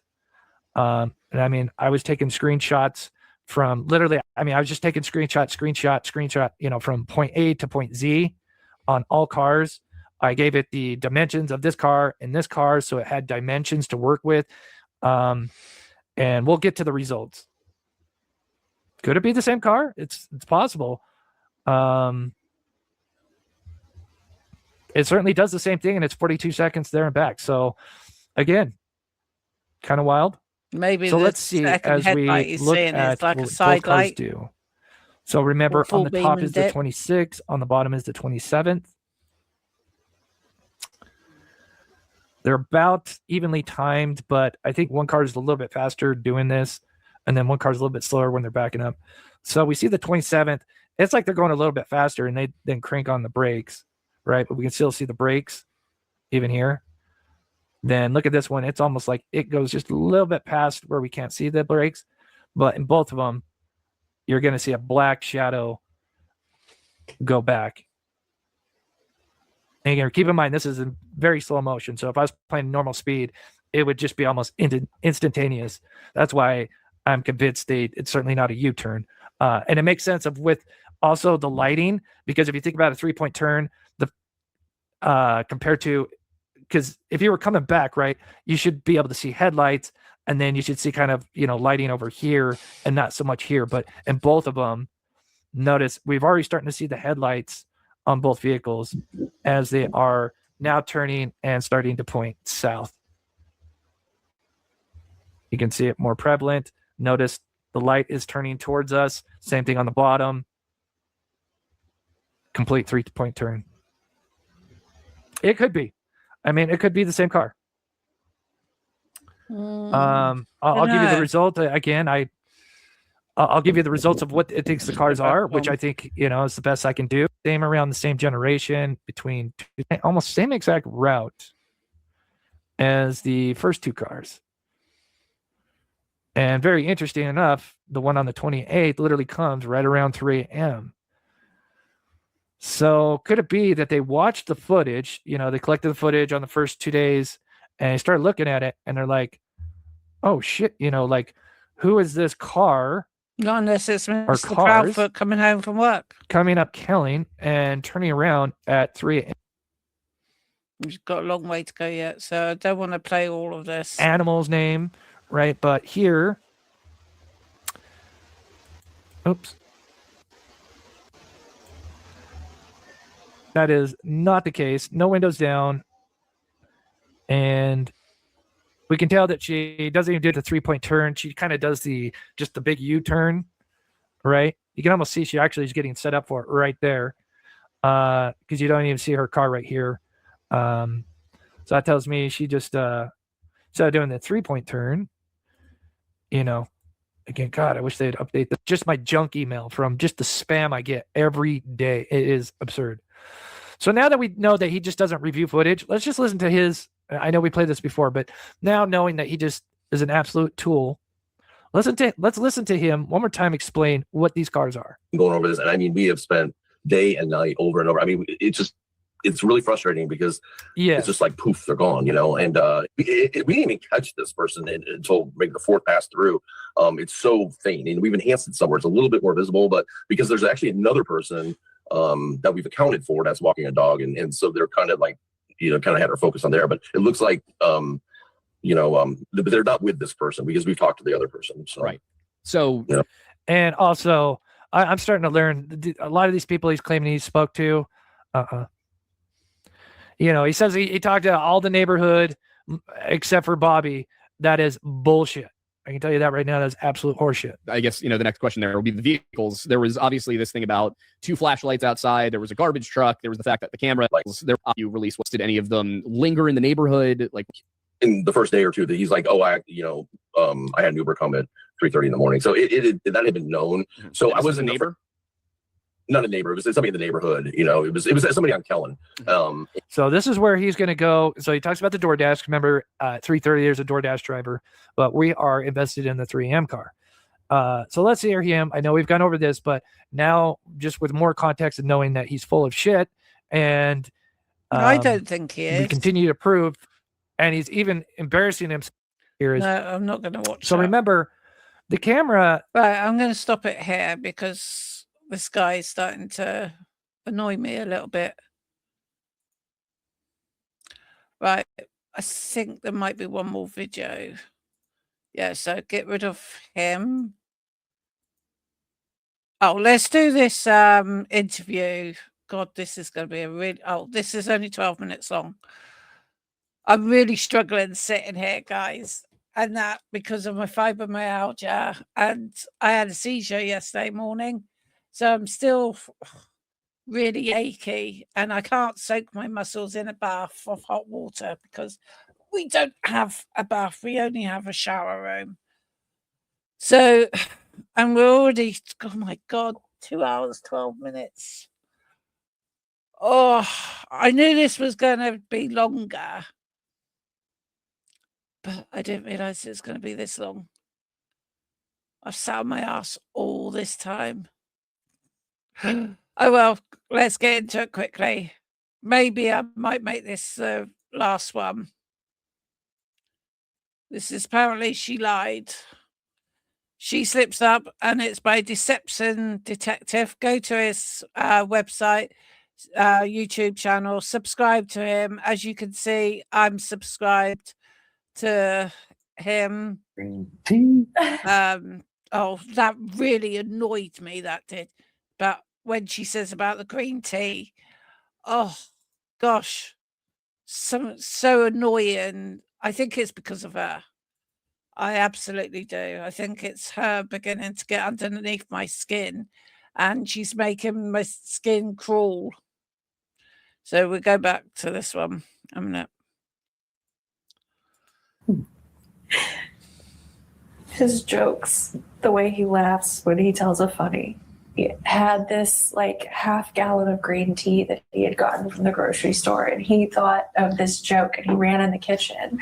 And I mean, I was taking screenshots from literally, I mean, I was just taking screenshot, you know, from point A to point Z on all cars. I gave it the dimensions of this car and this car, so it had dimensions to work with. And we'll get to the results. Could it be the same car? It's possible. It certainly does the same thing, and it's 42 seconds there and back. So, again, kind of wild. Maybe so the let's see second as we headlight he's look seeing at is like a what side both cars light. do. So remember, full on the beam top and is the dip. 26th, on the bottom is the 27th. They're about evenly timed, but I think one car is a little bit faster doing this, and then one car is a little bit slower when they're backing up. So we see the 27th. It's like they're going a little bit faster, and they then crank on the brakes, right? But we can still see the brakes even here. Then look at this one. It's almost like it goes just a little bit past where we can't see the brakes. But in both of them, you're going to see a black shadow go back. And again, keep in mind, this is in very slow motion. So if I was playing normal speed, it would just be almost instantaneous. That's why I'm convinced it's certainly not a U-turn. And it makes sense with also the lighting, because if you think about a 3-point turn, compared to, because if you were coming back, right, you should be able to see headlights, and then you should see kind of, you know, lighting over here and not so much here. But in both of them, notice we've already starting to see the headlights on both vehicles as they are now turning and starting to point south. You can see it more prevalent. Notice the light is turning towards us. Same thing on the bottom. Complete 3-point turn. It could be. I mean, it could be the same car. I'll give you the result again. I'll give you the results of what it thinks the cars are, which I think, you know, is the best I can do. Same around the same generation, between almost same exact route as the first two cars. And very interesting enough, the one on the 28th literally comes right around 3 a.m. So could it be that they watched the footage, you know, they collected the footage on the first 2 days and they started looking at it and they're like, oh shit, you know, like, who is this car? Not unless it's Or Mr. cars Proudfoot coming home from work. coming up killing and turning around at 3 a.m. We've got a long way to go yet, so I don't want to play all of this. Animal's name, right? But here, oops, that is not the case. No windows down. And we can tell that she doesn't even do the 3-point turn. She kind of does just the big U-turn, right? You can almost see she actually is getting set up for it right there, because you don't even see her car right here. So that tells me she just instead of doing the 3-point turn, again, God, I wish they'd update just my junk email from just the spam I get every day. It is absurd. So now that we know that he just doesn't review footage, let's just listen to his. I know we played this before, but now knowing that he just is an absolute tool, let's listen to him one more time explain what these cars are. Going over this, and I mean, we have spent day and night over and over. I mean, it's really frustrating because it's just like poof, they're gone, and we didn't even catch this person until maybe the fourth pass through. It's so faint, and we've enhanced it somewhere. It's a little bit more visible, but because there's actually another person that we've accounted for that's walking a dog, and so they're kind of like, kind of had our focus on there, but it looks like, they're not with this person because we've talked to the other person. So. Right. So, and also I'm starting to learn a lot of these people he's claiming he spoke to. He says he talked to all the neighborhood except for Bobby. That is bullshit. I can tell you that right now. That's absolute horseshit. I guess, the next question there will be the vehicles. There was obviously this thing about 2 flashlights outside. There was a garbage truck. There was the fact that the camera you released. Did any of them linger in the neighborhood? Like in the first day or two, that he's like, oh, I had an Uber come at 3:30 in the morning. So that had been known. So I was a neighbor. Not a neighbor. It was somebody in the neighborhood. It was somebody on Kellen. So this is where he's going to go. So he talks about the DoorDash. Remember, 3:30, there's a DoorDash driver, but we are invested in the 3M car. So let's hear him. I know we've gone over this, but now just with more context and knowing that he's full of shit, and I don't think he is. We continue to prove, and he's even embarrassing himself. No, I'm not going to watch. So remember, the camera. Right, I'm going to stop it here because this guy is starting to annoy me a little bit. Right, I think there might be one more video. Yeah, so get rid of him. Oh, let's do this interview. God, this is going to be a really... Oh, this is only 12 minutes long. I'm really struggling sitting here, guys. And that because of my fibromyalgia. And I had a seizure yesterday morning. So I'm still really achy, and I can't soak my muscles in a bath of hot water because we don't have a bath. We only have a shower room. So, and we're already, oh my God, 2 hours, 12 minutes. Oh, I knew this was going to be longer, but I didn't realize it was going to be this long. I've sat on my ass all this time. Oh, well, let's get into it quickly. Maybe I might make this the last one. This is apparently she lied. She slips up, and it's by Deception Detective. Go to his website, YouTube channel, subscribe to him. As you can see, I'm subscribed to him. Oh, that really annoyed me, that did. But when she says about the green tea, oh gosh, so annoying. I think it's because of her. I absolutely do. I think it's her beginning to get underneath my skin, and she's making my skin crawl. So we go back to this one a minute. His jokes, the way he laughs when he tells a funny. He had this like half gallon of green tea that he had gotten from the grocery store, and he thought of this joke, and he ran in the kitchen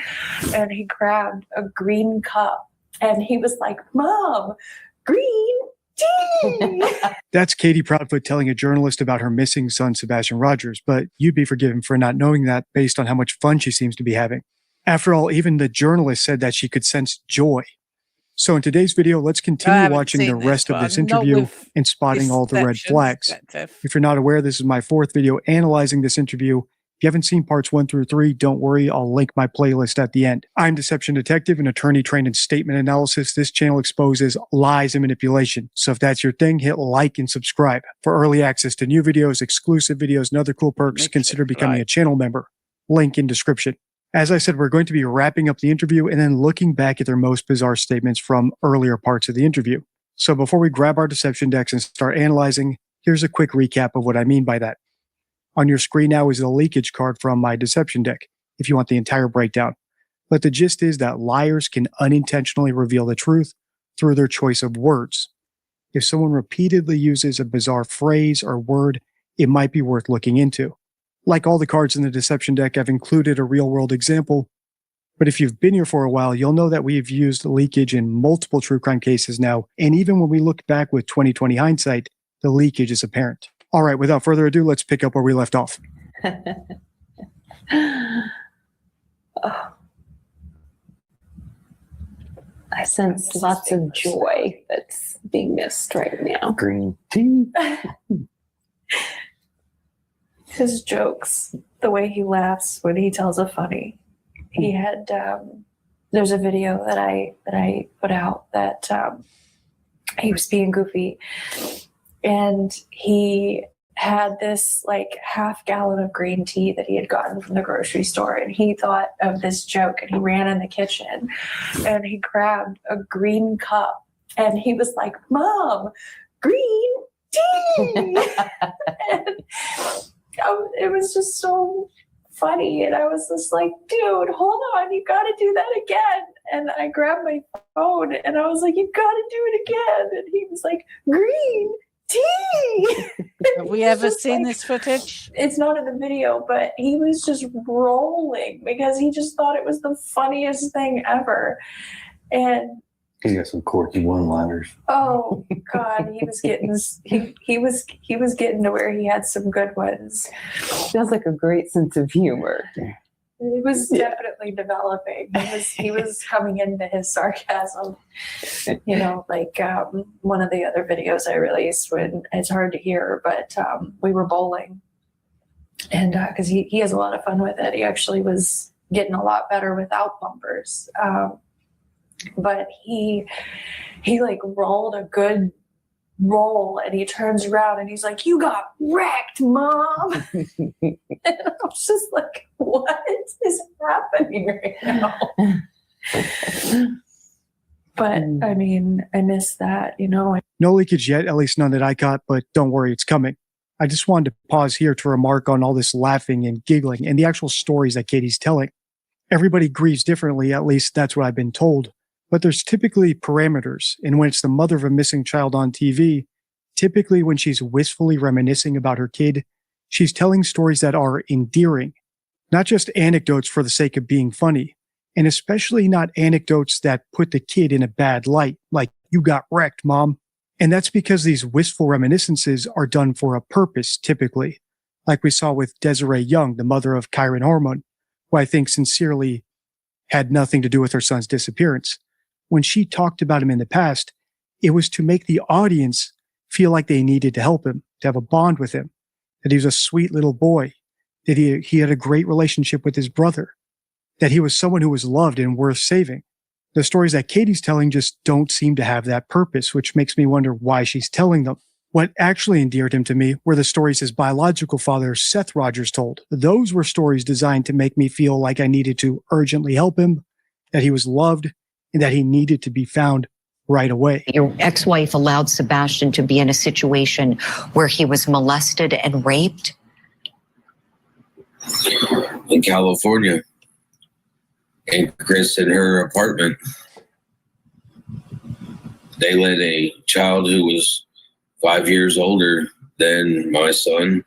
and he grabbed a green cup and he was like, "Mom, green tea." That's Katie Proudfoot telling a journalist about her missing son, Sebastian Rogers, but you'd be forgiven for not knowing that based on how much fun she seems to be having. After all, even the journalist said that she could sense joy. So in today's video, let's continue watching the rest of this interview and spotting all the red flags. If you're not aware, this is my 4th video analyzing this interview, If you haven't seen parts 1 through 3, don't worry, I'll link my playlist at the end. I'm Deception Detective, an attorney trained in statement analysis. This channel exposes lies and manipulation. So if that's your thing, hit like and subscribe. For early access to new videos, exclusive videos, and other cool perks, consider becoming a channel member. Link in description. As I said, we're going to be wrapping up the interview and then looking back at their most bizarre statements from earlier parts of the interview. So before we grab our deception decks and start analyzing, here's a quick recap of what I mean by that. On your screen now is the leakage card from my deception deck, if you want the entire breakdown. But the gist is that liars can unintentionally reveal the truth through their choice of words. If someone repeatedly uses a bizarre phrase or word, it might be worth looking into. Like all the cards in the deception deck, I've included a real-world example. But if you've been here for a while, you'll know that we've used leakage in multiple true crime cases now. And even when we look back with 2020 hindsight, the leakage is apparent. All right, without further ado, let's pick up where we left off. Oh. I sense lots of joy that's being missed right now. Green tea. His jokes, the way he laughs when he tells a funny. He had there's a video that I put out that he was being goofy, and he had this like half gallon of green tea that he had gotten from the grocery store, and he thought of this joke, and he ran in the kitchen and he grabbed a green cup and he was like, "Mom, green tea." And it was just so funny, and I was just like, "Dude, hold on, you got to do that again." And I grabbed my phone and I was like, "You got to do it again." And he was like, "Green tea." Have we ever seen this footage? It's not in the video, but he was just rolling because he just thought it was the funniest thing ever. And He's got some quirky one-liners. oh God, he was getting he was getting to where he had some good ones. Sounds like a great sense of humor. It was definitely developing. He was coming into his sarcasm. You know, like one of the other videos I released, when it's hard to hear, but we were bowling, and because he has a lot of fun with it. He actually was getting a lot better without bumpers. But he like rolled a good roll, and he turns around and he's like, "You got wrecked, Mom." And I was just like, what is happening right now? But I mean, I miss that, you know. No leakage yet, at least none that I caught, but don't worry, it's coming. I just wanted to pause here to remark on all this laughing and giggling and the actual stories that Katie's telling. Everybody grieves differently, at least that's what I've been told. But there's typically parameters, and when it's the mother of a missing child on TV, typically when she's wistfully reminiscing about her kid, she's telling stories that are endearing, not just anecdotes for the sake of being funny, and especially not anecdotes that put the kid in a bad light, like, "You got wrecked, Mom." And that's because these wistful reminiscences are done for a purpose, typically, like we saw with Desiree Young, the mother of Kyron Hormone, who I think sincerely had nothing to do with her son's disappearance. When she talked about him in the past, it was to make the audience feel like they needed to help him, to have a bond with him, that he was a sweet little boy, that he had a great relationship with his brother, that he was someone who was loved and worth saving. The stories that Katie's telling just don't seem to have that purpose, which makes me wonder why she's telling them. What actually endeared him to me were the stories his biological father, Seth Rogers, told. Those were stories designed to make me feel like I needed to urgently help him, that he was loved, and that he needed to be found right away. Your ex-wife allowed Sebastian to be in a situation where he was molested and raped? In California. And Chris in her apartment. They let a child who was 5 years older than my son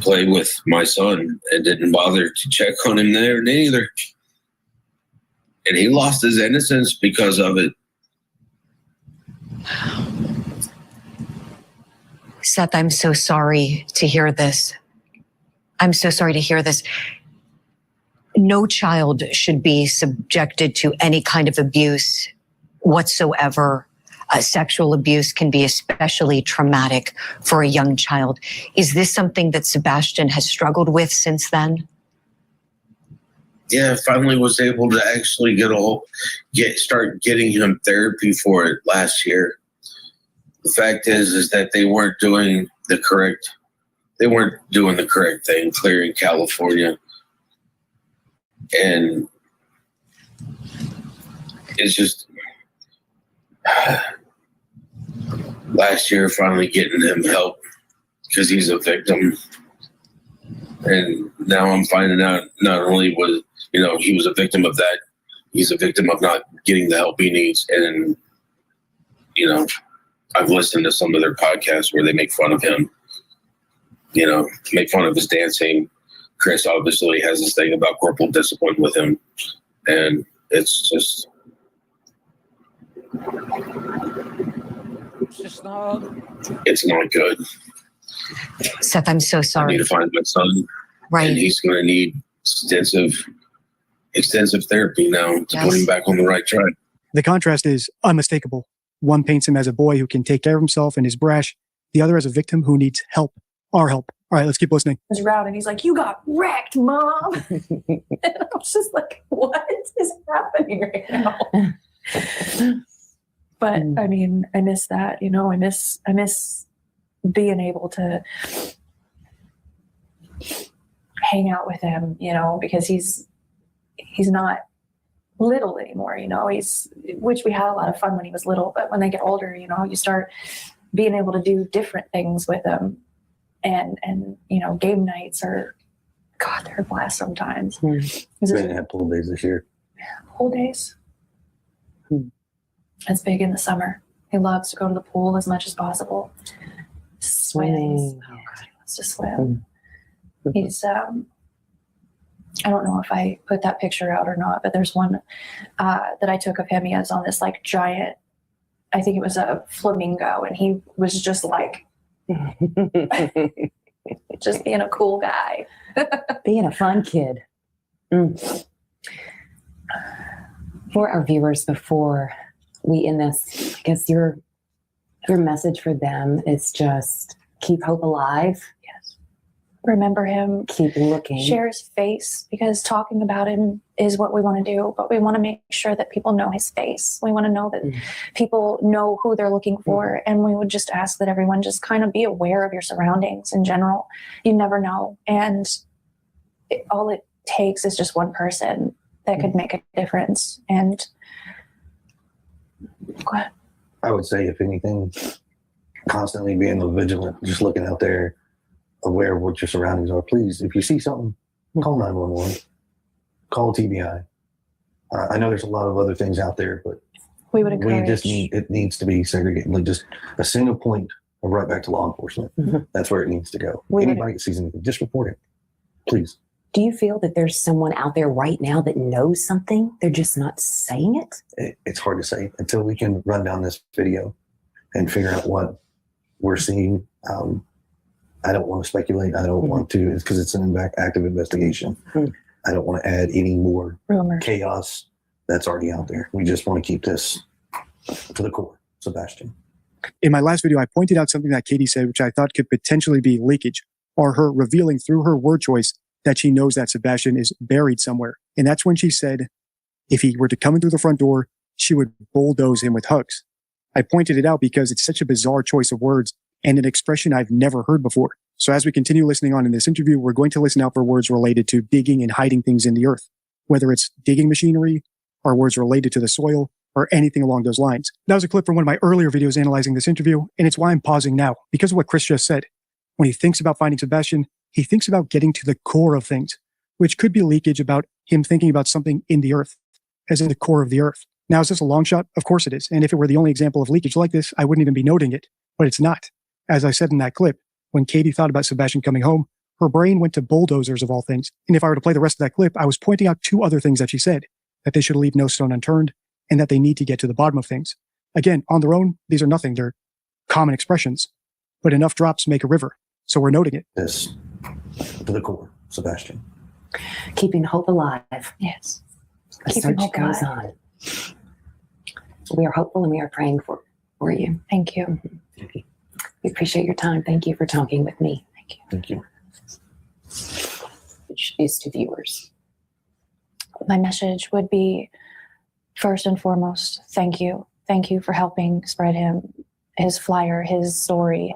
play with my son and didn't bother to check on him there neither. And he lost his innocence because of it. Seth, I'm so sorry to hear this. I'm so sorry to hear this. No child should be subjected to any kind of abuse whatsoever. Sexual abuse can be especially traumatic for a young child. Is this something that Sebastian has struggled with since then? Yeah, I finally was able to actually start getting him therapy for it last year. The fact is that they weren't doing the correct thing, clearing California. And it's just last year finally getting him help because he's a victim. And now I'm finding out not only was, he was a victim of that, he's a victim of not getting the help he needs. And, I've listened to some of their podcasts where they make fun of him, make fun of his dancing. Chris obviously has this thing about corporal discipline with him. And it's just it's not good. Seth, I'm so sorry. I need to find my son. Right. And he's going to need extensive therapy now to put him back on the right track. The contrast is unmistakable. One paints him as a boy who can take care of himself and is brash. The other as a victim who needs help. Our help. All right, let's keep listening. His route, and he's like, "You got wrecked, Mom." And I was just like, "What is happening right now?" But I mean, I miss that. I miss being able to hang out with him. Because he's not little anymore. Which we had a lot of fun when he was little, but when they get older, you start being able to do different things with them. And game nights are, God, they're a blast sometimes. We're going to have pool days this year. Pool days? It's big in the summer. He loves to go to the pool as much as possible. Swims. Oh, God, he wants to swim. He's, I don't know if I put that picture out or not, but there's one that I took of him. He has on this giant, I think it was a flamingo, and he was just just being a cool guy. Being a fun kid. For our viewers, before we end this, I guess your message for them is just keep hope alive. Yes. Remember him. Keep looking. Share his face, because talking about him is what we want to do, but we want to make sure that people know his face. We want to know that people know who they're looking for. And we would just ask that everyone just kind of be aware of your surroundings in general. You never know. And all it takes is just one person that could make a difference. And go ahead. I would say, if anything, constantly being vigilant, just looking out there, aware of what your surroundings are. Please, if you see something, call 911. Call TBI. I know there's a lot of other things out there, but we would encourage. It needs to be segregated. Just a single point of right back to law enforcement. That's where it needs to go. Anybody that sees anything, just report it, please. Do you feel that there's someone out there right now that knows something? They're just not saying it? It's hard to say until we can run down this video and figure out what we're seeing. I don't want to speculate. I don't want to, because it's an active investigation. I don't want to add any more chaos that's already out there. We just want to keep this to the core. Sebastian. In my last video, I pointed out something that Katie said, which I thought could potentially be leakage, or her revealing through her word choice that she knows that Sebastian is buried somewhere. And that's when she said, if he were to come in through the front door, she would bulldoze him with hugs. I pointed it out because it's such a bizarre choice of words and an expression I've never heard before. So as we continue listening on in this interview, we're going to listen out for words related to digging and hiding things in the earth, whether it's digging machinery or words related to the soil or anything along those lines. That was a clip from one of my earlier videos analyzing this interview, and it's why I'm pausing now, because of what Chris just said. When he thinks about finding Sebastian, he thinks about getting to the core of things, which could be leakage about him thinking about something in the earth, as in the core of the earth. Now, is this a long shot? Of course it is. And if it were the only example of leakage like this, I wouldn't even be noting it. But it's not. As I said in that clip, when Katie thought about Sebastian coming home, her brain went to bulldozers of all things. And if I were to play the rest of that clip, I was pointing out two other things that she said, that they should leave no stone unturned and that they need to get to the bottom of things. Again, on their own, these are nothing. They're common expressions, but enough drops make a river. So we're noting it. This to the core, Sebastian. Keeping hope alive. Yes. The search goes on. We are hopeful and we are praying for for you. Thank you. We appreciate your time. Thank you for talking with me. Thank you. Thank you. Which is to viewers. My message would be, first and foremost, thank you. Thank you for helping spread his flyer, his story.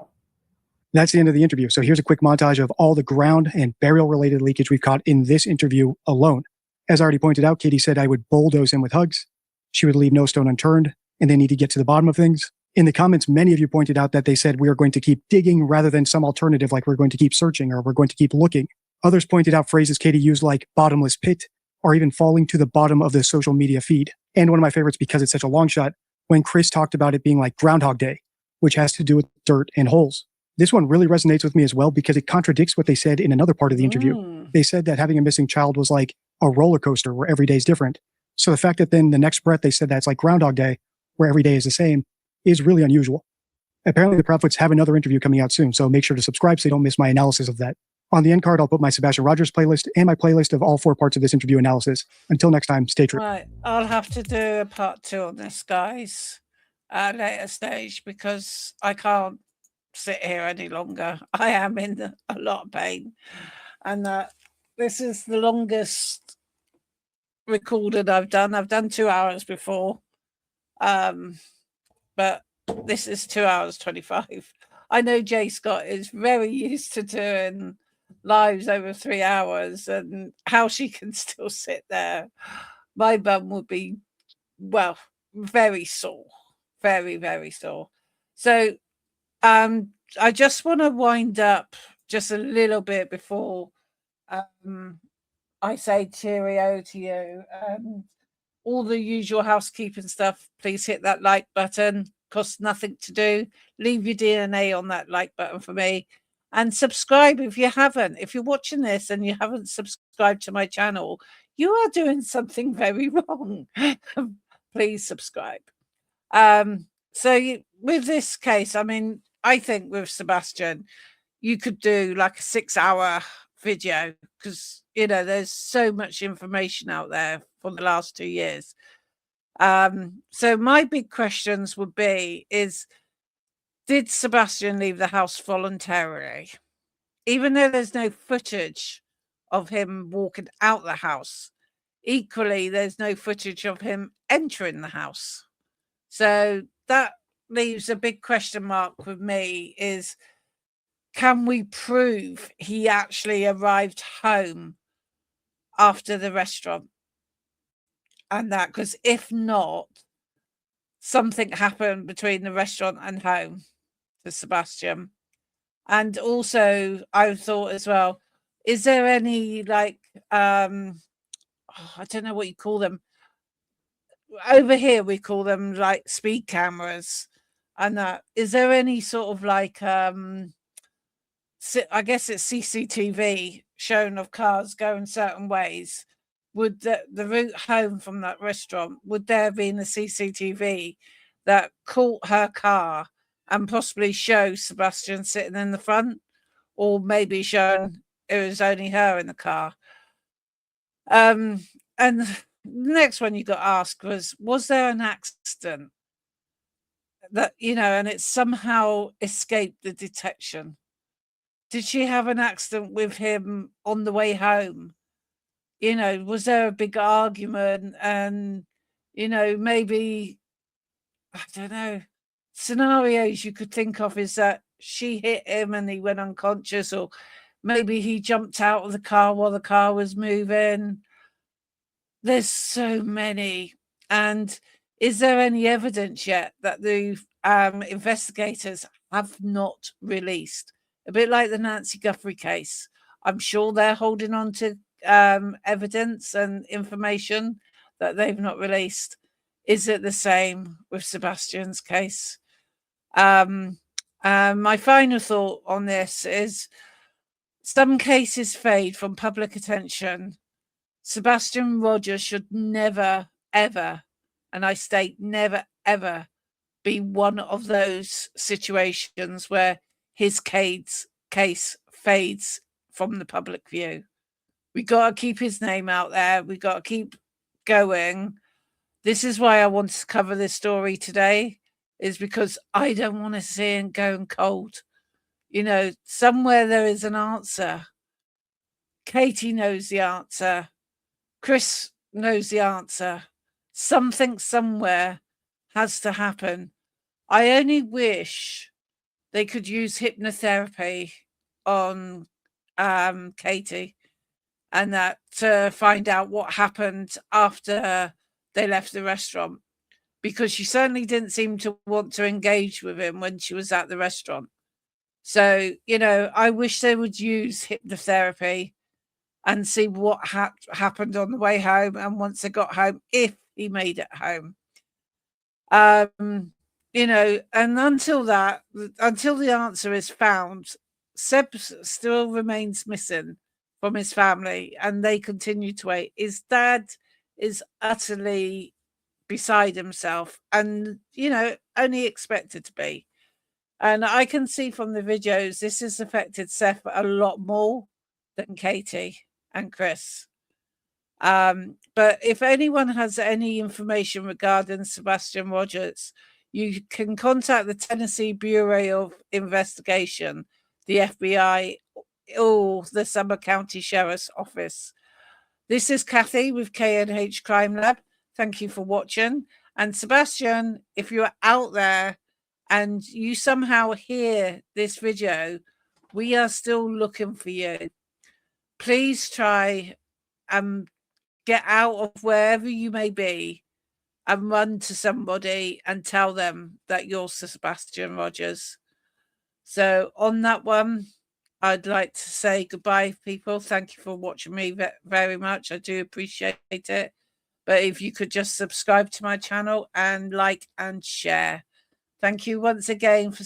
That's the end of the interview. So here's a quick montage of all the ground and burial related leakage we've caught in this interview alone. As already pointed out, Katie said I would bulldoze him with hugs. She would leave no stone unturned, and they need to get to the bottom of things. In the comments, many of you pointed out that they said we are going to keep digging rather than some alternative like we're going to keep searching or we're going to keep looking. Others pointed out phrases Katie used like bottomless pit or even falling to the bottom of the social media feed. And one of my favorites, because it's such a long shot, when Chris talked about it being like Groundhog Day, which has to do with dirt and holes. This one really resonates with me as well because it contradicts what they said in another part of the interview. They said that having a missing child was like a roller coaster where every day is different. So the fact that then the next breath they said that's like Groundhog Day, where every day is the same, is really unusual. Apparently the Proudfoots have another interview coming out soon, so make sure to subscribe so you don't miss my analysis of that. On the end card, I'll put my Sebastian Rogers playlist and my playlist of all 4 parts of this interview analysis. Until next time, stay true. Right, I'll have to do a part 2 on this, guys, at a later stage because I can't sit here any longer. I am in a lot of pain, and this is the longest recorded I've done. I've done 2 hours before, but this is 2 hours 25. I know Jay Scott is very used to doing lives over 3 hours, and how she can still sit there. My bum would be, well, very sore, very, very sore. So I just want to wind up just a little bit before I say cheerio to you. All the usual housekeeping stuff, please hit that like button. Costs nothing to do. Leave your DNA on that like button for me. And subscribe if you haven't. If you're watching this and you haven't subscribed to my channel, you are doing something very wrong. Please subscribe. With this case, I mean, I think with Sebastian, you could do like a 6-hour video because, you know, there's so much information out there for the last 2 years. So my big questions would be is, did Sebastian leave the house voluntarily? Even though there's no footage of him walking out the house, equally, there's no footage of him entering the house. So that leaves a big question mark with me is, can we prove he actually arrived home after the restaurant? And that, because if not, something happened between the restaurant and home to Sebastian. And also, I thought as well, is there any like, I don't know what you call them. Over here, we call them like speed cameras. And is there any sort of like, I guess it's CCTV shown of cars going certain ways? Would the route home from that restaurant, would there have been a CCTV that caught her car and possibly show Sebastian sitting in the front, or maybe shown it was only her in the car? And the next one you got asked was there an accident that, you know, and it somehow escaped the detection? Did she have an accident with him on the way home? You know, was there a big argument? And, you know, maybe, I don't know, scenarios you could think of is that she hit him and he went unconscious, or maybe he jumped out of the car while the car was moving. There's so many. And is there any evidence yet that the investigators have not released? A bit like the Nancy Guthrie case. I'm sure they're holding on to evidence and information that they've not released. Is it the same with Sebastian's case? My final thought on this is, some cases fade from public attention. Sebastian Rogers should never, ever, and I state never, ever, be one of those situations where his case fades from the public view. We got to keep his name out there. We got to keep going. This is why I wanted to cover this story today, is because I don't want to see him going cold. You know, somewhere there is an answer. Katie knows the answer. Chris knows the answer. Something somewhere has to happen. I only wish they could use hypnotherapy on Katie and that to find out what happened after they left the restaurant, because she certainly didn't seem to want to engage with him when she was at the restaurant. So, you know, I wish they would use hypnotherapy and see what happened on the way home, and once they got home, if he made it home. You know, and until the answer is found, Seb still remains missing from his family, and they continue to wait. His dad is utterly beside himself, and, you know, only expected to be. And I can see from the videos this has affected Seth a lot more than Katie and Chris. But if anyone has any information regarding Sebastian Rogers, you can contact the Tennessee Bureau of Investigation, the FBI, or the Summer County Sheriff's Office. This is Kathy with KNH Crime Lab. Thank you for watching. And Sebastian, if you're out there and you somehow hear this video, we are still looking for you. Please try and get out of wherever you may be and run to somebody and tell them that you're Sebastian Rogers. So on that one, I'd like to say goodbye, people. Thank you for watching me very much. I do appreciate it. But if you could just subscribe to my channel and like and share. Thank you once again for